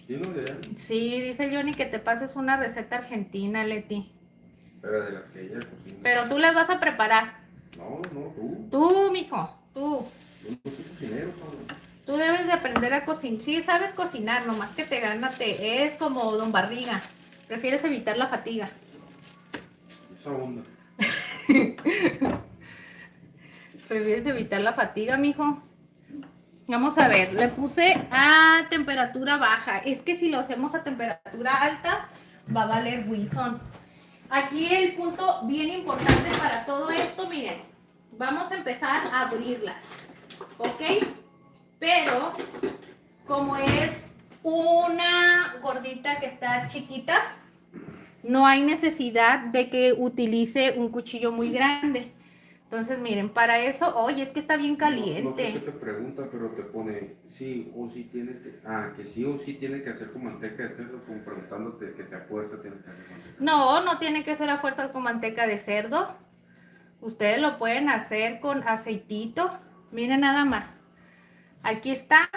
¿Tienes de ella? Sí, dice Johnny que te pases una receta argentina, Leti. Pero de las que ella cocina. Pero tú las vas a preparar. No, tú. Tú, mijo, tú. Yo no soy cocinero, cabrón. Tú debes de aprender a cocinar. Sí, sabes cocinar, nomás que te gánate. Es como Don Barriga. Prefieres evitar la fatiga. Esa onda. Prefieres evitar la fatiga, mijo. Vamos a ver, le puse a temperatura baja. Es que si lo hacemos a temperatura alta, va a valer Wilson. Aquí el punto bien importante para todo esto, miren. Vamos a empezar a abrirlas, ¿ok? Pero, como es una gordita que está chiquita, no hay necesidad de que utilice un cuchillo muy grande. Entonces, miren, para eso, oye, es que está bien caliente. No sé qué te pregunta, pero te pone sí o sí tiene que, que sí o sí tiene que hacer con manteca de cerdo, como preguntándote que sea fuerza tiene que hacer con manteca. No, no tiene que ser a fuerza con manteca de cerdo. Ustedes lo pueden hacer con aceitito. Miren nada más. Aquí está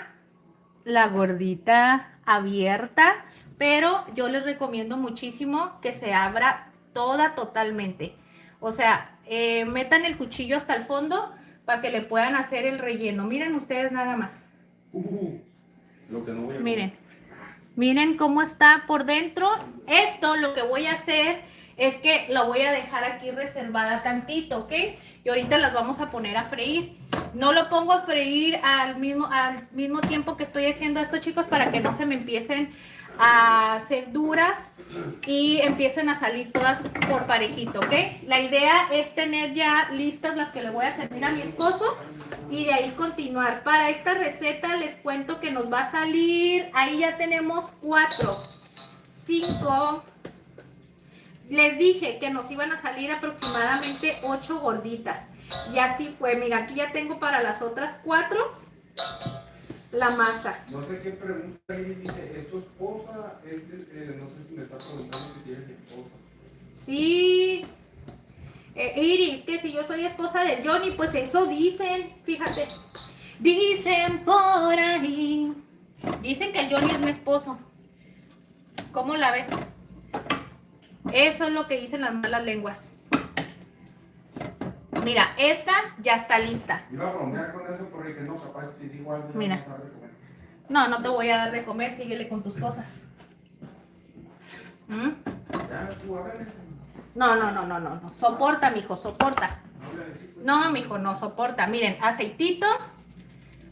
la gordita abierta, pero yo les recomiendo muchísimo que se abra toda totalmente. O sea, metan el cuchillo hasta el fondo para que le puedan hacer el relleno. Miren ustedes nada más. Lo que no voy a Miren, miren cómo está por dentro. Esto lo que voy a hacer es que lo voy a dejar aquí reservada tantito, ¿ok? Y ahorita las vamos a poner a freír. No lo pongo a freír al mismo tiempo que estoy haciendo esto, chicos, para que no se me empiecen a hacer duras y empiecen a salir todas por parejito, ¿ok? La idea es tener ya listas las que le voy a servir a mi esposo y de ahí continuar. Para esta receta les cuento que nos va a salir, ahí ya tenemos 4, 5... Les dije que nos iban a salir aproximadamente 8 gorditas. Y así fue. Mira, aquí ya tengo para las otras 4 la masa. No sé qué pregunta ahí, dice, ¿es tu esposa? No sé si me está preguntando si tienes esposa. Sí. Iris, que si yo soy esposa de Johnny, pues eso dicen. Fíjate. Dicen por ahí. Dicen que el Johnny es mi esposo. ¿Cómo la ves? Eso es lo que dicen las malas lenguas. Mira, esta ya está lista. Iba a bromear con eso porque dije, no, capaz si digo algo, mira. No, sabe comer. No te voy a dar de comer, síguele con tus cosas. Ya, tú, a ver. No. Soporta, mijo, soporta. No, mijo, no, soporta. Miren, aceitito.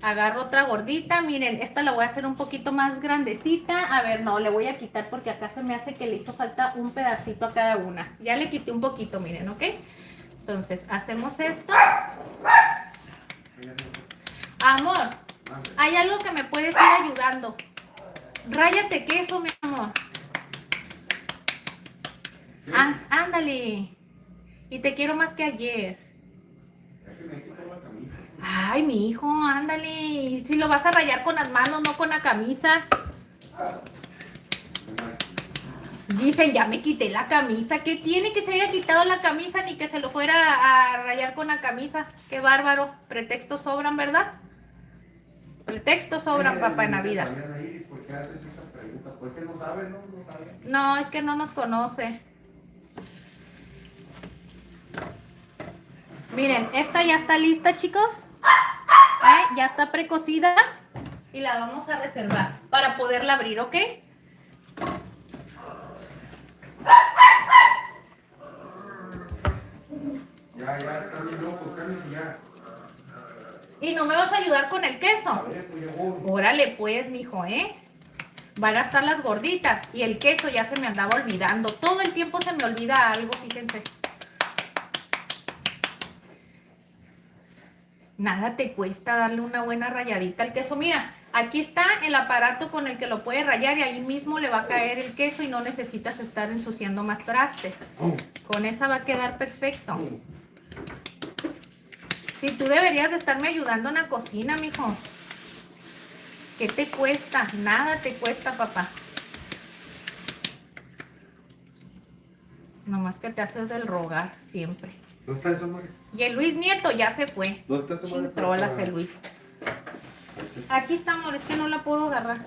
Agarro otra gordita. Miren, esta la voy a hacer un poquito más grandecita. A ver, no, le voy a quitar porque acá se me hace que le hizo falta un pedacito a cada una. Ya le quité un poquito, miren, ¿ok? Entonces, hacemos esto. Amor, hay algo que me puedes ir ayudando. Ráyate queso, mi amor. Ándale. Y te quiero más que ayer. Ay, mi hijo, ándale. Y si lo vas a rayar con las manos, no con la camisa. Dicen, ya me quité la camisa. ¿Qué tiene que se haya quitado la camisa ni que se lo fuera a rayar con la camisa? Qué bárbaro. Pretextos sobran, ¿verdad? Pretextos sobran, papá, en la vida. ¿Por qué haces esa pregunta? ¿Por qué no sabe, no? No sabe. No, es que no nos conoce. Miren, esta ya está lista, chicos. Ya está precocida. Y la vamos a reservar para poderla abrir, ¿ok? Ya, está bien loco, Carmen, ya. ¿Y no me vas a ayudar con el queso? A ver, pues ya voy. Órale pues, mijo, van a estar las gorditas y el queso ya se me andaba olvidando. Todo el tiempo se me olvida algo, fíjense. Nada te cuesta darle una buena rayadita al queso. Mira, aquí está el aparato con el que lo puedes rayar y ahí mismo le va a caer el queso y no necesitas estar ensuciando más trastes. Con esa va a quedar perfecto. Si tú deberías de estarme ayudando en la cocina, mijo. ¿Qué te cuesta? Nada te cuesta, papá. Nomás que te haces del rogar siempre. ¿Dónde está esa madre? Y el Luis Nieto ya se fue. ¿Dónde está esa madre? Trolas el Luis. Aquí está, amor, es que no la puedo agarrar.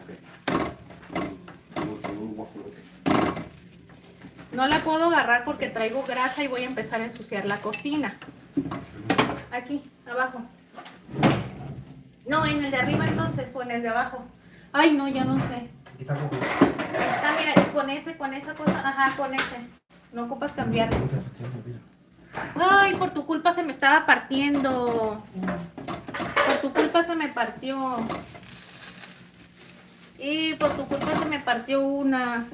No la puedo agarrar porque traigo grasa y voy a empezar a ensuciar la cocina. Aquí, abajo. No, en el de arriba entonces, o en el de abajo. Ay, no, ya no sé. Está, mira, con esa cosa, ajá, con ese. No ocupas cambiarlo. Ay, por tu culpa se me estaba partiendo. Por tu culpa se me partió. Y por tu culpa se me partió una.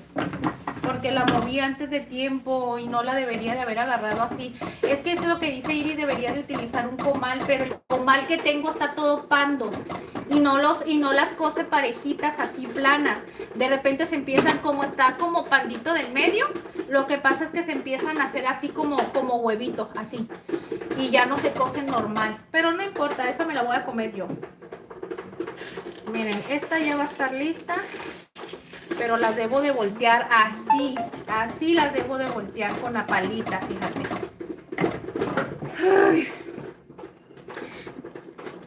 Porque la moví antes de tiempo y no la debería de haber agarrado así. Es que eso es lo que dice Iris, debería de utilizar un comal, pero el comal que tengo está todo pando. Y no las cose parejitas así planas. De repente se empiezan está como pandito del medio. Lo que pasa es que se empiezan a hacer así como huevito, así. Y ya no se cosen normal. Pero no importa, esa me la voy a comer yo. Miren, esta ya va a estar lista. Pero las debo de voltear así. Así las debo de voltear con la palita, fíjate. Ay.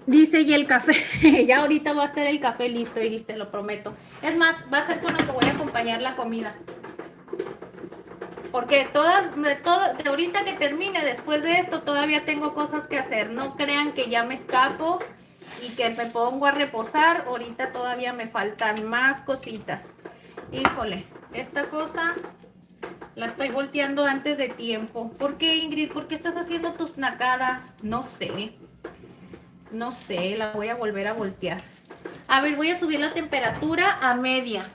Dice, y el café, ya ahorita va a estar el café listo, Iris, te lo prometo. Es más, va a ser con lo que voy a acompañar la comida. Porque de ahorita que termine, después de esto, todavía tengo cosas que hacer. No crean que ya me escapo y que me pongo a reposar. Ahorita todavía me faltan más cositas. Híjole, esta cosa la estoy volteando antes de tiempo. ¿Por qué, Ingrid? ¿Por qué estás haciendo tus nacadas? No sé. No sé, la voy a volver a voltear. A ver, voy a subir la temperatura a media.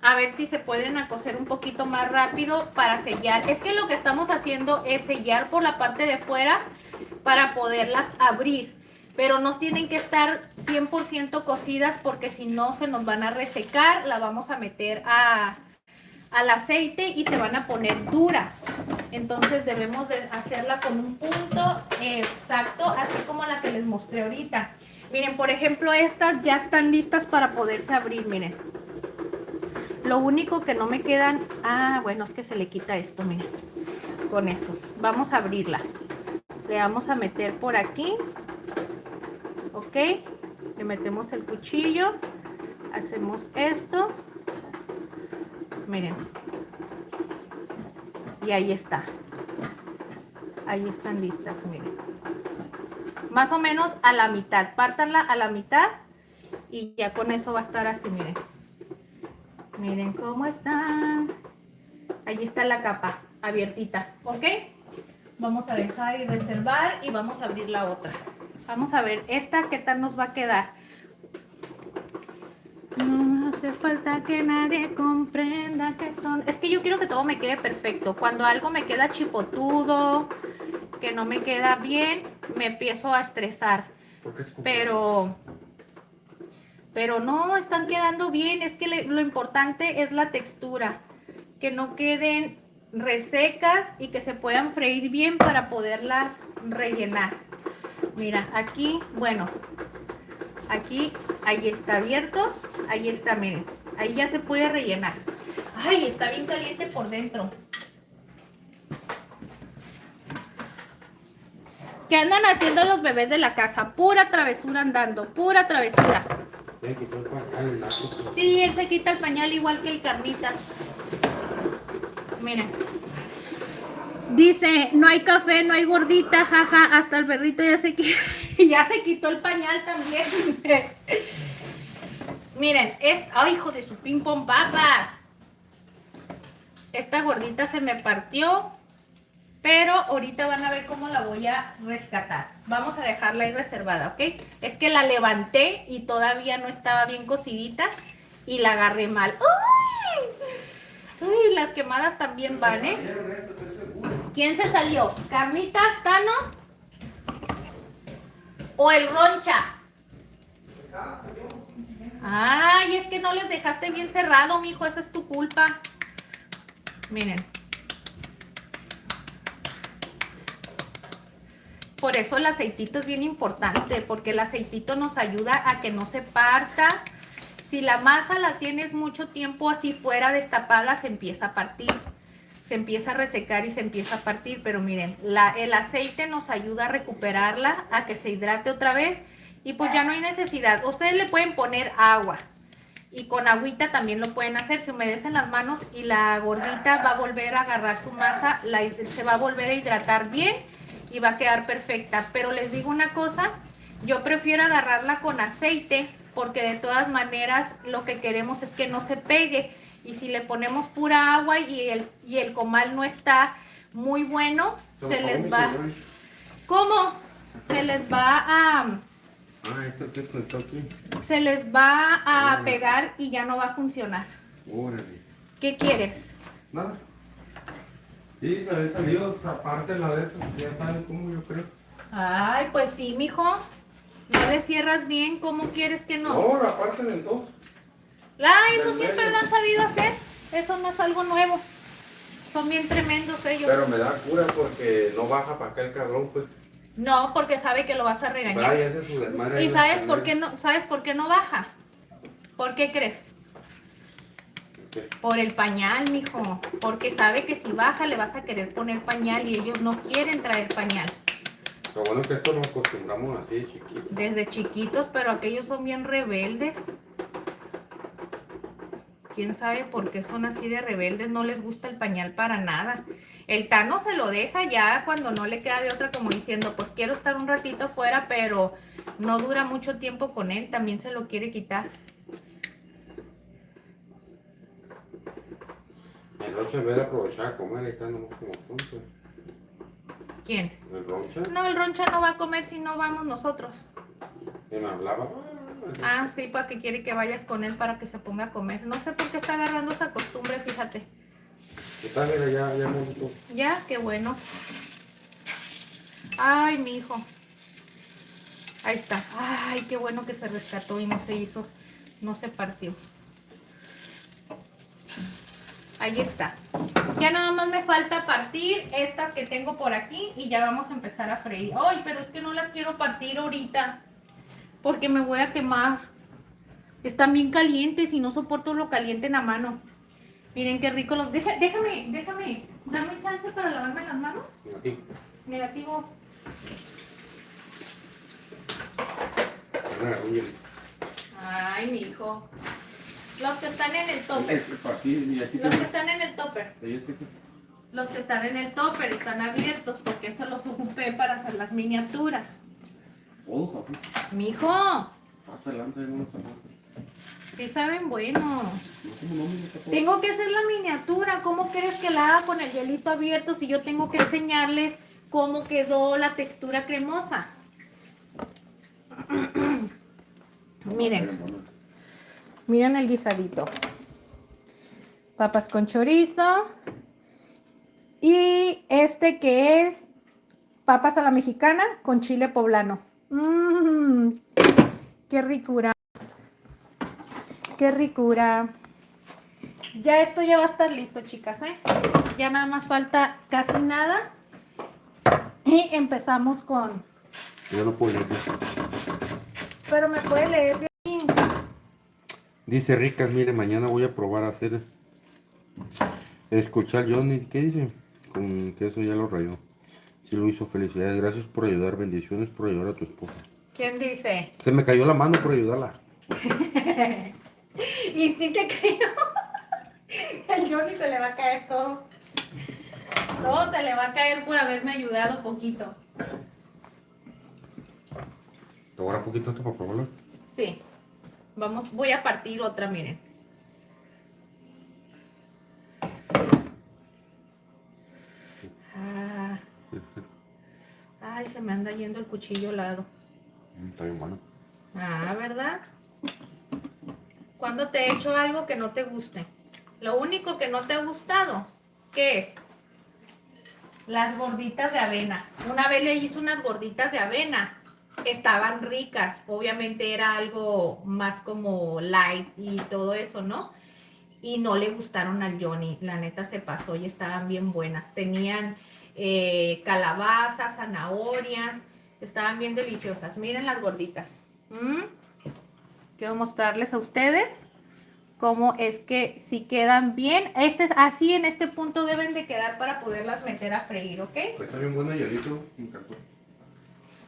A ver si se pueden cocer un poquito más rápido para sellar. Es que lo que estamos haciendo es sellar por la parte de fuera para poderlas abrir. Pero no tienen que estar 100% cocidas porque si no se nos van a resecar. La vamos a meter al aceite y se van a poner duras. Entonces debemos de hacerla con un punto exacto, así como la que les mostré ahorita. Miren, por ejemplo, estas ya están listas para poderse abrir, miren. Lo único que no me quedan... bueno, es que se le quita esto, miren. Con esto. Vamos a abrirla. Le vamos a meter por aquí. ¿Ok? Le metemos el cuchillo. Hacemos esto. Miren. Y ahí está. Ahí están listas, miren. Más o menos a la mitad. Pártanla a la mitad. Y ya con eso va a estar así, miren. Miren cómo están. Ahí está la capa abiertita, ¿ok? Vamos a dejar y reservar y vamos a abrir la otra. Vamos a ver esta qué tal nos va a quedar. No hace falta que nadie comprenda que son... Es que yo quiero que todo me quede perfecto. Cuando algo me queda chipotudo, que no me queda bien, me empiezo a estresar. Pero no, están quedando bien. Es que lo importante es la textura. Que no queden resecas y que se puedan freír bien para poderlas rellenar. Mira, aquí, bueno, aquí, ahí está abierto. Ahí está, miren. Ahí ya se puede rellenar. Ay, está bien caliente por dentro. ¿Qué andan haciendo los bebés de la casa? Pura travesura andando, pura travesura. Sí, él se quita el pañal igual que el Carnitas. Miren. Dice, no hay café, no hay gordita, jaja, hasta el perrito ya se quitó el pañal también. Miren, ¡ay, hijo de su ping pong papas! Esta gordita se me partió, pero ahorita van a ver cómo la voy a rescatar. Vamos a dejarla ahí reservada, ¿ok? Es que la levanté y todavía no estaba bien cocidita y la agarré mal. ¡Uy! Uy, las quemadas también van, ¿eh? ¿Quién se salió? ¿Carnitas, Cano? ¿O el Roncha? Ay, es que no les dejaste bien cerrado, mijo. Esa es tu culpa. Miren. Por eso el aceitito es bien importante, porque el aceitito nos ayuda a que no se parta. Si la masa la tienes mucho tiempo así fuera destapada, se empieza a partir. Se empieza a resecar y se empieza a partir. Pero miren, el aceite nos ayuda a recuperarla, a que se hidrate otra vez. Y pues ya no hay necesidad. Ustedes le pueden poner agua. Y con agüita también lo pueden hacer. Se humedecen las manos y la gordita va a volver a agarrar su masa. Se va a volver a hidratar bien y va a quedar perfecta. Pero les digo una cosa, yo prefiero agarrarla con aceite porque de todas maneras lo que queremos es que no se pegue. Y si le ponemos pura agua y el comal no está muy bueno, se les va... ¿Cómo? Se les va a... esto que está aquí. Se les va a pegar y ya no va a funcionar. Órale. ¿Qué quieres? Nada. Sí, se había salido, aparte la de eso, ya saben cómo yo creo. Ay, pues sí, mijo. No le cierras bien, ¿cómo quieres que no? No, la parte del dos. Eso siempre lo han sabido hacer. Eso no es algo nuevo. Son bien tremendos ellos. Pero me da cura porque no baja para acá el cabrón, pues. No, porque sabe que lo vas a regañar. Vaya, hace su desmadre. ¿Y sabes por qué no baja? ¿Por qué crees? ¿Qué? Por el pañal, mijo. Porque sabe que si baja le vas a querer poner pañal y ellos no quieren traer pañal. Lo bueno es que esto nos acostumbramos así, chiquitos. Desde chiquitos, pero aquellos son bien rebeldes. ¿Quién sabe por qué son así de rebeldes? No les gusta el pañal para nada. El Tano se lo deja ya cuando no le queda de otra, como diciendo, pues quiero estar un ratito fuera, pero no dura mucho tiempo con él. También se lo quiere quitar. El Rocha en vez de aprovechar a comer, ahí está nomás como tonto. ¿Quién? El Rocha. No, el Roncha no va a comer si no vamos nosotros. Y me hablaba. Ah, sí, porque quiere que vayas con él para que se ponga a comer. No sé por qué está agarrando esa costumbre, fíjate. ¿Qué tal? Mira, ya montó. Ya, qué bueno. Ay, mi hijo. Ahí está. Ay, qué bueno que se rescató y no se hizo, no se partió. Ahí está. Ya nada más me falta partir estas que tengo por aquí y ya vamos a empezar a freír. Ay, pero es que no las quiero partir ahorita porque me voy a quemar. Están bien calientes y no soporto lo caliente en la mano. Miren qué rico los... Déjame. Dame chance para lavarme las manos. Negativo. Negativo. Ay, mi hijo. Los que están en el topper. Los que están en el topper. Los que están en el topper están abiertos porque eso los ocupé para hacer las miniaturas. Mijo. Sí saben buenos. Tengo que hacer la miniatura. ¿Cómo quieres que la haga con el hielito abierto si yo tengo que enseñarles cómo quedó la textura cremosa? Miren el guisadito. Papas con chorizo. Y este que es papas a la mexicana con chile poblano. ¡Qué ricura! ¡Qué ricura! Ya esto ya va a estar listo, chicas, ¿eh? Ya nada más falta casi nada. Y empezamos con... Yo no puedo leer. Pero me puede leer bien. Dice Ricas, mire, mañana voy a probar a hacer... Escuchar Johnny, ¿qué dice? Con queso ya lo rayó. Sí lo hizo, felicidades, gracias por ayudar, bendiciones por ayudar a tu esposa. ¿Quién dice? Se me cayó la mano por ayudarla. Y sí te creo. Al Johnny se le va a caer todo. Todo se le va a caer por haberme ayudado poquito. ¿Te voy a dar poquito esto para probarlo? Sí. Voy a partir otra, miren. Ay, se me anda yendo el cuchillo al lado. Está bien bueno. Ah, ¿verdad? ¿Cuándo te he hecho algo que no te guste? Lo único que no te ha gustado, ¿qué es? Las gorditas de avena. Una vez le hice unas gorditas de avena. Estaban ricas. Obviamente era algo más como light y todo eso, ¿no? Y no le gustaron al Johnny. La neta se pasó y estaban bien buenas. Tenían calabaza, zanahoria Estaban bien deliciosas. Miren las gorditas. Quiero mostrarles a ustedes cómo es que si quedan bien. Así en este punto deben de quedar para poderlas meter a freír, ¿ok? Pues está bien bueno hielito, me encantó.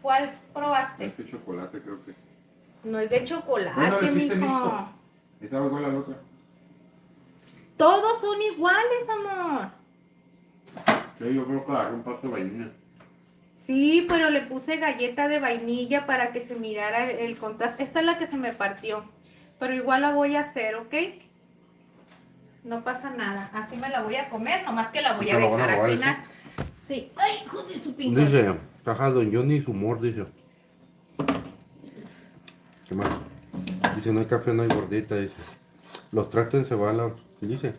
¿Cuál probaste? Este chocolate creo que. No es de Bueno, chocolate, le hiciste mijo. mixto. Estaba igual a la otra. Todos son iguales, amor. Sí, yo creo que agarré un pasto de vainilla. Sí, pero le puse galleta de vainilla para que se mirara el contraste. Esta es la que se me partió, pero igual la voy a hacer, ¿ok? No pasa nada. Así me la voy a comer, nomás que la voy a ¿Te lo van a dejar al robar final. Sí. Ay, hijo de su pinche. Dice, caja Don Johnny y su humor, dice. ¿Qué más? Dice, no hay café, no hay gordita, dice. Los trastes se van a la... Dice.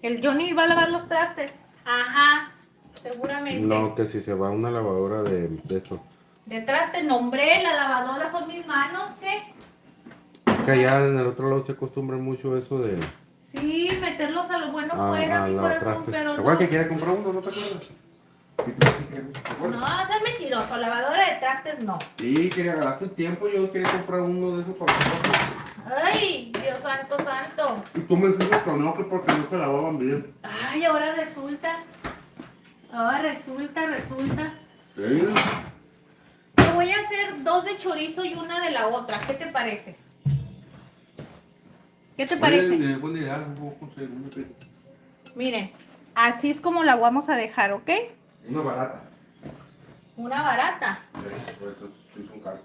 El Johnny va a lavar los trastes. Ajá, seguramente. No, que si se va a una lavadora de esto. De traste, nombré, la lavadora son mis manos, ¿qué? Es que allá en el otro lado se acostumbra mucho eso de... Sí, meterlos a lo bueno fuera, mi la corazón, traste. pero ¿Te acuerdas que no. quiere comprar uno? ¿No te acuerdas? ¿Te acuerdas? No, ser mentiroso, lavadora de trastes no. Sí, quería hace tiempo yo quería comprar uno de esos para nosotros. Ay, Dios santo, santo. Y tú me dijiste que no, que porque no se lavaban bien. Ay, ahora resulta. Resulta. Sí. Te voy a hacer 2 de chorizo y una de la otra. ¿Qué te parece? ¿Qué te parece? Oye, buena idea, no puedo conseguir una que- Miren, así es como la vamos a dejar, ¿ok? Una barata. Una barata. Sí, por eso sí son caros.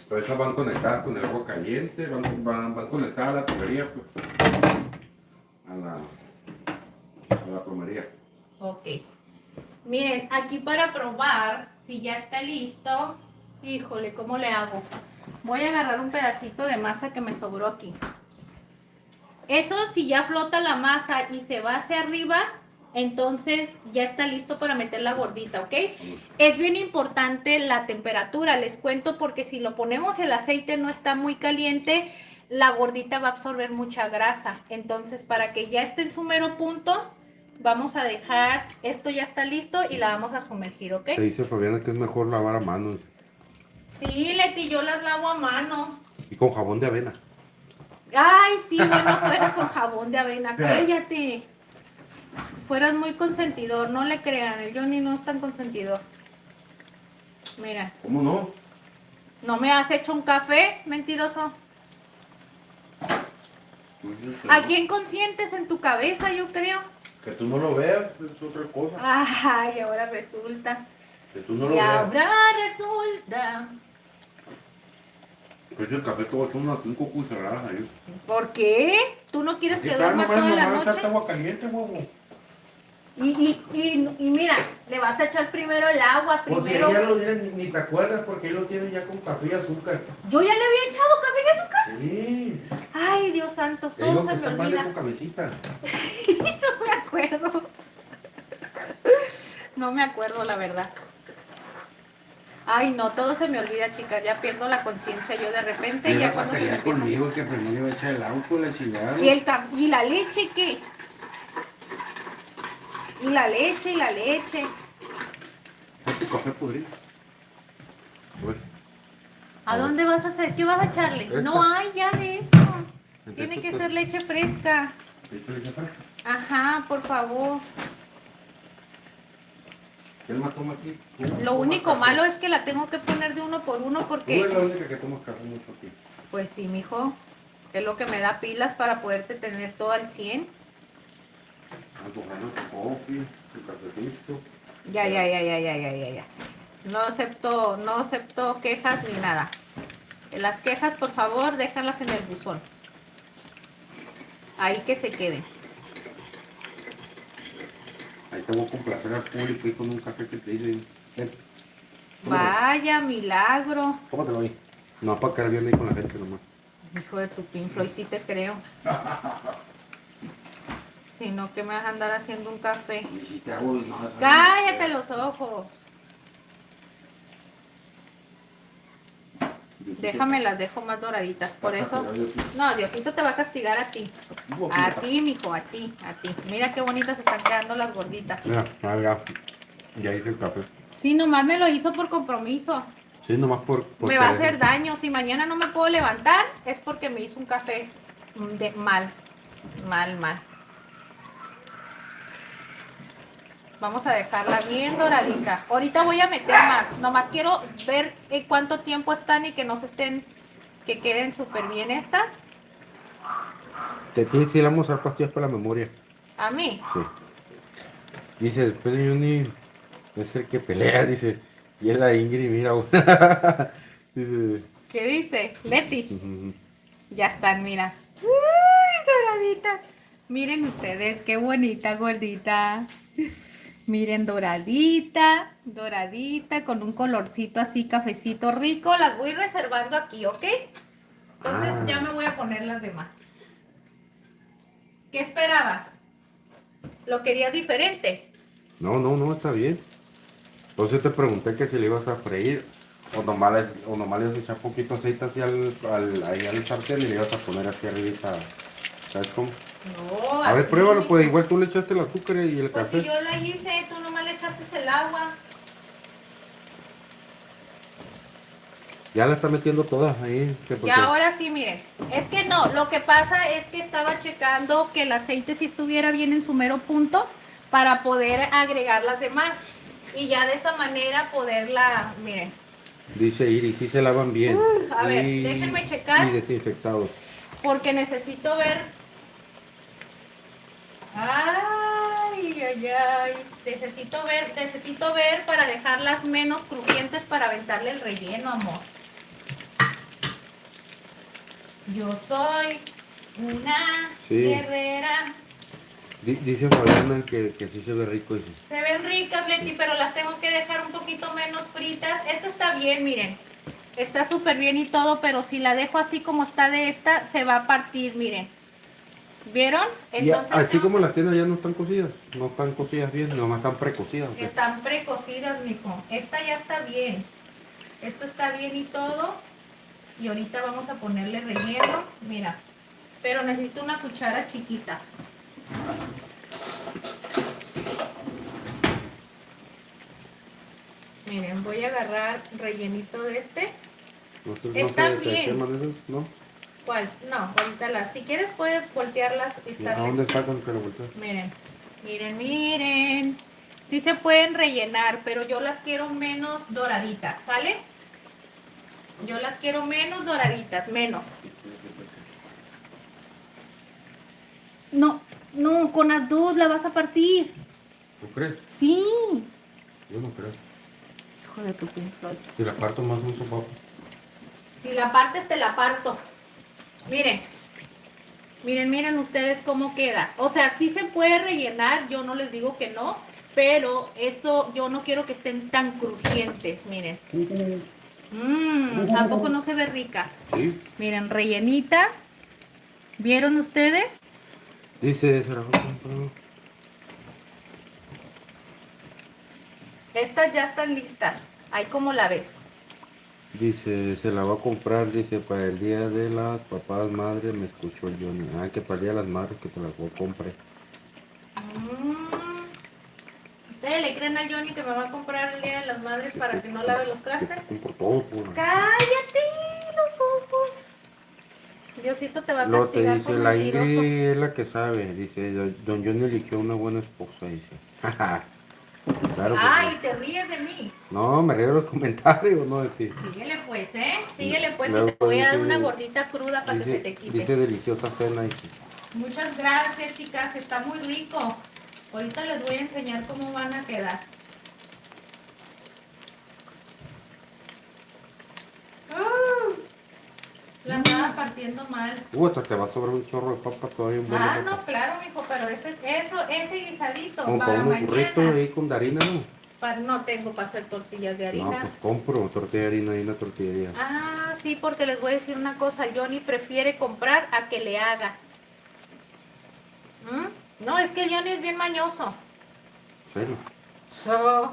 Pero esas van conectadas con el agua caliente, van conectadas a la tubería, pues. A la plomería. Ok. Miren, aquí para probar si ya está listo. Híjole, ¿cómo le hago? Voy a agarrar un pedacito de masa que me sobró aquí. Eso, si ya flota la masa y se va hacia arriba, entonces ya está listo para meter la gordita, ¿ok? Es bien importante la temperatura, les cuento, porque si lo ponemos el aceite no está muy caliente, la gordita va a absorber mucha grasa. Entonces, para que ya esté en su mero punto, vamos a dejar, esto ya está listo y la vamos a sumergir, ¿ok? Te dice Fabiana que es mejor lavar a mano Sí, Leti, yo las lavo a mano. y con jabón de avena. Ay, sí, bueno, fuera con jabón de avena, cállate. Fueras muy consentidor, no le crean, el Johnny no es tan consentidor. Mira, ¿Cómo no? ¿no me has hecho un café, mentiroso? Pues dices que ¿A no. quién consientes en tu cabeza, yo creo? Que tú no lo veas, es otra cosa. Ay, ahora resulta. Que tú no lo Y veas. ahora resulta. Pues el café todo son unas 5 cucharadas ahí. ¿Por qué? ¿Tú no quieres que Aquí duerma está, toda la nomás echarte noche? agua caliente, huevo. Y mira, le vas a echar primero el agua, Pues si primero. ya lo tienes, ni te acuerdas porque ahí lo tienes ya con café y azúcar. Yo ya le había echado café y azúcar. Sí. Ay, Dios santo, Te digo todo que se me está mal de olvida. tu cabecita. No me acuerdo. No me acuerdo, la verdad. Ay, no, todo se me olvida, chicas. Ya pierdo la conciencia yo de repente. Te Ya vas a cuando se me pelear empieza- conmigo que aprendí a echar el auto, la chingada. ¿Y la leche qué? Y la leche. ¿Es tu café podrido? Bueno, ¿A dónde vas a hacer? ¿Qué vas a echarle? Esta. No hay ya de eso. Tiene que ser leche fresca. ¿esto es café? Ajá, por favor. ¿Quién más toma aquí? Lo único malo es que la tengo que poner de uno por uno Tú eres porque... la única que toma café mucho aquí. Pues sí, mijo. Es lo que me da pilas para poderte tener todo al 100. Antojando tu coffee, tu cafecito. Ya. No acepto quejas ni nada. Las quejas, por favor, déjalas en el buzón. Ahí que se queden. Ahí te voy a complacer al público y con un café que te hice. Ven. Vaya milagro. Tómatelo ahí. No, para quedar bien ahí con la gente nomás. Hijo de tu pinflo, y sí te creo. Si no, que me vas a andar haciendo un café. Y si te hago, no, eso Cállate los ojos. Déjame, las dejo más doraditas. Por eso. No, Diosito te va a castigar a ti. A ti, mijo, a ti. Mira qué bonitas están quedando las gorditas. Mira, ya hice el café. Sí, nomás me lo hizo por compromiso. Sí, nomás por Me va a querer. hacer daño. Si mañana no me puedo levantar, es porque me hizo un café de mal. Mal, mal. Vamos a dejarla bien doradita. Ahorita voy a meter más. Nomás quiero ver en cuánto tiempo están y que no se estén, que queden súper bien estas. Sí, le vamos a dar pastillas para la memoria. A mí. Sí. Dice, después de Johnny es el que pelea, dice. Y es la Ingrid, mira. Dice. ¿Qué dice? Leti. Ujú. Ya están, mira. ¡Uy, doraditas! Miren ustedes, qué bonita gordita. Miren, doradita, doradita, con un colorcito así, cafecito rico. Las voy reservando aquí, ¿ok? Entonces ya me voy a poner las demás. ¿Qué esperabas? ¿Lo querías diferente? No, está bien. Entonces te pregunté que si le ibas a freír o nomás le ibas a echar poquito aceite así ahí al sartén y le ibas a poner así arribita. ¿Sabes cómo? No, A ver, así, pruébalo, pues mijo. igual tú le echaste el azúcar y el Pues café. si yo la hice, tú nomás le echaste el agua. Ya la está metiendo todas ahí. Ya ahora sí, miren, es que no, lo que pasa es que estaba checando que el aceite sí estuviera bien en su mero punto para poder agregar las demás y ya de esa manera poderla, miren. Dice Iris, sí se lavan bien. A ver, déjenme checar Y desinfectados. porque necesito ver. Ay, ay, ay, necesito ver para dejarlas menos crujientes para aventarle el relleno, amor. Yo soy una Sí. guerrera. Dice Fabiana que sí se ve rico. Dice. Se ven ricas, Leti, pero las tengo que dejar un poquito menos fritas. Esta está bien, miren. Está súper bien y todo, pero si la dejo así como está de esta, se va a partir, miren. ¿Vieron? Y Entonces así tengo como que- las tiendas ya no están cocidas. No están cocidas bien, nomás están precocidas. ¿Ok? Están precocidas, mijo. Esta ya está bien. Esto está bien y todo. Y ahorita vamos a ponerle relleno. Mira. Pero necesito una cuchara chiquita. Miren, voy a agarrar rellenito de este. Están ¿Te bien. queman esas? ¿No? ¿Cuál? No, ahorita las. Si quieres puedes voltearlas y ¿A estarles. dónde está con que lo volteas? Miren, miren, miren. Sí se pueden rellenar, pero yo las quiero menos doraditas, ¿sale? Yo las quiero menos doraditas, menos. No, no, con las dos la vas a partir. ¿Tú crees? Sí. Yo no creo. Hijo de tu pinzol. Si la parto más un sopapo. Si la partes, te la parto. Miren. Miren, miren ustedes cómo queda. O sea, sí se puede rellenar, yo no les digo que no, pero esto yo no quiero que estén tan crujientes, miren. Tampoco no se ve rica. Sí. Miren, rellenita. ¿Vieron ustedes? Dice, se la voy a comprar. Estas ya están listas. Ahí como la ves. Dice, se la va a comprar, dice, para el día de las papás madres, me escuchó el Johnny. Ah, que para el día de las madres que te la compre. ¿Ustedes le creen a Johnny que me va a comprar el día de las madres para que no lave los trastes? Compro todo, pues. ¡Cállate los ojos! Diosito te va a Luego te castigar dice, por la mentiroso. Ingrid es la que sabe. Dice, don Johnny eligió una buena esposa, dice. Claro que Ay, sí. te ríes de mí. No, me río de los comentarios, no de ti. Síguele pues, ¿eh? Síguele pues y Luego te voy a dar dice- una gordita cruda para que se Dice, te quite. dice deliciosa cena, dice. Muchas gracias, chicas. Está muy rico. Ahorita les voy a enseñar cómo van a quedar. La andaba partiendo mal. Hasta te va a sobrar un chorro de papa todavía un buen de No, papa. claro, mijo, pero ese guisadito Como para para unos burritos mañana. ahí con harina, ¿no? No tengo para hacer tortillas de No, harina. pues compro tortilla de harina y una tortillería. Ah, sí, porque les voy a decir una cosa. Johnny prefiere comprar a que le haga. No, es que Johnny es bien mañoso. ¿Serio? So,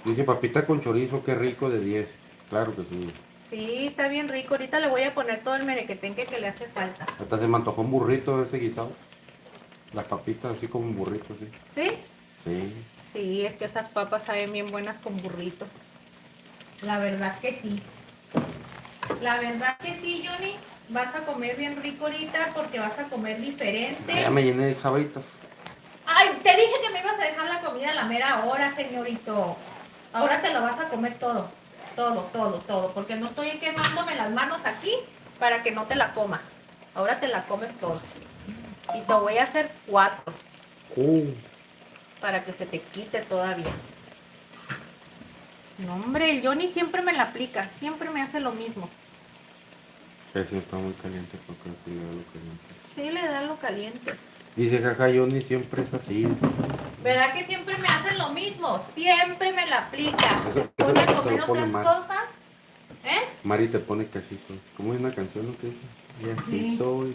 Dice papita con chorizo, qué rico de 10. Claro que sí. sí, está bien rico. Ahorita le voy a poner todo el merequetenque que le hace falta. Hasta se me antojó un burrito de ese guisado. Las papitas así como un burrito, sí. ¿Sí? Sí. Sí, es que esas papas saben bien buenas con burritos. La verdad que sí. La verdad que sí, Johnny. Vas a comer bien rico ahorita porque vas a comer diferente. Ya me llené de sabritas. Ay, te dije que me ibas a dejar la comida a la mera hora, señorito. Ahora te lo vas a comer todo. Todo, todo, todo. Porque no estoy quemándome las manos aquí para que no te la comas. Ahora te la comes todo. Y te voy a hacer 4 para que se te quite todavía. No, hombre, el Johnny siempre me la aplica. Siempre me hace lo mismo. Ese está muy caliente porque así le da lo caliente. Sí, le da lo caliente. Dice jaja, Johnny siempre es así. ¿Verdad que siempre me hacen lo mismo? Siempre me la aplica. Se Eso pone a te comer lo pone otras Mari. cosas. ¿Eh? Mari te pone que así soy. ¿Cómo es una canción lo que dice? Y así Sí. soy,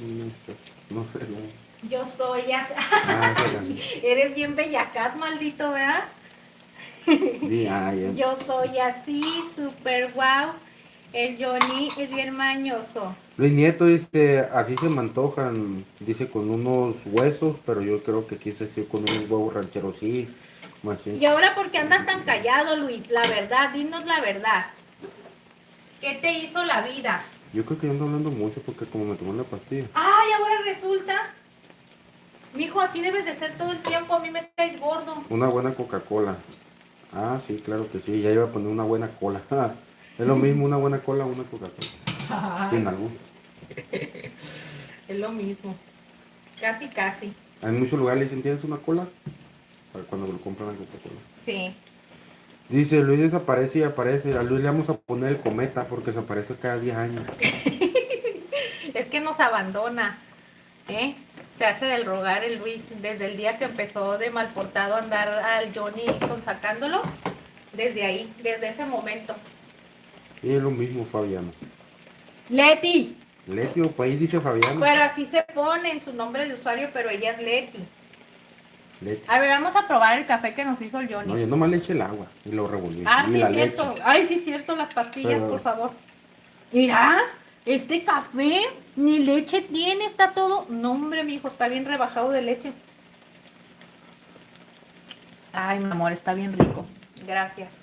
no sé. No. Yo soy así. Ah, esa canción. Eres bien bellacat, maldito, ¿verdad? Ay, Yo soy así, súper guau. El Johnny es bien mañoso. Luis Nieto dice, así se me antojan, dice con unos huesos, pero yo creo que quise decir con unos huevos rancheros, sí, como así. ¿Y ahora por qué andas tan callado, Luis? La verdad, dinos la verdad. ¿Qué te hizo la vida? Yo creo que yo ando hablando mucho porque como me tomé la pastilla. Ay, ahora resulta. Mijo, así debes de ser todo el tiempo. A mí me caes gordo. Una buena Coca-Cola. Ah, sí, claro que sí, ya iba a poner una buena cola. Es lo mismo una buena cola o una Coca-Cola. Sin Ay, albur. es lo mismo. Casi, casi. En muchos lugares le dicen, ¿tienes una cola? Para cuando lo compran la Coca-Cola. Sí. Dice, Luis desaparece y aparece. A Luis le vamos a poner el cometa porque se aparece cada 10 años. Es que nos abandona, ¿eh? Se hace del rogar el Luis desde el día que empezó de mal portado a andar al Johnny sacándolo. Desde ahí, desde ese momento. Y es lo mismo Fabiano. Leti. Letio, pues ahí dice Fabiano. Pero así se pone en su nombre de usuario, pero ella es Leti. Leti. A ver, vamos a probar el café que nos hizo el Johnny. No, yo nomás le eché el agua y lo revolví. Ah, Y sí, la es cierto. leche. Ay, sí, es cierto, las pastillas, Pero por favor. Mira, este café ni leche tiene, está todo. No, hombre, mi hijo, está bien rebajado de leche. Ay, mi amor, está bien rico. Gracias.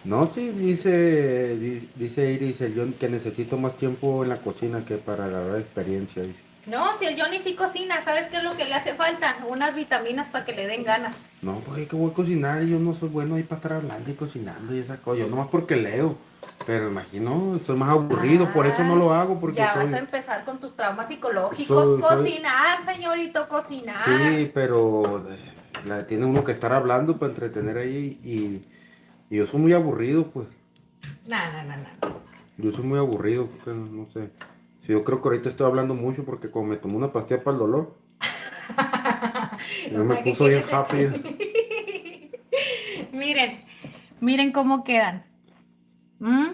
no, sí, dice Iris el John que necesito más tiempo en la cocina que para agarrar experiencia. Dice. No, si el Johnny sí cocina, ¿sabes qué es lo que le hace falta? Unas vitaminas para que le den ganas. No, pues que voy a cocinar y yo no soy bueno ahí para estar hablando y cocinando y esa cosa. Yo nomás porque leo. Pero imagino, soy más aburrido, por eso no lo hago, porque Ya vas a soy, empezar con tus traumas psicológicos. soy, Cocinar, señorito, cocinar. sí, pero tiene uno que estar hablando para entretener ahí y yo soy muy aburrido, pues. No, no, no, no. Yo soy muy aburrido, porque no sé. Sí, yo creo que ahorita estoy hablando mucho porque como me tomé una pastilla para el dolor, yo O me sea, ¿qué puso bien quieres happy. decir? Miren, miren cómo quedan. ¿Mm?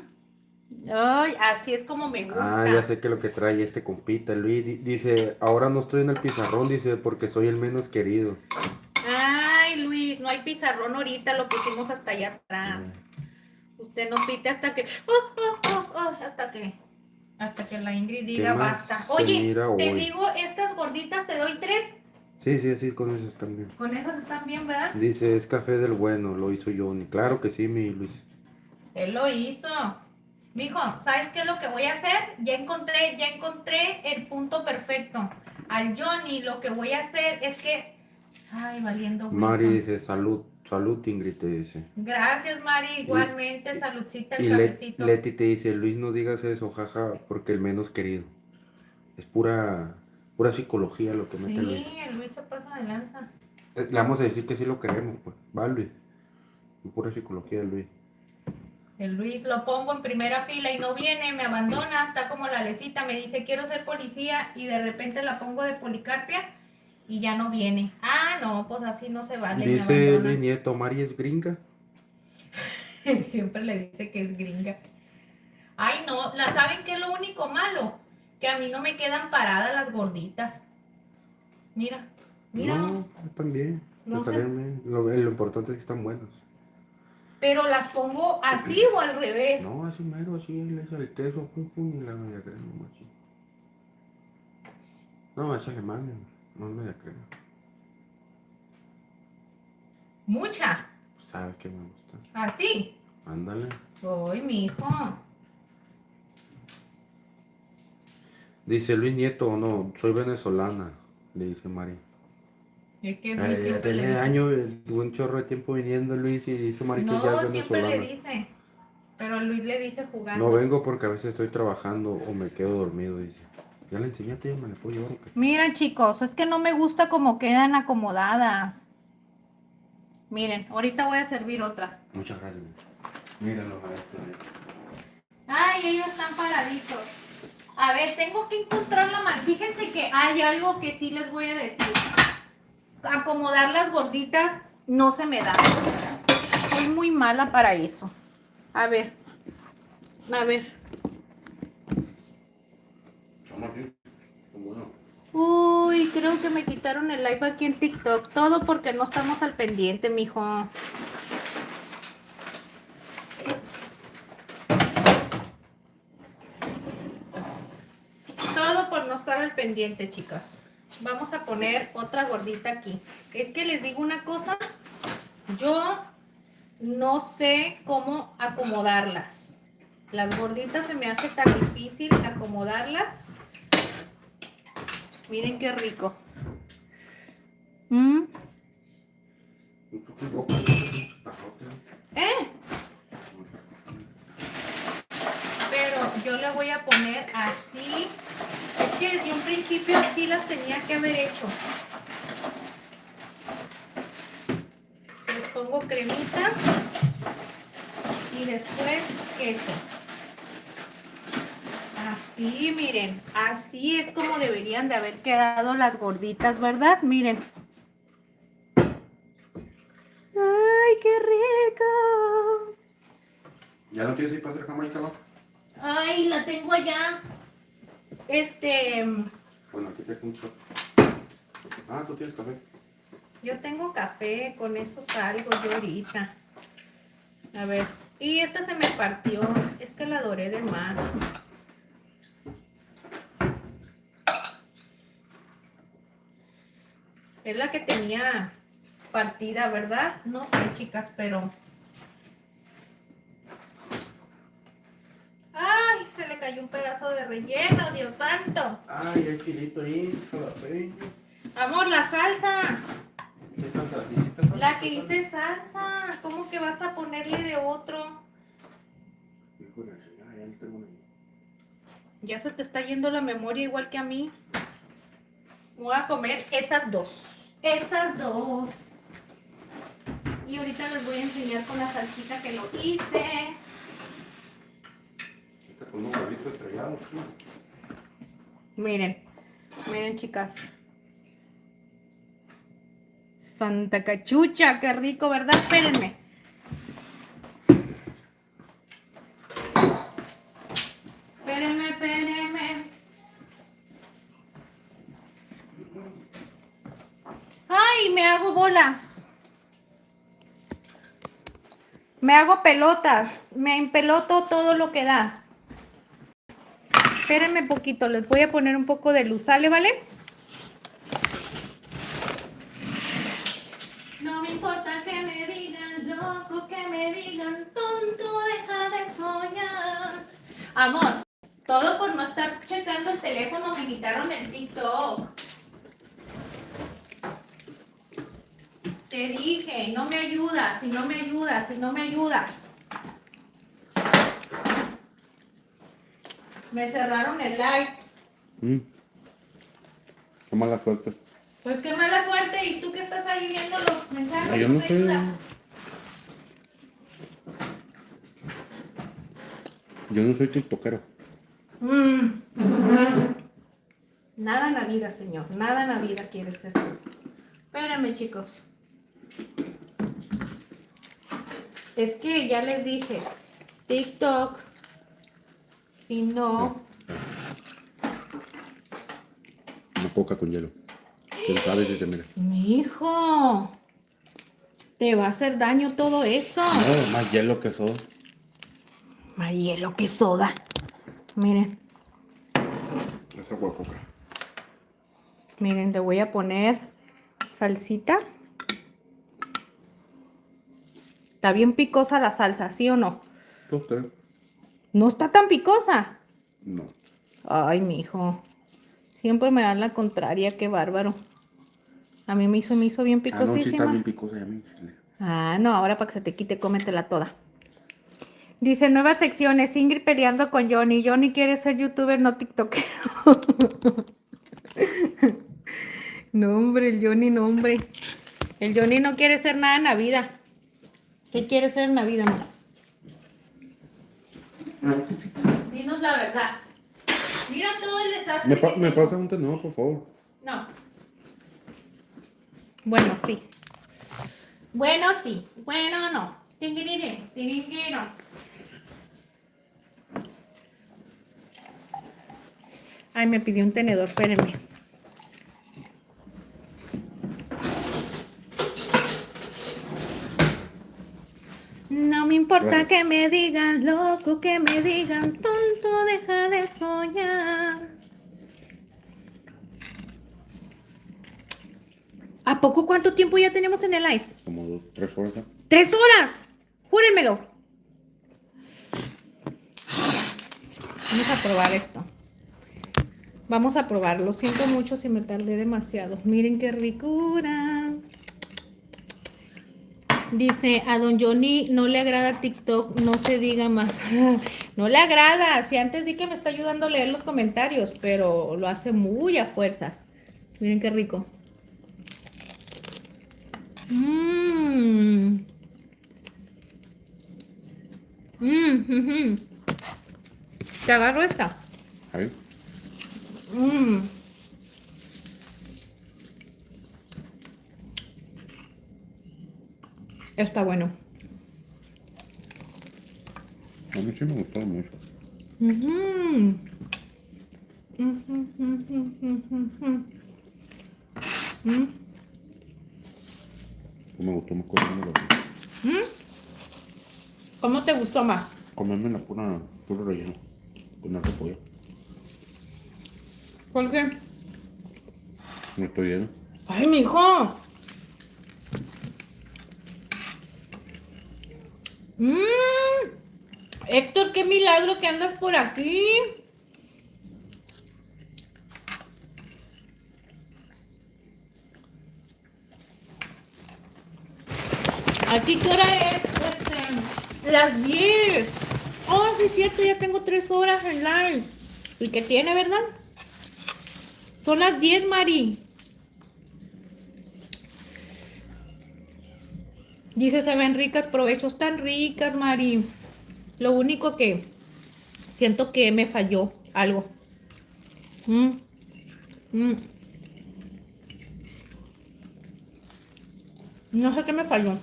Ay, así es como me Ah, ya gusta. sé que lo que trae este compita, Luis, dice, ahora no estoy en el pizarrón, dice, porque soy el menos querido. Ay, Luis, no hay pizarrón ahorita, lo pusimos hasta allá atrás. Usted no pite hasta que, hasta que la Ingrid ¿Qué diga más basta. se Oye, mira te hoy? digo, estas gorditas te doy 3. Sí, sí, sí, con eso también. Con esas están bien, ¿verdad? Dice, es café del bueno, lo hizo Johnny. Claro que sí, mi Luis. Él lo hizo. Mijo, ¿sabes qué es lo que voy a hacer? Ya encontré el punto perfecto. Al Johnny lo que voy a hacer es que... Ay, valiendo Mari Wilson. dice, salud, salud, Ingrid te dice. Gracias, Mari. Y, Igualmente, saludcita el y cafecito. Leti te dice, Luis, no digas eso, jaja, porque el menos querido. Es pura psicología lo que mete Luis. Sí, el Luis se pasa de lanza. Le vamos a decir que sí lo queremos, pues. Va, Luis. Pura psicología, Luis. El Luis lo pongo en primera fila y no viene, me abandona, está como la lecita, me dice quiero ser policía y de repente la pongo de policarpia y ya no viene. Ah, no, pues así no se vale, me Dice Luis abandona. Nieto, Mari es gringa. Siempre le dice que es gringa. Ay, no, ¿saben qué es lo único malo? Que a mí no me quedan paradas las gorditas. Mira, mira, No, también. Te no sé. salieron bien. Lo importante es que están buenos. Pero las pongo así o al revés. No, así mero, así le echa el queso, pum, pum, y la media crema, machi. No, échale más, no media crema. Mucha. ¿Sabes qué me gusta? Así. Ándale. Uy, mi hijo. Dice Luis Nieto, no, soy venezolana, le dice Mari. Es que Luis Ya siempre le tiene dice. años, un chorro de tiempo viniendo Luis y dice Mari que ya es No, siempre le venezolana. dice. Pero Luis le dice No jugando. vengo porque a veces estoy trabajando o me quedo dormido, dice. Ya le enseñaste, ya me la puedo llevar o qué. Miren, chicos, es que no me gusta cómo quedan acomodadas. Miren, ahorita voy a servir otra. Muchas gracias. Míralo, maestro. Ay, ellos están paraditos. A ver, tengo que encontrar la mano. Fíjense que hay algo que sí les voy a decir. Acomodar las gorditas no se me da. Soy muy mala para eso. A ver. A ver. Vamos aquí. Bueno. Uy, creo que me quitaron el live aquí en TikTok. Todo porque no estamos al pendiente, mijo. Todo por no estar al pendiente, chicas. Vamos a poner otra gordita aquí. Es que les digo una cosa. Yo no sé cómo acomodarlas. Las gorditas se me hace tan difícil acomodarlas. Miren qué rico. ¿Eh? Pero yo le voy a poner así. Es que desde un principio así las tenía que haber hecho. Les pongo cremita y después queso. Así, miren, así es como deberían de haber quedado las gorditas, ¿verdad? Miren. ¡Ay, qué rico! ¿Ya no tienes ahí para hacer jamaica, no? Ay, la tengo allá. Bueno, aquí te un shot. Ah, tú tienes café. Yo tengo café, con eso salgo yo ahorita. A ver, y esta se me partió, es que la doré de más. Es la que tenía partida, ¿verdad? No sé, chicas, pero... ¡Ay! Se le cayó un pedazo de relleno, Dios santo. Ay, hay chilito ahí, jalapeño. Amor, la salsa. ¿Qué salsa? ¿Hiciste salsa? La que hice salsa. ¿Cómo que vas a ponerle de otro? Híjole, ya no tengo ni... Ya se te está yendo la memoria igual que a mí. Voy a comer esas dos. Esas dos. Y ahorita les voy a enseñar con la salsita que lo hice. Está con unos huevitos estrellados, ¿sí? Miren. Miren, chicas. Santa cachucha, qué rico, ¿verdad? Espérenme. Espérenme, espérenme. ¡Ay! Me hago bolas. Me hago pelotas. Me empeloto todo lo que da. Espérenme poquito. Les voy a poner un poco de luz. ¿Sale, vale? No me importa que me digan loco, que me digan tonto, deja de soñar. Amor, todo por no estar checando el teléfono me quitaron el TikTok. Te dije, no me ayudas, y no me ayudas, y no me ayudas. Me cerraron el live. Qué mala suerte. Pues qué mala suerte, y tú que estás ahí viendo los mensajes. Yo no me sé. ayudas. Yo no soy tiktokero. Nada en la vida, señor. Nada en la vida quiere ser. Espérenme, chicos. Es que ya les dije, TikTok, si no... Una coca con hielo. ¿Quién sabe si se mira? Mi hijo, te va a hacer daño todo eso. No, más hielo que soda. Más hielo que soda. Miren, Esa agua coca. miren, le voy a poner salsita. Está bien picosa la salsa, ¿sí o no? ¿Usted? No está tan picosa. No. Ay, mijo. Siempre me dan la contraria, qué bárbaro. A mí me hizo bien Ah, no, sí está bien picosísima. picosa ya me. Ah, no, ahora para que se te quite, cómetela toda. Dice, nuevas secciones, Ingrid peleando con Johnny. Johnny quiere ser youtuber, no tiktokero. No, hombre, el Johnny, no, hombre. El Johnny no quiere ser nada en la vida. ¿Qué quiere ser en la vida, amor? Dinos la verdad. Mira todo el desastre que Me tengo. pasa un tenedor, por favor. No. Bueno, sí. Bueno, sí. Bueno, no. Tinguiriri, tiringuiro. Ay, me pidió un tenedor, espérenme. No me importa Gracias. que me digan loco, que me digan tonto, deja de soñar. ¿A poco cuánto tiempo ya tenemos en el live? Como 3 horas ya. 3 horas. Júrenmelo. Vamos a probar esto. Vamos a probarlo. Siento mucho si me tardé demasiado. Miren qué ricura. Dice, a don Johnny no le agrada TikTok, no se diga más. No le agrada. Si antes di que me está ayudando a leer los comentarios, pero lo hace muy a fuerzas. Miren qué rico. Mmm. Mmm. Te agarro esta. A ver. Mmm. Está bueno. A mí sí me gustó mucho. Mm. Pues me gustó más comerme ¿Cómo te gustó más? la puro relleno. Con el repollo. ¿Por qué? No estoy lleno. ¡Ay, mijo! Héctor, qué milagro que andas por aquí. ¿Aquí qué hora es? Las 10. Oh, sí es cierto, ya tengo 3 horas en live. ¿Y qué tiene, verdad? Son las 10, Mari. Dice, se ven ricas, provechos tan ricas, Mari. Lo único que siento que me falló algo. Mm, mm. No sé qué me falló.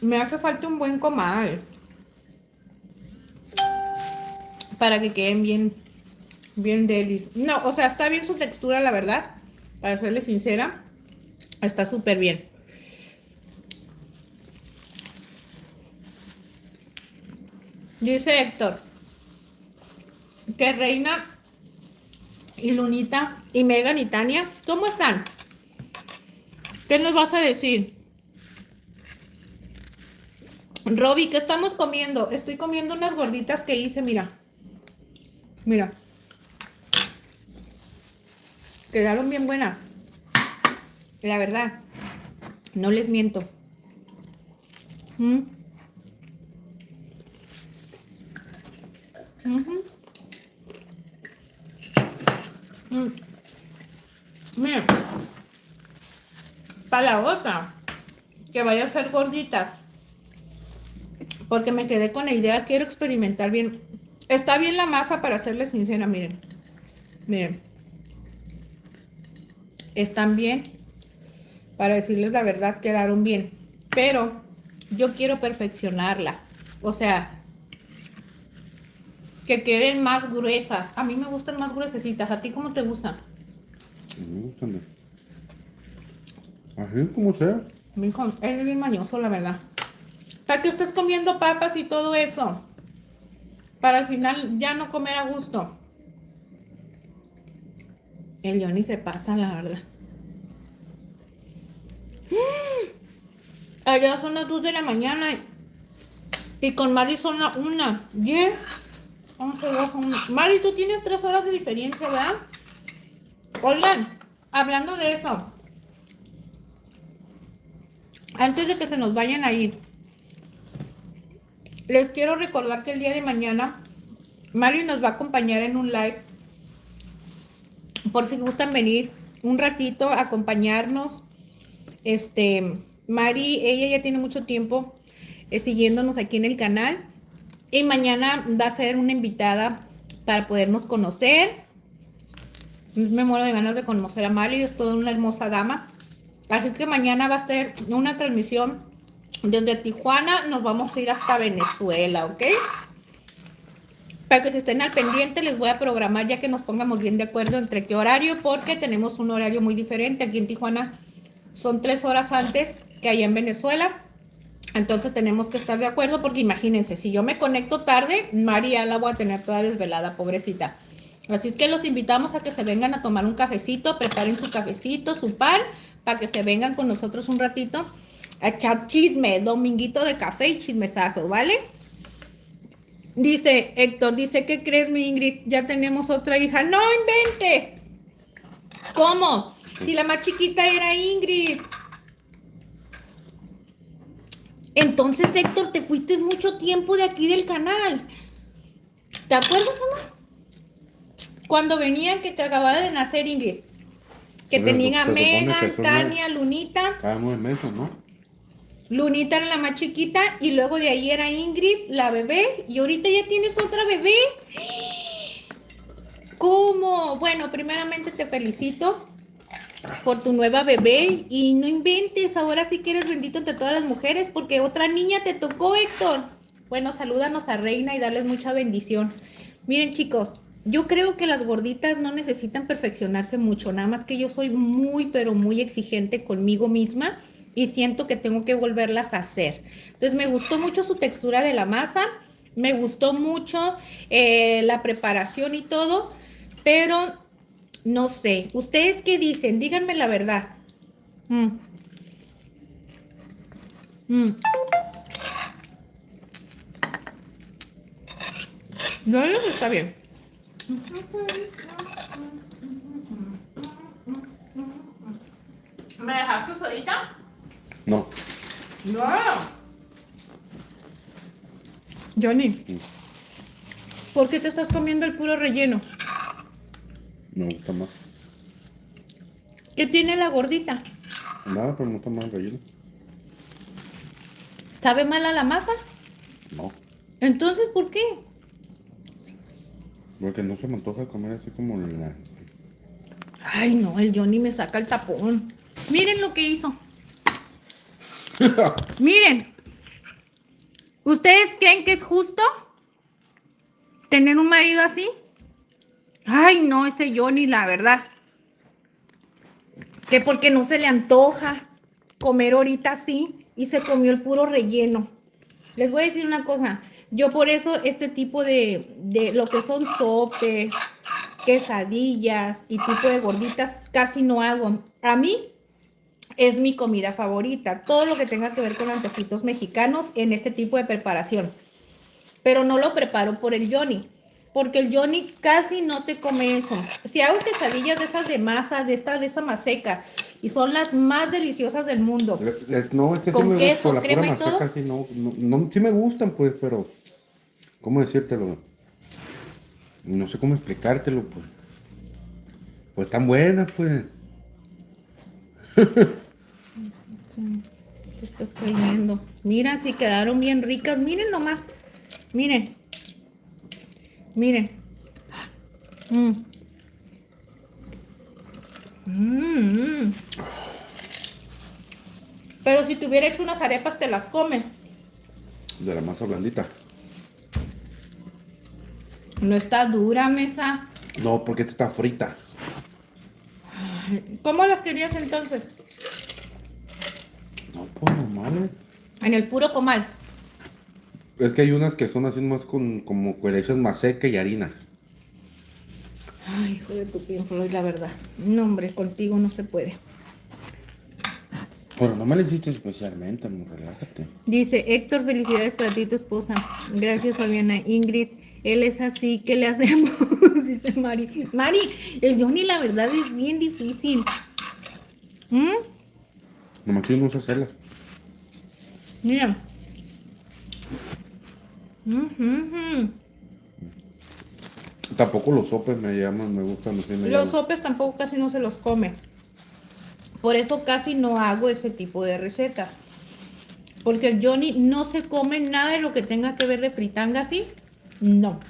Me hace falta un buen comal para que queden bien delis. No, o sea, está bien su textura, la verdad. Para serle sincera, está súper bien. Dice Héctor que Reina y Lunita y Megan y Tania, ¿cómo están? ¿Qué nos vas a decir? Roby, ¿qué estamos comiendo? Estoy comiendo unas gorditas que hice, mira. Mira. Quedaron bien buenas. La verdad. No les miento. Mm. Ujú. Mm. Miren. Para la otra. Que vaya a ser gorditas. Porque me quedé con la idea, quiero experimentar bien. Está bien la masa, para serles sincera, miren. Miren. Están bien. Para decirles la verdad, quedaron bien. Pero yo quiero perfeccionarla. O sea, que queden más gruesas. A mí me gustan más gruesecitas. ¿A ti cómo te gustan? Me gustan. Así como sea. Mijo, eres bien mañoso, la verdad. Para que estés comiendo papas y todo eso. Para al final ya no comer a gusto. El Johnny se pasa, la verdad. Allá son las 2 de la mañana y con Mari son las 1, 10, 11, 12, 1. Mari, tú tienes 3 horas de diferencia, ¿verdad? Oigan, hablando de eso, antes de que se nos vayan a ir, les quiero recordar que el día de mañana Mari nos va a acompañar en un live. Por si gustan venir un ratito a acompañarnos. Mari, ella ya tiene mucho tiempo siguiéndonos aquí en el canal. Y mañana va a ser una invitada para podernos conocer. Me muero de ganas de conocer a Mari, es toda una hermosa dama. Así que mañana va a ser una transmisión desde Tijuana. Nos vamos a ir hasta Venezuela, ¿ok? Para que se estén al pendiente, les voy a programar ya que nos pongamos bien de acuerdo entre qué horario, porque tenemos un horario muy diferente. Aquí en Tijuana son 3 horas antes que allá en Venezuela. Entonces tenemos que estar de acuerdo porque imagínense, si yo me conecto tarde, María la voy a tener toda desvelada, pobrecita. Así es que los invitamos a que se vengan a tomar un cafecito, preparen su cafecito, su pan, para que se vengan con nosotros un ratito a echar chisme, dominguito de café y chismesazo, ¿vale? Dice Héctor, dice, ¿qué crees, mi Ingrid? Ya tenemos otra hija. ¡No inventes! ¿Cómo? Si la más chiquita era Ingrid. Entonces, Héctor, te fuiste mucho tiempo de aquí del canal. ¿Te acuerdas, amor? Cuando venían que te acababa de nacer Ingrid. Que Pero tenían a se supone que Megan, son Tania, Lunita. cada 9 meses, ¿no? Lunita era la más chiquita y luego de ahí era Ingrid, la bebé. Y ahorita ya tienes otra bebé. ¿Cómo? Bueno, primeramente te felicito por tu nueva bebé y no inventes, ahora sí que eres bendito entre todas las mujeres porque otra niña te tocó, Héctor. Bueno, salúdanos a Reina y darles mucha bendición. Miren, chicos, yo creo que las gorditas no necesitan perfeccionarse mucho, nada más que yo soy muy, pero muy exigente conmigo misma y siento que tengo que volverlas a hacer. Entonces me gustó mucho su textura de la masa, me gustó mucho la preparación y todo, pero no sé, ¿ustedes qué dicen? Díganme la verdad. Mm. Mm. No, está bien. ¿Me dejaste solita? No. No. Johnny, ¿por qué te estás comiendo el puro relleno? Me gusta más. ¿Qué tiene la gordita? Nada, pero no está más relleno. ¿Sabe mala la masa? No. Entonces, ¿por qué? Porque no se me antoja comer así como la... Ay, no, el Johnny me saca el tapón. Miren lo que hizo. Miren. ¿Ustedes creen que es justo tener un marido así? Ay, no, ese Johnny, la verdad. Que porque no se le antoja comer ahorita así y se comió el puro relleno. Les voy a decir una cosa. Yo por eso este tipo de lo que son sopes, quesadillas y tipo de gorditas casi no hago. A mí es mi comida favorita. Todo lo que tenga que ver con antojitos mexicanos en este tipo de preparación. Pero no lo preparo por el Johnny. Porque el Johnny casi no te come eso. Si hago quesadillas de esas de masa, de esa maseca, y son las más deliciosas del mundo. No, es que sí Con me queso, gusta, por la pura crema y todo. maseca, sí, no, sí me gustan, pues, pero... ¿Cómo decírtelo? No sé cómo explicártelo, pues. Pues están buenas, pues. ¿Qué estás creyendo? Mira, si quedaron bien ricas. Miren nomás. Miren. Miren. Mm. Mm, mm. Pero si te hubiera hecho unas arepas, te las comes. De la masa blandita. No está dura, mesa. No, porque esta está frita. ¿Cómo las querías entonces? No, pues normal. En el puro comal. Es que hay unas que son así más como que le echas maseca y harina. Ay, hijo de tu Pink Floyd, la verdad. No, hombre, contigo no se puede. Pero no me lo hiciste especialmente, amor, relájate. Dice, Héctor, felicidades para ti y tu esposa. Gracias, Fabiana. Ingrid, él es así, ¿qué le hacemos? Dice Mari. Mari, el Johnny la verdad es bien difícil. ¿Mm? Nomás que no sé hacerlas. Mira. Ujú. Tampoco los sopes me llaman, me gustan, así me Los llaman. sopes tampoco casi no se los come. Por eso casi no hago ese tipo de recetas. Porque el Johnny no se come nada de lo que tenga que ver de fritanga así. No.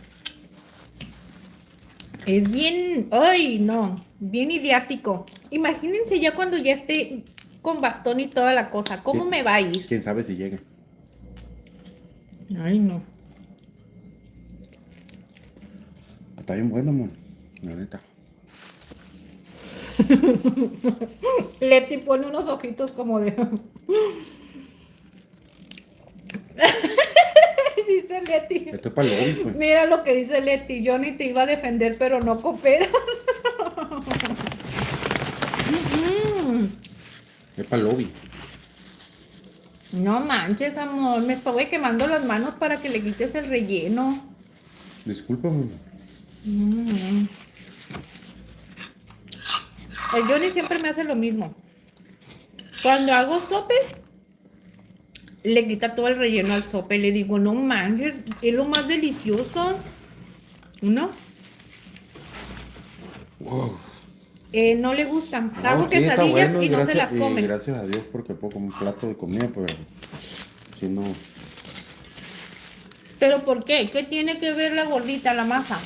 Es bien, ay, no, bien idiático. Imagínense ya cuando ya esté con bastón y toda la cosa, ¿cómo me va a ir? ¿Quién sabe si llegue? Ay, no. Está bien bueno, amor, la neta. Leti pone unos ojitos como de... Dice Leti. Esto es para el lobby, pues. Mira lo que dice Leti. Johnny te iba a defender, pero no cooperas. Mm. Es para el lobby. No manches, amor. Me estuve quemando las manos para que le quites el relleno. Discúlpame. Mm. El Johnny siempre me hace lo mismo. Cuando hago sopes, le quita todo el relleno al sope. Le digo, no manches, es lo más delicioso. ¿No? Wow. No le gustan. No, Hago sí, está quesadillas bueno y no se las y comen. gracias a Dios porque puedo comer un plato de comida, pero si no, ¿Pero por qué? ¿Qué tiene que ver la gordita, la masa?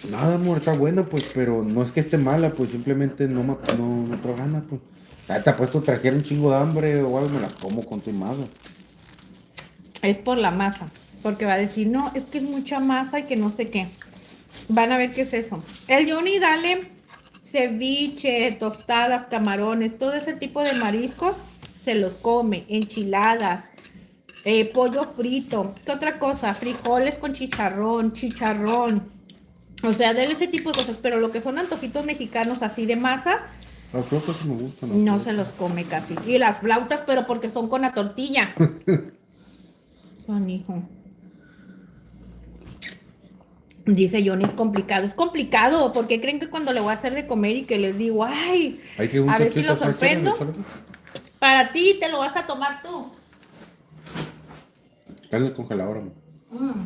nada, amor, está buena, pues, pero no es que esté mala, pues simplemente no tengo ganas, pues. Ah, te apuesto trajera un chingo de hambre o algo, me la como con tu masa. Es por la masa. Porque va a decir, no, es que es mucha masa y que no sé qué. Van a ver qué es eso. El Johnny, dale ceviche, tostadas, camarones, todo ese tipo de mariscos, se los come. Enchiladas, pollo frito. ¿Qué otra cosa? Frijoles con chicharrón, chicharrón. O sea, dale ese tipo de cosas. Pero lo que son antojitos mexicanos así de masa, Las flautas sí me gustan, las no se flautas. los come casi. Y las flautas, pero porque son con la tortilla. Son hijo. Dice Johnny, es complicado. Es complicado, porque creen que cuando le voy a hacer de comer y que les digo, ay, Hay que un a ver si chachito, lo sorprendo. Para ti, te lo vas a tomar tú. está en el congelador, amor. Mm.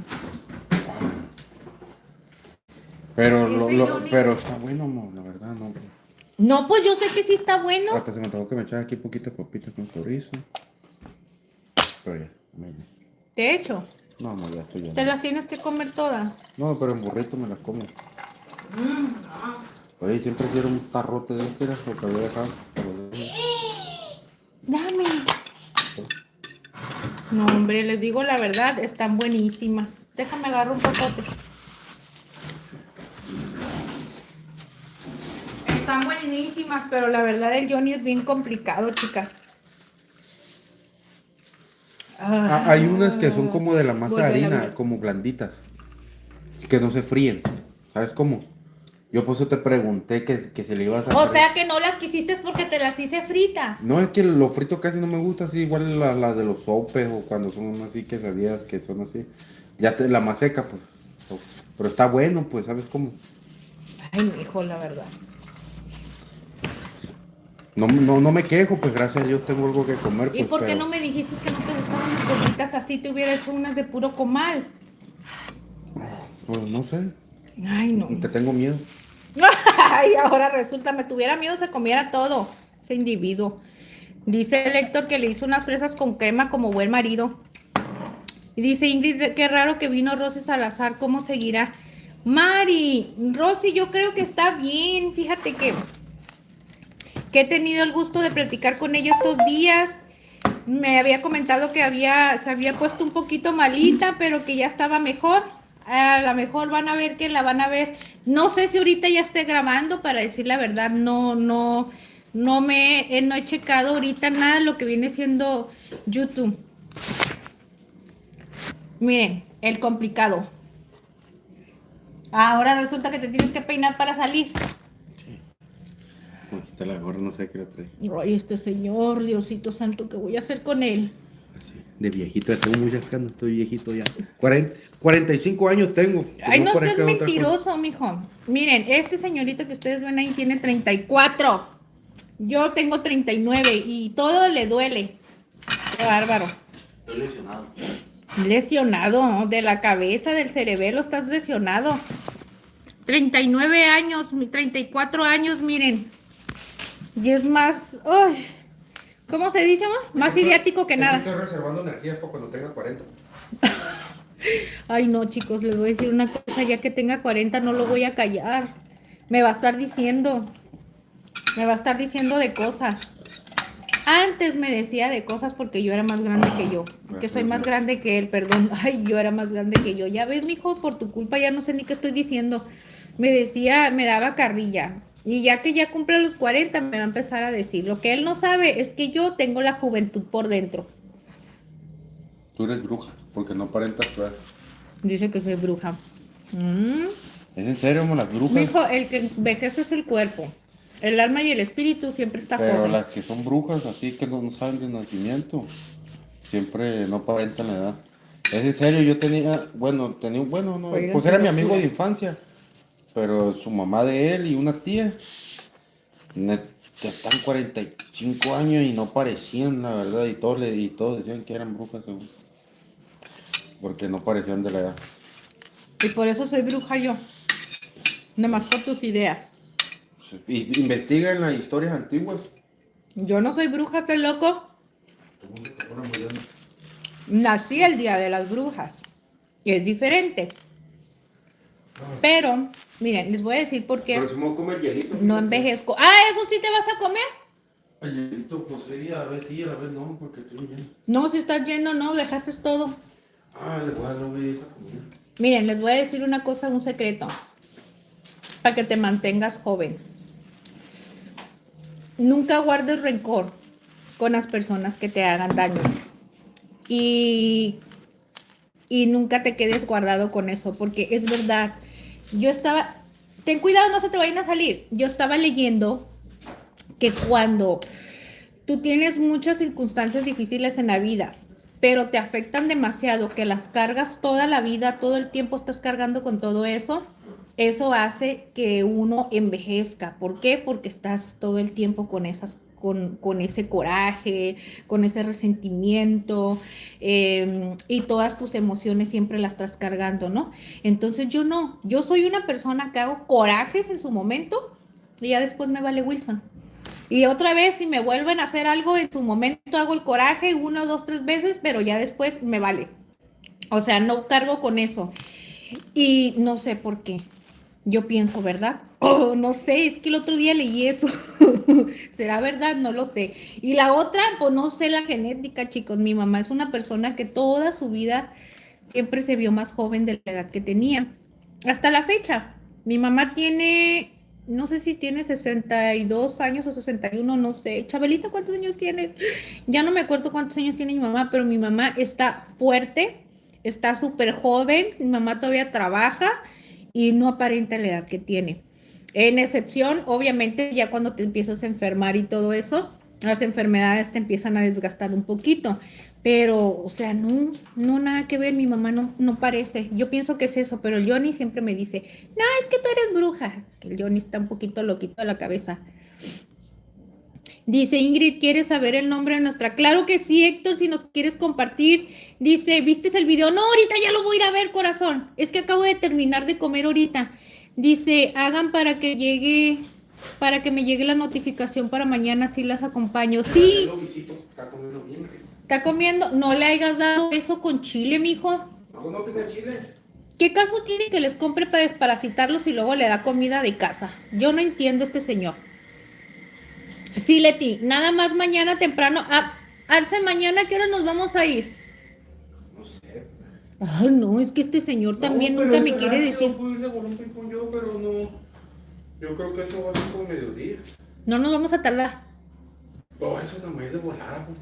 Pero está bueno, amor, la verdad, no. No, pues yo sé que sí está bueno. Hasta se me antojó que me echara aquí poquito de papitas con chorizo. Pero ya, De hecho, no, amor, ya estoy te lleno. las tienes que comer todas. No, pero en burrito me las como. Oye, siempre quiero un tarrote de este, era lo que había dejado. Dame. No, hombre, les digo la verdad, están buenísimas. Déjame agarrar un popote. Están buenísimas, pero la verdad el Johnny es bien complicado, chicas. Hay unas que son como de la masa de Golpe de la harina, vida. como blanditas, que no se fríen. ¿Sabes cómo? Yo por eso te pregunté que si le ibas a O hacer. sea que no las quisiste porque te las hice fritas. No, es que lo frito casi no me gusta, así igual la de los sopes o cuando son así quesadillas que son así. La más seca, pues. Pero está bueno, pues, ¿sabes cómo? Ay, mi hijo, la verdad. No me quejo, pues gracias a Dios tengo algo que comer, ¿Y pues, por qué pero. no me dijiste que no te gustaban las gorditas así? Te hubiera hecho unas de puro comal. Pues no sé, Ay, no. te tengo miedo. Ay, ahora resulta, me tuviera miedo se comiera todo. Ese individuo. Dice el Héctor que le hizo unas fresas con crema como buen marido. Y dice Ingrid, qué raro que vino Rosy Salazar, ¿cómo seguirá? Mari, Rosy, yo creo que está bien. Fíjate que he tenido el gusto de platicar con ella estos días. Me había comentado que se había puesto un poquito malita, pero que ya estaba mejor. A lo mejor van a ver que la van a ver. No sé si ahorita ya esté grabando, para decir la verdad, no he checado ahorita nada de lo que viene siendo YouTube. Miren, el complicado. Ahora resulta que te tienes que peinar para salir. Está la gorra, no sé qué la trae. Ay, este señor, Diosito santo, ¿qué voy a hacer con él? Así, de viejito, ya tengo muchas canas, estoy viejito ya. 45 años tengo. Ay, no seas parezca otra cosa. mentiroso, mijo. Miren, este señorito que ustedes ven ahí tiene 34. Yo tengo 39 y todo le duele. Qué bárbaro. Estoy lesionado. Lesionado de la cabeza, del cerebelo, estás lesionado. 39 años, 34 años, miren. Y es más, uy, ¿cómo se dice, amor? Más idiático que nada. Estoy reservando energías para cuando tenga 40. Ay, no, chicos, les voy a decir una cosa, ya que tenga 40 no lo voy a callar. Me va a estar diciendo de cosas. Antes me decía de cosas porque yo era más grande que yo. Que soy más grande que él, perdón. Ay, yo era más grande que yo. Ya ves, mijo, por tu culpa ya no sé ni qué estoy diciendo. Me decía, me daba carrilla. Y ya que ya cumple los 40, me va a empezar a decir. Lo que él no sabe es que yo tengo la juventud por dentro. Tú eres bruja, porque no aparentas tu edad. Dice que soy bruja. ¿Es en serio, las brujas? Mijo, el que envejece es el cuerpo. El alma y el espíritu siempre está Pero joven. las que son brujas, así que no saben de nacimiento, siempre no aparentan la edad. Es en serio, yo tenía, no, Oigan, pues era qué mi amigo locura. de infancia, pero su mamá de él y una tía, ya están 45 años y no parecían, la verdad, y todos decían que eran brujas, según, porque no parecían de la edad. Y por eso soy bruja yo. Nada más por tus ideas. Y investiga en las historias antiguas. Yo no soy bruja, ¿estás loco? Nací el día de las brujas. Y es diferente. Pero, miren, les voy a decir por qué Pero si me voy a comer hielito. no envejezco. Ah, ¿eso sí te vas a comer? El hielito, pues sí, a la vez no, porque estoy lleno. No, si estás lleno, no, dejaste todo. Ah, le voy a dar esa comida. Miren, les voy a decir una cosa, un secreto. Para que te mantengas joven. Nunca guardes rencor con las personas que te hagan daño. Y nunca te quedes guardado con eso, porque es verdad. Ten cuidado, no se te vayan a salir. Yo estaba leyendo que cuando tú tienes muchas circunstancias difíciles en la vida, pero te afectan demasiado, que las cargas toda la vida, todo el tiempo estás cargando con todo eso, eso hace que uno envejezca. ¿Por qué? Porque estás todo el tiempo con con ese coraje, con ese resentimiento, y todas tus emociones siempre las estás cargando, ¿no? Entonces yo soy una persona que hago corajes en su momento y ya después me vale Wilson. Y otra vez, si me vuelven a hacer algo, en su momento hago el coraje 1, 2, 3 veces, pero ya después me vale. O sea, no cargo con eso. Y no sé por qué. Yo pienso, ¿verdad? Oh, no sé, es que el otro día leí eso. ¿Será verdad? No lo sé. Y la otra, pues no sé la genética, chicos. Mi mamá es una persona que toda su vida siempre se vio más joven de la edad que tenía. Hasta la fecha. Mi mamá tiene, no sé si tiene 62 años o 61, no sé. Chabelita, ¿cuántos años tienes? Ya no me acuerdo cuántos años tiene mi mamá, pero mi mamá está fuerte, está súper joven. Mi mamá todavía trabaja y no aparenta la edad que tiene. En excepción, obviamente, ya cuando te empiezas a enfermar y todo eso, las enfermedades te empiezan a desgastar un poquito. Pero, o sea, no nada que ver, mi mamá no parece. Yo pienso que es eso, pero el Johnny siempre me dice, no, es que tú eres bruja. Que el Johnny está un poquito loquito de la cabeza. Dice Ingrid, ¿quieres saber el nombre de nuestra? Claro que sí, Héctor, si nos quieres compartir. Dice, ¿viste el video? No, ahorita ya lo voy a ir a ver, corazón. Es que acabo de terminar de comer ahorita. Dice, hagan para que me llegue la notificación para mañana, así las acompaño. Sí. ¿Está comiendo? No le hayas dado eso con chile, mijo. No tenga chile. ¿Qué caso tiene que les compre para desparasitarlos y luego le da comida de casa? Yo no entiendo a este señor. Sí, Leti, nada más mañana temprano. Arce, mañana, ¿a qué hora nos vamos a ir? No sé. Ay, no, es que este señor también nunca me quiere decir. Puedo ir de volumen con yo, pero no. Yo creo que esto va a ser como mediodía. No nos vamos a tardar. Oh, eso no me es de volada, pues.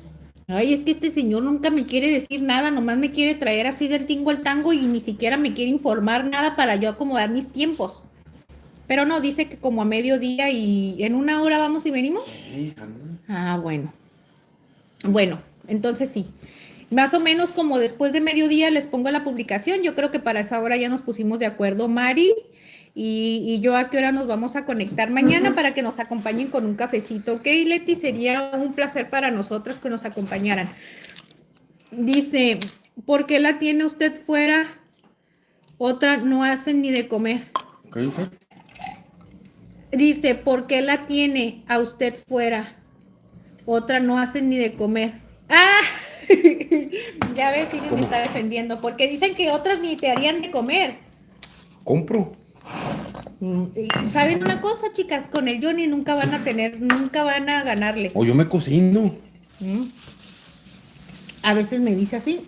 Ay, es que este señor nunca me quiere decir nada, nomás me quiere traer así del tingo al tango y ni siquiera me quiere informar nada para yo acomodar mis tiempos. Pero no, dice que como a mediodía y en una hora vamos y venimos. Sí, anda. Ah, bueno. Bueno, entonces sí. Más o menos como después de mediodía les pongo la publicación. Yo creo que para esa hora ya nos pusimos de acuerdo, Mari y yo a qué hora nos vamos a conectar mañana para que nos acompañen con un cafecito. Ok, Leti, sería un placer para nosotras que nos acompañaran. Dice, ¿por qué la tiene usted fuera? Otra no hacen ni de comer. ¿Qué dice? Dice, ¿por qué la tiene a usted fuera? Otra no hacen ni de comer. ¡Ah! Ya ves, Iris me ¿Cómo? está defendiendo, porque dicen que otras ni te harían de comer. ¿Compro? Y ¿saben una cosa, chicas? Con el Johnny nunca van a ganarle. O yo me cocino. Mm. A veces me dice así,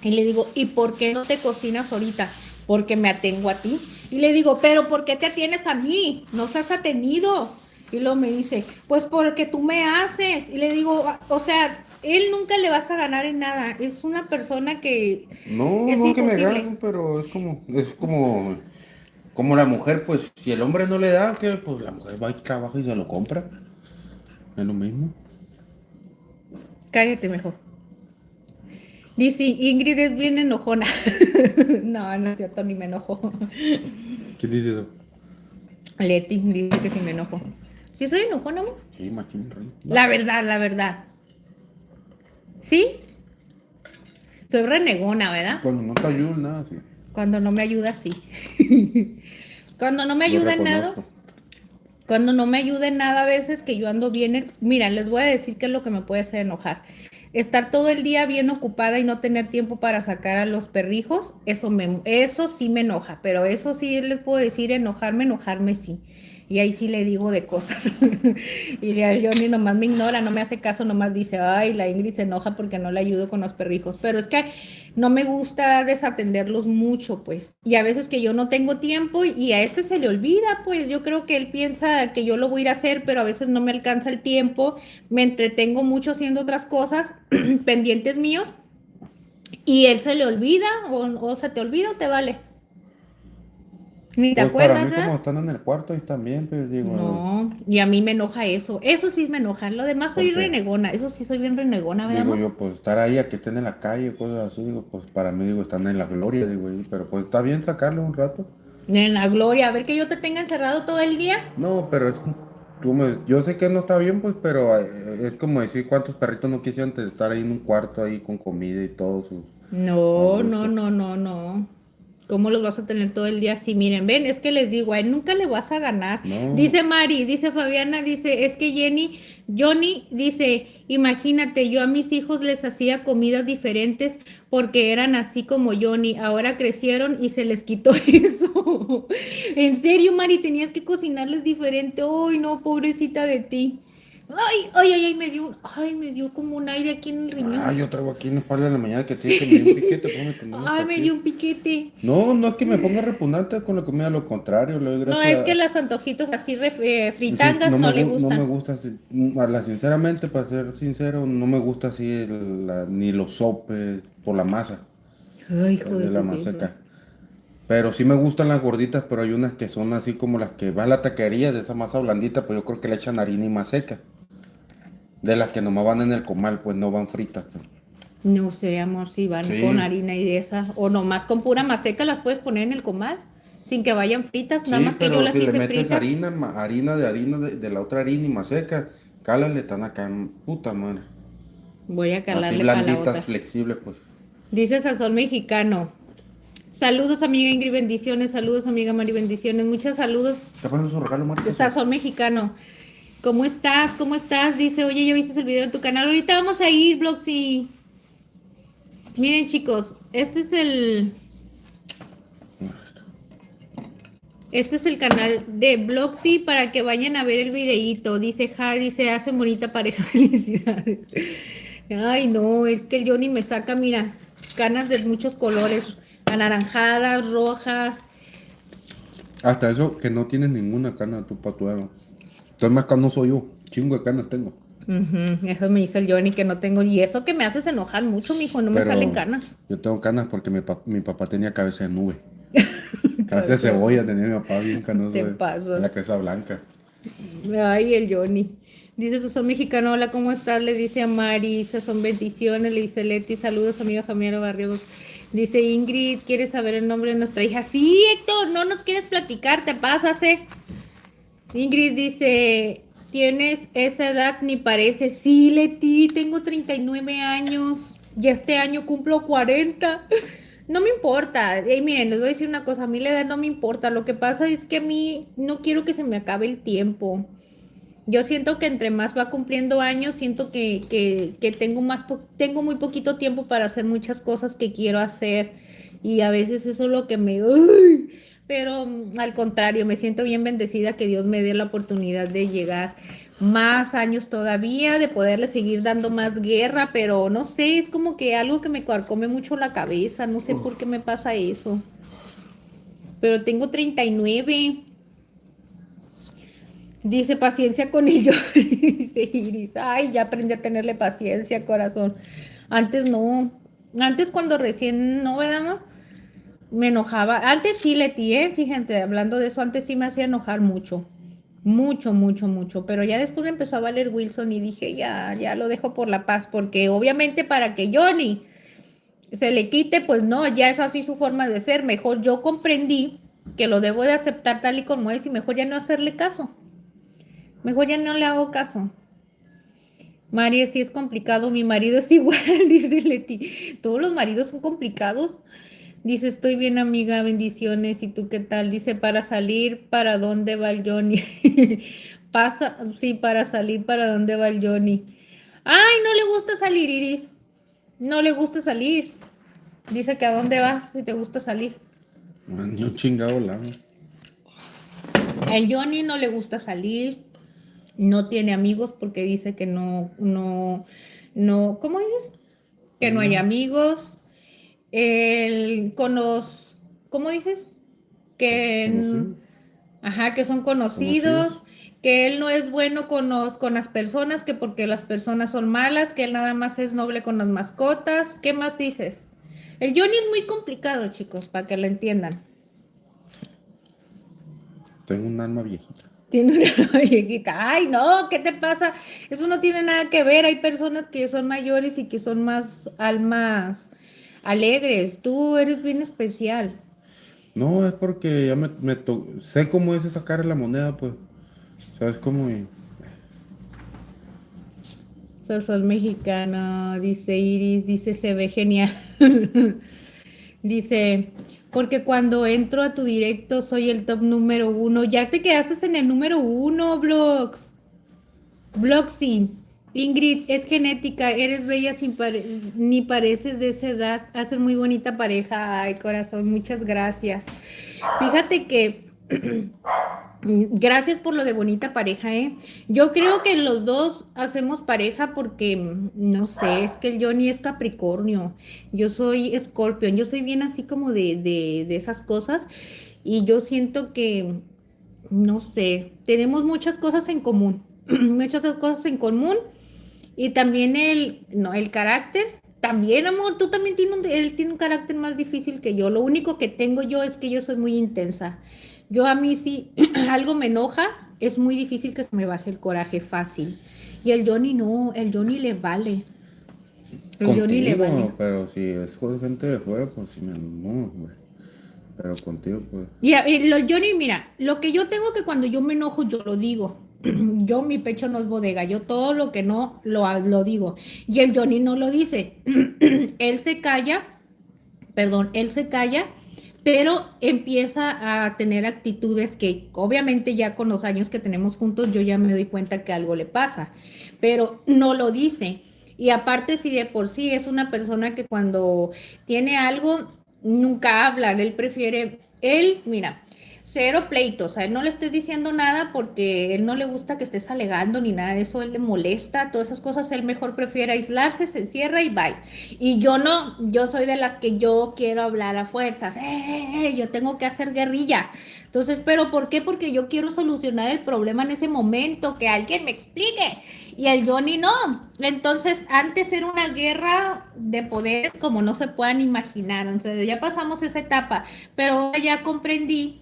y le digo, ¿y por qué no te cocinas ahorita? Porque me atengo a ti. Y le digo, ¿pero por qué te atienes a mí? No seas atenido. Y luego me dice, pues porque tú me haces. Y le digo, o sea, él nunca le vas a ganar en nada. Es una persona que No, es no que me imposible. ganen, pero como la mujer, pues si el hombre no le da, que pues la mujer va y trabaja y se lo compra. Es lo mismo. Cállate mejor. Dice, Ingrid es bien enojona. No, no es cierto, ni me enojo. ¿Quién dice eso? Leti dice que sí me enojo. ¿Sí soy enojona, amor? Sí, machín, rey. La verdad, la verdad. ¿Sí? Soy renegona, ¿verdad? Cuando no te ayudan nada, sí. Cuando no me ayuda, sí. Cuando no me Lo ayuda en nada, reconozco. cuando no me ayuda en nada a veces que yo ando bien. Mira, les voy a decir qué es lo que me puede hacer enojar. Estar todo el día bien ocupada y no tener tiempo para sacar a los perrijos, eso sí me enoja, pero eso sí les puedo decir, enojarme sí. Y ahí sí le digo de cosas. Y ya Johnny nomás me ignora, no me hace caso, nomás dice, ay, la Ingrid se enoja porque no le ayudo con los perrijos. Pero es que no me gusta desatenderlos mucho, pues. Y a veces que yo no tengo tiempo y a este se le olvida, pues. Yo creo que él piensa que yo lo voy a ir a hacer, pero a veces no me alcanza el tiempo. Me entretengo mucho haciendo otras cosas pendientes míos y él se le olvida o se te olvida o te vale. Ni te Pues para acuerdas, mí como ¿verdad? están en el cuarto ahí están bien, pues digo, No, y a mí me enoja eso. Eso sí me enoja. Lo demás soy porque renegona. Eso sí soy bien renegona, ¿verdad, digo amor? yo, pues estar ahí a que estén en la calle, cosas así, digo, pues para mí digo, están en la gloria, digo, pero pues está bien sacarlo un rato. En la gloria, a ver que yo te tenga encerrado todo el día. No, pero yo sé que no está bien, pues, pero es como decir cuántos perritos no quisieran estar ahí en un cuarto ahí con comida y todo a No, no, gusto. no, no, no. ¿Cómo los vas a tener todo el día así? Miren, ven, es que les digo, a él nunca le vas a ganar. No, Dice Mari, dice Fabiana, dice, es que Johnny, dice, imagínate, yo a mis hijos les hacía comidas diferentes porque eran así como Johnny. Ahora crecieron y se les quitó eso. En serio, Mari, tenías que cocinarles diferente. Ay, no, pobrecita de ti. Ay, ay, ay, me dio como un aire aquí en el riñón. yo traigo aquí en la espalda de la mañana que tiene que me dio un piquete, pues me tomé unas Ay, me dio pastillas. un piquete. No, no es que me ponga repugnante con la comida, lo contrario, le doy No, gracias es que los antojitos así sí, fritangas no le no me gustan. gusta, sinceramente, para ser sincero, no me gusta así ni los sopes por la masa, Ay, hijo de de la tu qué. maseca. Pero sí me gustan las gorditas, pero hay unas que son así como las que va a la taquería de esa masa blandita, pues yo creo que le echan harina y maseca. De las que nomás van en el comal, pues no van fritas, pues. No sé, amor, si van con Sí, harina y de esas. O nomás con pura maseca las puedes poner en el comal. Sin que vayan fritas. Nada sí, más que yo pero las si le hice metes fritas. harina de la otra harina y maseca, cálale, están acá, puta madre. Voy a Así calarle para la blanditas, otra. flexibles, pues. Dice Sazón Mexicano. Saludos, amiga Ingrid, bendiciones. Saludos, amiga Mari, bendiciones. Muchos saludos. ¿Está poniendo su regalo, Marta? Sazón Mexicano. ¿Cómo estás? ¿Cómo estás? Dice, oye, ¿ya viste el video en tu canal? Ahorita vamos a ir, Bloxy. Miren, chicos, este es el canal de Bloxy para que vayan a ver el videíto. Dice, dice, hace bonita pareja, felicidades. Ay, no, es que el Johnny me saca, mira, canas de muchos colores, anaranjadas, rojas. Hasta eso que no tienes ninguna cana tu patuero. Entonces más canoso soy yo. Chingo de canas tengo. Ujú, eso me dice el Johnny que no tengo. Y eso que me haces enojar mucho, mijo, no me salen Pero canas. yo tengo canas porque mi papá tenía cabeza de nube. Cabeza de cebolla tenía mi papá bien canoso. Te paso. La cabeza blanca. Ay, el Johnny. Dice Sazón Mexicano, hola, ¿cómo estás? Le dice a Mari, Sazón bendiciones, le dice Leti, saludos, amiga familia Barrios. Dice Ingrid, ¿quieres saber el nombre de nuestra hija? Sí, Héctor, no nos quieres platicar, te pasas, Ingrid dice, ¿tienes esa edad? Ni parece. Sí, Leti, tengo 39 años, ya este año cumplo 40. No me importa, miren, les voy a decir una cosa, a mí la edad no me importa, lo que pasa es que a mí no quiero que se me acabe el tiempo. Yo siento que entre más va cumpliendo años, siento que tengo tengo muy poquito tiempo para hacer muchas cosas que quiero hacer y a veces eso es lo que me... ¡Uy! Pero al contrario, me siento bien bendecida que Dios me dé la oportunidad de llegar más años todavía, de poderle seguir dando más guerra, pero no sé, es como que algo que me carcome mucho la cabeza, no sé por qué me pasa eso. Pero tengo 39. Dice paciencia con el yo, dice Iris. Ay, ya aprendí a tenerle paciencia, corazón. Antes no. Antes cuando recién no, ¿verdad, no? Me enojaba. Antes sí, Leti, fíjense, hablando de eso, antes sí me hacía enojar mucho. Mucho, mucho, mucho. Pero ya después me empezó a valer Wilson y dije, ya lo dejo por la paz. Porque obviamente para que Johnny se le quite, pues no, ya es así su forma de ser. Mejor yo comprendí que lo debo de aceptar tal y como es y mejor ya no hacerle caso. Mejor ya no le hago caso. María, sí es complicado, mi marido es igual, dice Leti. Todos los maridos son complicados. Dice, estoy bien, amiga, bendiciones. ¿Y tú qué tal? Dice, para salir, ¿para dónde va el Johnny? Pasa, sí, para salir, ¿para dónde va el Johnny? Ay, no le gusta salir, Iris. No le gusta salir. Dice que a dónde vas si te gusta salir. Ni un chingado lado. El Johnny no le gusta salir. No tiene amigos porque dice que no, ¿cómo dices? Que no hay amigos. Él con los, ¿cómo dices? Que, ¿Conocido? ajá, que son conocidos, que él no es bueno con las personas, que porque las personas son malas, que él nada más es noble con las mascotas. ¿Qué más dices? El Johnny es muy complicado, chicos, para que lo entiendan. Tengo un alma viejita. Tiene una viejita. Ay, no, ¿qué te pasa? Eso no tiene nada que ver. Hay personas que son mayores y que son más almas alegres. Tú eres bien especial. No, es porque ya sé cómo es sacar la moneda, pues. ¿Sabes cómo? Sol mexicano, dice Iris, dice se ve genial. Dice, porque cuando entro a tu directo soy el top número 1. Ya te quedaste en el número 1, Blogs. Bloxy, Ingrid, es genética, eres bella ni pareces de esa edad, hacen muy bonita pareja. Ay, corazón, muchas gracias. Fíjate que, gracias por lo de bonita pareja, Yo creo que los dos hacemos pareja porque, no sé, es que el Johnny es Capricornio, yo soy Scorpion, yo soy bien así como de esas cosas y yo siento que no sé, tenemos muchas cosas en común, muchas cosas en común y también no, el carácter, también amor, tú también él tiene un carácter más difícil que yo, lo único que tengo yo es que yo soy muy intensa, yo a mí si algo me enoja, es muy difícil que se me baje el coraje fácil y el Johnny no, el Johnny le vale, el Johnny le vale. Contigo, pero si es gente de fuera, pues sí me enojo, hombre. Pero contigo, pues. Johnny, mira, lo que yo tengo que cuando yo me enojo, yo lo digo. Yo, mi pecho no es bodega, yo todo lo que no lo digo. Y el Johnny no lo dice. Él se calla, perdón, él se calla, pero empieza a tener actitudes que obviamente ya con los años que tenemos juntos, yo ya me doy cuenta que algo le pasa, pero no lo dice. Y aparte, si de por sí es una persona que cuando tiene algo, nunca habla, él prefiere, mira, Cero pleitos, a él no le estés diciendo nada porque él no le gusta que estés alegando ni nada de eso, él le molesta, todas esas cosas, él mejor prefiere aislarse, se encierra y bye. Y yo no, yo soy de las que yo quiero hablar a fuerzas, yo tengo que hacer guerrilla. Entonces, ¿pero por qué? Porque yo quiero solucionar el problema en ese momento, que alguien me explique. Y el Johnny no. Entonces, antes era una guerra de poderes como no se puedan imaginar. Entonces, ya pasamos esa etapa, pero ahora ya comprendí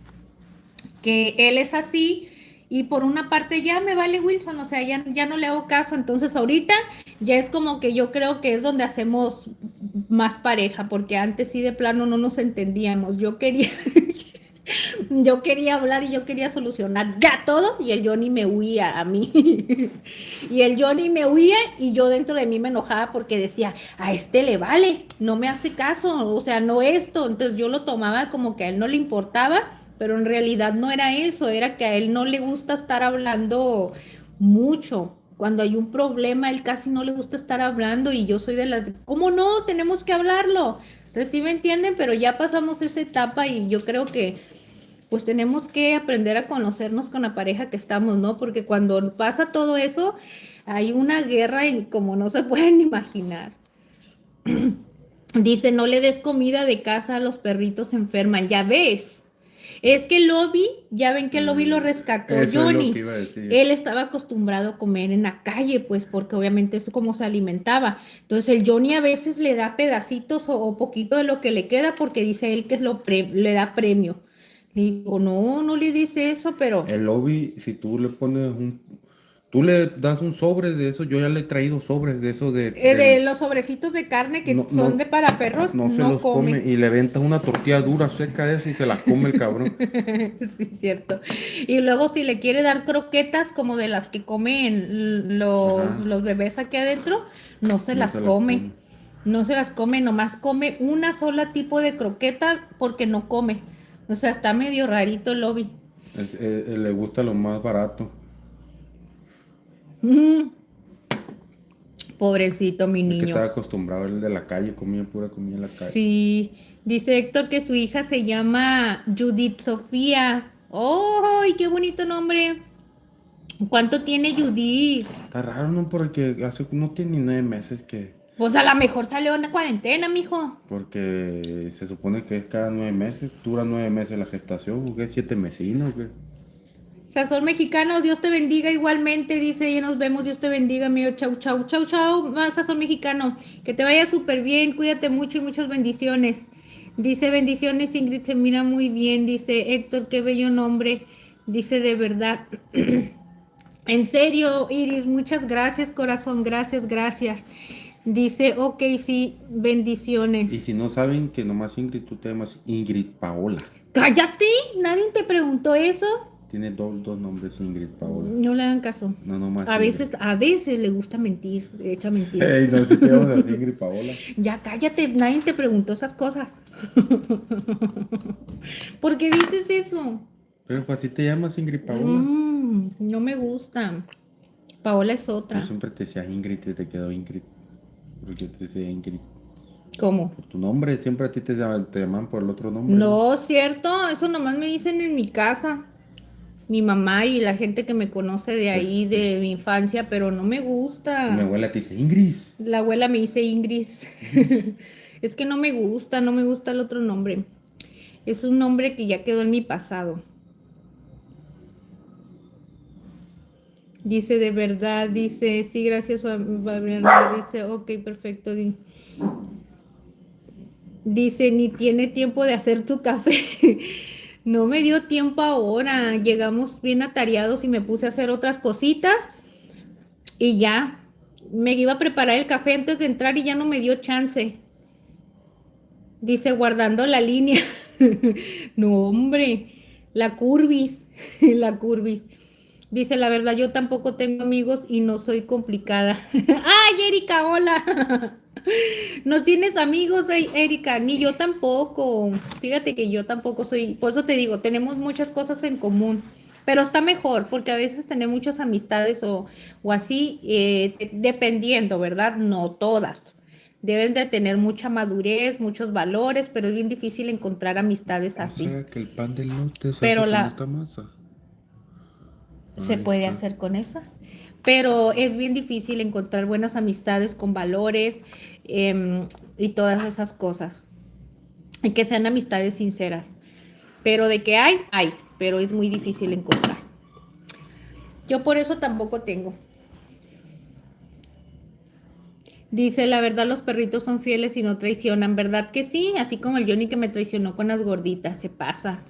que él es así y por una parte ya me vale Wilson, o sea, ya no le hago caso, entonces ahorita ya es como que yo creo que es donde hacemos más pareja, porque antes sí de plano no nos entendíamos, yo quería, yo quería hablar y yo quería solucionar ya todo y el Johnny me huía a mí. Y el Johnny me huía y yo dentro de mí me enojaba porque decía, a este le vale, no me hace caso, o sea, no esto. Entonces yo lo tomaba como que a él no le importaba, pero en realidad no era eso, era que a él no le gusta estar hablando mucho. Cuando hay un problema, a él casi no le gusta estar hablando y yo soy de las, ¿cómo no? Tenemos que hablarlo. Entonces sí me entienden, pero ya pasamos esa etapa y yo creo que pues tenemos que aprender a conocernos con la pareja que estamos, ¿no? Porque cuando pasa todo eso, hay una guerra en como no se pueden imaginar. Dice, no le des comida de casa a los perritos se enferman, ya ves. Es que Lobby, ya ven que Lobby lo rescató Eso es lo que Johnny. iba a decir. Él estaba acostumbrado a comer en la calle, pues porque obviamente es como se alimentaba. Entonces el Johnny a veces le da pedacitos o poquito de lo que le queda porque dice él que es le da premio. Le digo, no, no le dice eso, pero El lobby, si tú le pones tú le das un sobre de eso, yo ya le he traído sobres de eso de los sobrecitos de carne que no, son de no, para perros, no se no los come come. y le ventas una tortilla dura seca esa y se la come el cabrón. Sí, es cierto. Y luego si le quiere dar croquetas como de las que comen Ajá, los bebés aquí adentro, no se no las se las come. come. No se las come, nomás come una sola tipo de croqueta porque no come. O sea, está medio rarito el Lobby. Le gusta lo más barato. Mm, pobrecito mi Es que niño. estaba acostumbrado el de la calle, comía pura comida en la calle. Sí, dice Héctor que su hija se llama Judith Sofía. ¡Oh, qué bonito nombre! ¿Cuánto tiene Judith? Está raro, ¿no? Porque no tiene ni 9 meses Pues a lo mejor salió en la cuarentena, mijo. porque se supone que es cada 9 meses, dura 9 meses la gestación, ¿o qué? 7 mesines, ¿o qué? Sazón mexicano, Dios te bendiga igualmente, dice, y nos vemos, Dios te bendiga, amigo, chau, chau, chau, chau, Sazón mexicano, que te vaya súper bien, cuídate mucho y muchas bendiciones. Dice, bendiciones, Ingrid, se mira muy bien, dice Héctor, qué bello nombre, dice, de verdad. En serio, Iris, muchas gracias, corazón, gracias, gracias. Dice, ok, sí, Y bendiciones. si no saben que nomás Ingrid, tú te llamas Ingrid Paola. Cállate, nadie te preguntó eso. Tiene dos nombres Ingrid Paola. No le hagan caso. No nomás Ingrid. A veces le gusta mentir, echa mentiras. Ey, no, si te llamas así Ingrid Paola. Ya cállate, nadie te preguntó esas cosas. ¿Por qué dices eso? Pero pues así te llamas Ingrid Paola. No me gusta. Paola es Yo otra. siempre te decía Ingrid y te quedó Ingrid. Porque te decía Ingrid. ¿Cómo? Por tu nombre, siempre a ti te llaman por el otro nombre, ¿no? No, cierto, eso nomás me dicen en mi casa. Mi mamá y la gente que me conoce de Sí. ahí, de mi infancia, pero no me Y mi gusta. abuela te dice Ingrid. La abuela me dice Ingrid. Es que no me gusta el otro nombre. Es un nombre que ya quedó en mi pasado. Dice, de verdad, dice, sí, gracias, Fabiana. Dice, ok, perfecto. Dice, ni tiene tiempo de hacer tu café. No me dio tiempo ahora. Llegamos bien atareados y me puse a hacer otras cositas y ya. Me iba a preparar el café antes de entrar y ya no me dio chance. Dice, guardando la línea. No, hombre, la curvis, la curvis. Dice, la verdad, yo tampoco tengo amigos y no soy complicada. ¡Ay, Erika, hola! No tienes amigos, Erika, ni yo tampoco. Fíjate que yo tampoco soy, por eso te digo, tenemos muchas cosas en común. Pero está mejor, porque a veces tener muchas amistades o así, dependiendo, ¿verdad? No todas. Deben de tener mucha madurez, muchos valores, pero es bien difícil encontrar amistades O así. sea, que el pan del norte se Pero hace con la esta masa. se Ahí puede está. hacer con esa. Pero es bien difícil encontrar buenas amistades con valores y todas esas cosas. Y que sean amistades sinceras. Pero de que hay, pero es muy difícil encontrar. Yo por eso tampoco tengo. Dice, la verdad los perritos son fieles y no traicionan, ¿verdad que sí? Así como el Johnny que me traicionó con las gorditas, se pasa.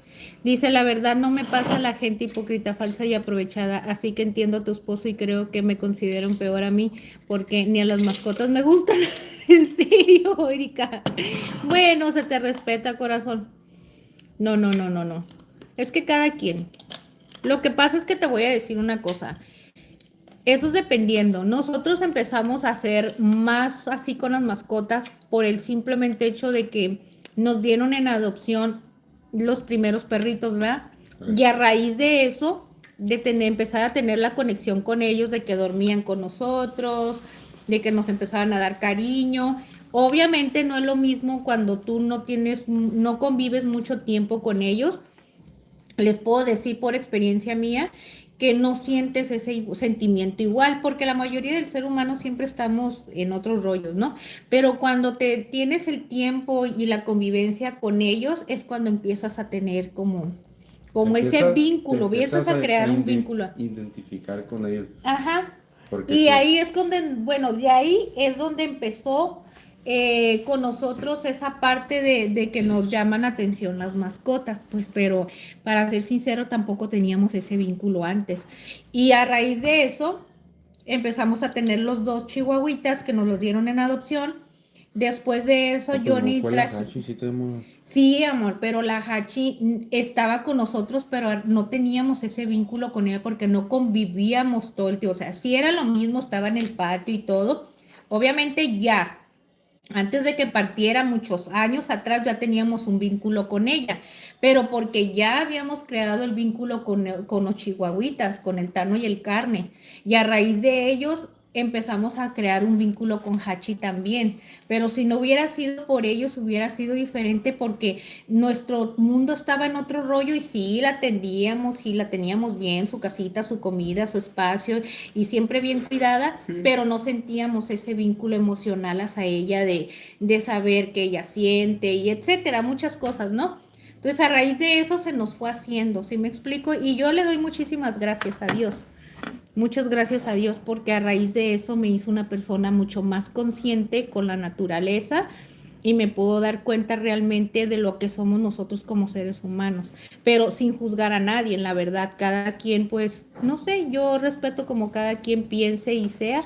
Dice, la verdad no me pasa la gente hipócrita, falsa y aprovechada, así que entiendo a tu esposo y creo que me consideran peor a mí, porque ni a las mascotas me gustan. En serio, Erika. Bueno, se te respeta, corazón. No, no, no, no, no. Es que cada quien. Lo que pasa es que te voy a decir una cosa. Eso es dependiendo. Nosotros empezamos a hacer más así con las mascotas por el simplemente hecho de que nos dieron en adopción los primeros perritos, ¿verdad? Y a raíz de eso, de empezar a tener la conexión con ellos, de que dormían con nosotros, de que nos empezaban a dar cariño. Obviamente no es lo mismo cuando tú no convives mucho tiempo con ellos. Les puedo decir por experiencia mía que no sientes ese sentimiento igual, porque la mayoría del ser humano siempre estamos en otros rollos, ¿no? Pero cuando te tienes el tiempo y la convivencia con ellos es cuando empiezas a tener como ese Te vínculo, empiezas empiezas a crear un vínculo. identificar con ellos. Ajá. Porque Y sí. ahí es donde, bueno, de ahí es donde empezó con nosotros esa parte de que nos llaman atención las mascotas, pues, pero para ser sincero, tampoco teníamos ese vínculo antes. Y a raíz de eso, empezamos a tener los dos chihuahuitas que nos los dieron en adopción. Después de eso, No, pero no Johnny fue la trajo. Hachi, sí tenemos. Sí, amor, pero la Hachi estaba con nosotros, pero no teníamos ese vínculo con ella porque no convivíamos todo el tiempo. O sea, sí era lo mismo, estaba en el patio y todo. Obviamente ya, antes de que partiera muchos años atrás ya teníamos un vínculo con ella, pero porque ya habíamos creado el vínculo con los chihuahuitas, con el Tano y el Carne, y a raíz de ellos empezamos a crear un vínculo con Hachi también, pero si no hubiera sido por ellos hubiera sido diferente porque nuestro mundo estaba en otro rollo y sí la atendíamos, sí la teníamos bien, su casita, su comida, su espacio y siempre bien cuidada, Sí. pero no sentíamos ese vínculo emocional hacia ella de saber que ella siente y etcétera, muchas cosas, ¿no? Entonces a raíz de eso se nos fue haciendo, ¿sí me explico? Y yo le doy muchísimas gracias a Dios. Muchas gracias a Dios porque a raíz de eso me hizo una persona mucho más consciente con la naturaleza y me puedo dar cuenta realmente de lo que somos nosotros como seres humanos, pero sin juzgar a nadie, en la verdad, cada quien pues, no sé, yo respeto como cada quien piense y sea,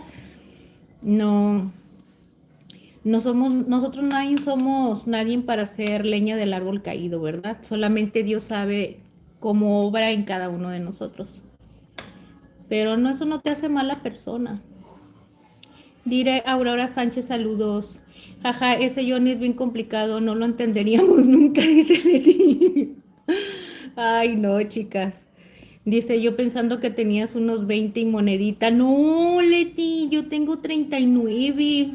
no, no somos, nosotros nadie somos nadie para ser leña del árbol caído, ¿verdad? Solamente Dios sabe cómo obra en cada uno de nosotros. Pero no, eso no te hace mala persona. Diré Aurora Sánchez, saludos. Jaja, ese Johnny es bien complicado, no lo entenderíamos nunca, dice Leti. Ay, no, chicas. Dice, yo pensando que tenías unos 20 y monedita. No, Leti, yo tengo 39.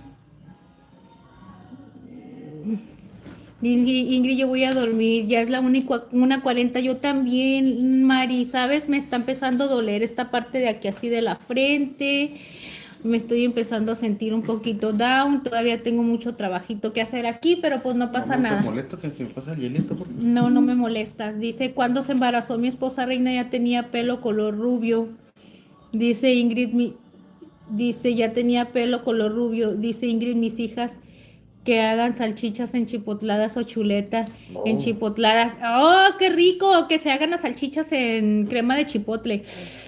Ingrid, yo voy a dormir, ya es la única, 1:40, yo también, Mari, ¿sabes? Me está empezando a doler esta parte de aquí así de la frente, me estoy empezando a sentir un poquito down, todavía tengo mucho trabajito que hacer aquí, pero pues no pasa No te nada. molesta que se me pasa el hielito, por favor. No, no me molestas. Dice, cuando se embarazó mi esposa Reina ya tenía pelo color rubio. Dice Ingrid, dice, ya tenía pelo color rubio. Dice Ingrid, mis hijas que hagan salchichas enchipotladas o chuletas enchipotladas. ¡Oh, qué rico! Que se hagan las salchichas en crema de chipotle.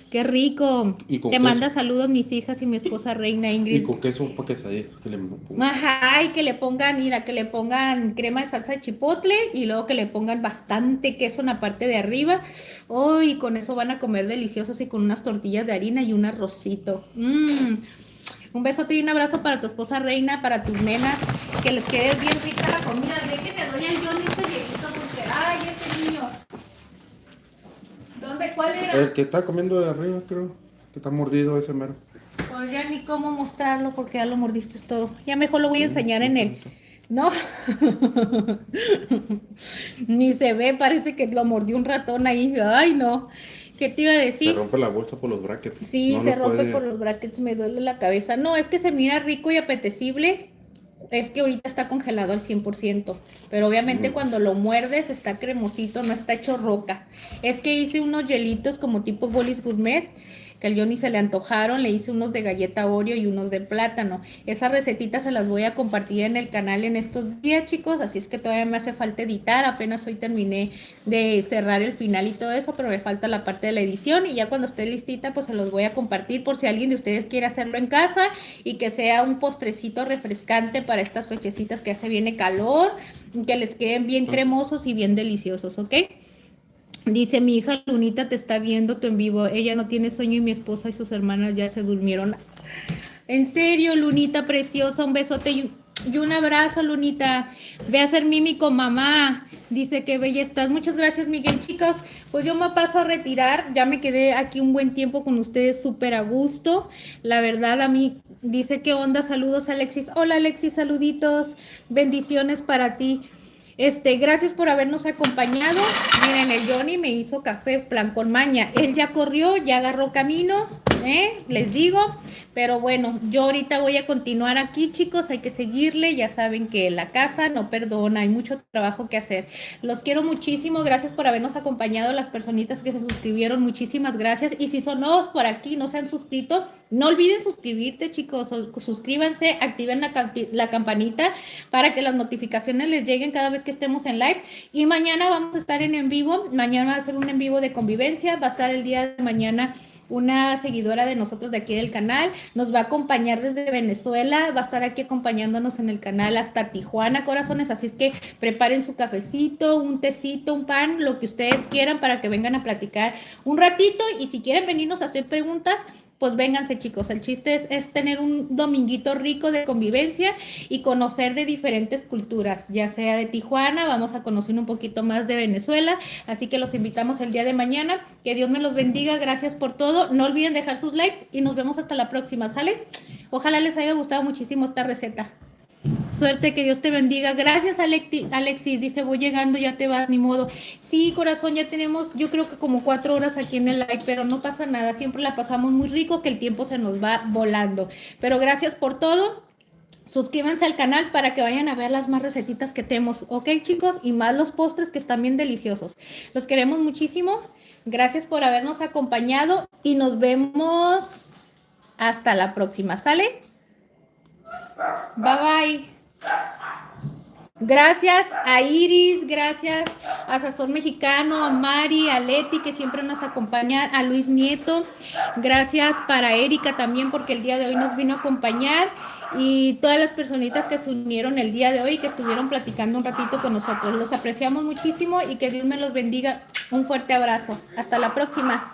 ¡Qué rico! Y con Te queso. manda saludos mis hijas y mi esposa Reina Y Ingrid. con queso para quesadillas que le pongo. Ajá, y que le pongan, mira, que le pongan crema de salsa de chipotle y luego que le pongan bastante queso en la parte de arriba. Uy, con eso van a comer deliciosos y con unas tortillas de harina y un arrocito. Un besote y un abrazo para tu esposa Reina, para tus nenas, que les quede bien rica la comida. Déjenme doy al Johnny este viejito porque, ay, este niño. ¿Dónde? ¿Cuál era? El que está comiendo de arriba, creo. Que está mordido ese mero. Pues ya ni cómo mostrarlo porque ya lo mordiste todo. Ya mejor lo voy a enseñar en él. ¿No? Ni se ve, parece que lo mordió un ratón ahí. Ay, no. ¿Qué te iba a Se decir? rompe la bolsa por los brackets. Sí, No se lo rompe puede. por los brackets, me duele la cabeza. No, es que se mira rico y apetecible. Es que ahorita está congelado al 100%, pero obviamente Mm. cuando lo muerdes está cremosito, no está hecho roca. Es que hice unos hielitos como tipo bolis gourmet, que al Johnny se le antojaron, le hice unos de galleta Oreo y unos de plátano. Esas recetitas se las voy a compartir en el canal en estos días, chicos, así es que todavía me hace falta editar, apenas hoy terminé de cerrar el final y todo eso, pero me falta la parte de la edición y ya cuando esté listita, pues se los voy a compartir por si alguien de ustedes quiere hacerlo en casa y que sea un postrecito refrescante para estas fechecitas que hace viene calor, que les queden bien cremosos y bien deliciosos, ¿ok? Dice, mi hija Lunita te está viendo tú en vivo, ella no tiene sueño y mi esposa y sus hermanas ya se durmieron. En serio, Lunita preciosa, un besote y un abrazo, Lunita. Ve a ser mímico, mamá. Dice que bella estás. Muchas gracias, Miguel. Chicos, pues yo me paso a retirar. Ya me quedé aquí un buen tiempo con ustedes, súper a gusto. La verdad, a mí dice, ¿qué onda? Saludos, Alexis. Hola, Alexis, saluditos. Bendiciones para ti. Gracias por habernos acompañado. Miren, el Johnny me hizo café plan con maña. Él ya corrió, ya agarró camino, les digo. Pero bueno, yo ahorita voy a continuar aquí, chicos. Hay que seguirle. Ya saben que la casa no perdona. Hay mucho trabajo que hacer. Los quiero muchísimo. Gracias por habernos acompañado. Las personitas que se suscribieron, muchísimas gracias. Y si son nuevos por aquí, no se han suscrito, no olviden suscribirte, chicos. Suscríbanse, activen la campanita para que las notificaciones les lleguen cada vez que estemos en live. Y mañana vamos a estar en vivo. Mañana va a ser un en vivo de convivencia. Va a estar el día de mañana una seguidora de nosotros de aquí del canal, nos va a acompañar desde Venezuela, va a estar aquí acompañándonos en el canal hasta Tijuana, corazones, así es que preparen su cafecito, un tecito, un pan, lo que ustedes quieran para que vengan a platicar un ratito y si quieren venirnos a hacer preguntas, pues vénganse, chicos. El chiste es tener un dominguito rico de convivencia y conocer de diferentes culturas, ya sea de Tijuana, vamos a conocer un poquito más de Venezuela, así que los invitamos el día de mañana. Que Dios me los bendiga, gracias por todo. No olviden dejar sus likes y nos vemos hasta la próxima, ¿sale? Ojalá les haya gustado muchísimo esta receta. Suerte, que Dios te bendiga. Gracias, Alexis. Dice, voy llegando, ya te vas, ni modo. Sí, corazón, ya tenemos, yo creo que como 4 horas aquí en el live, pero no pasa nada. Siempre la pasamos muy rico, que el tiempo se nos va volando. Pero gracias por todo. Suscríbanse al canal para que vayan a ver las más recetitas que tenemos. ¿Ok, chicos? Y más los postres que están bien deliciosos. Los queremos muchísimo. Gracias por habernos acompañado y nos vemos hasta la próxima. ¿Sale? Bye, bye. Gracias a Iris, gracias a Sazón Mexicano, a Mari, a Leti, que siempre nos acompañan, a Luis Nieto, gracias para Erika también, porque el día de hoy nos vino a acompañar, y todas las personitas que se unieron el día de hoy, que estuvieron platicando un ratito con nosotros. Los apreciamos muchísimo y que Dios me los bendiga. Un fuerte abrazo. Hasta la próxima.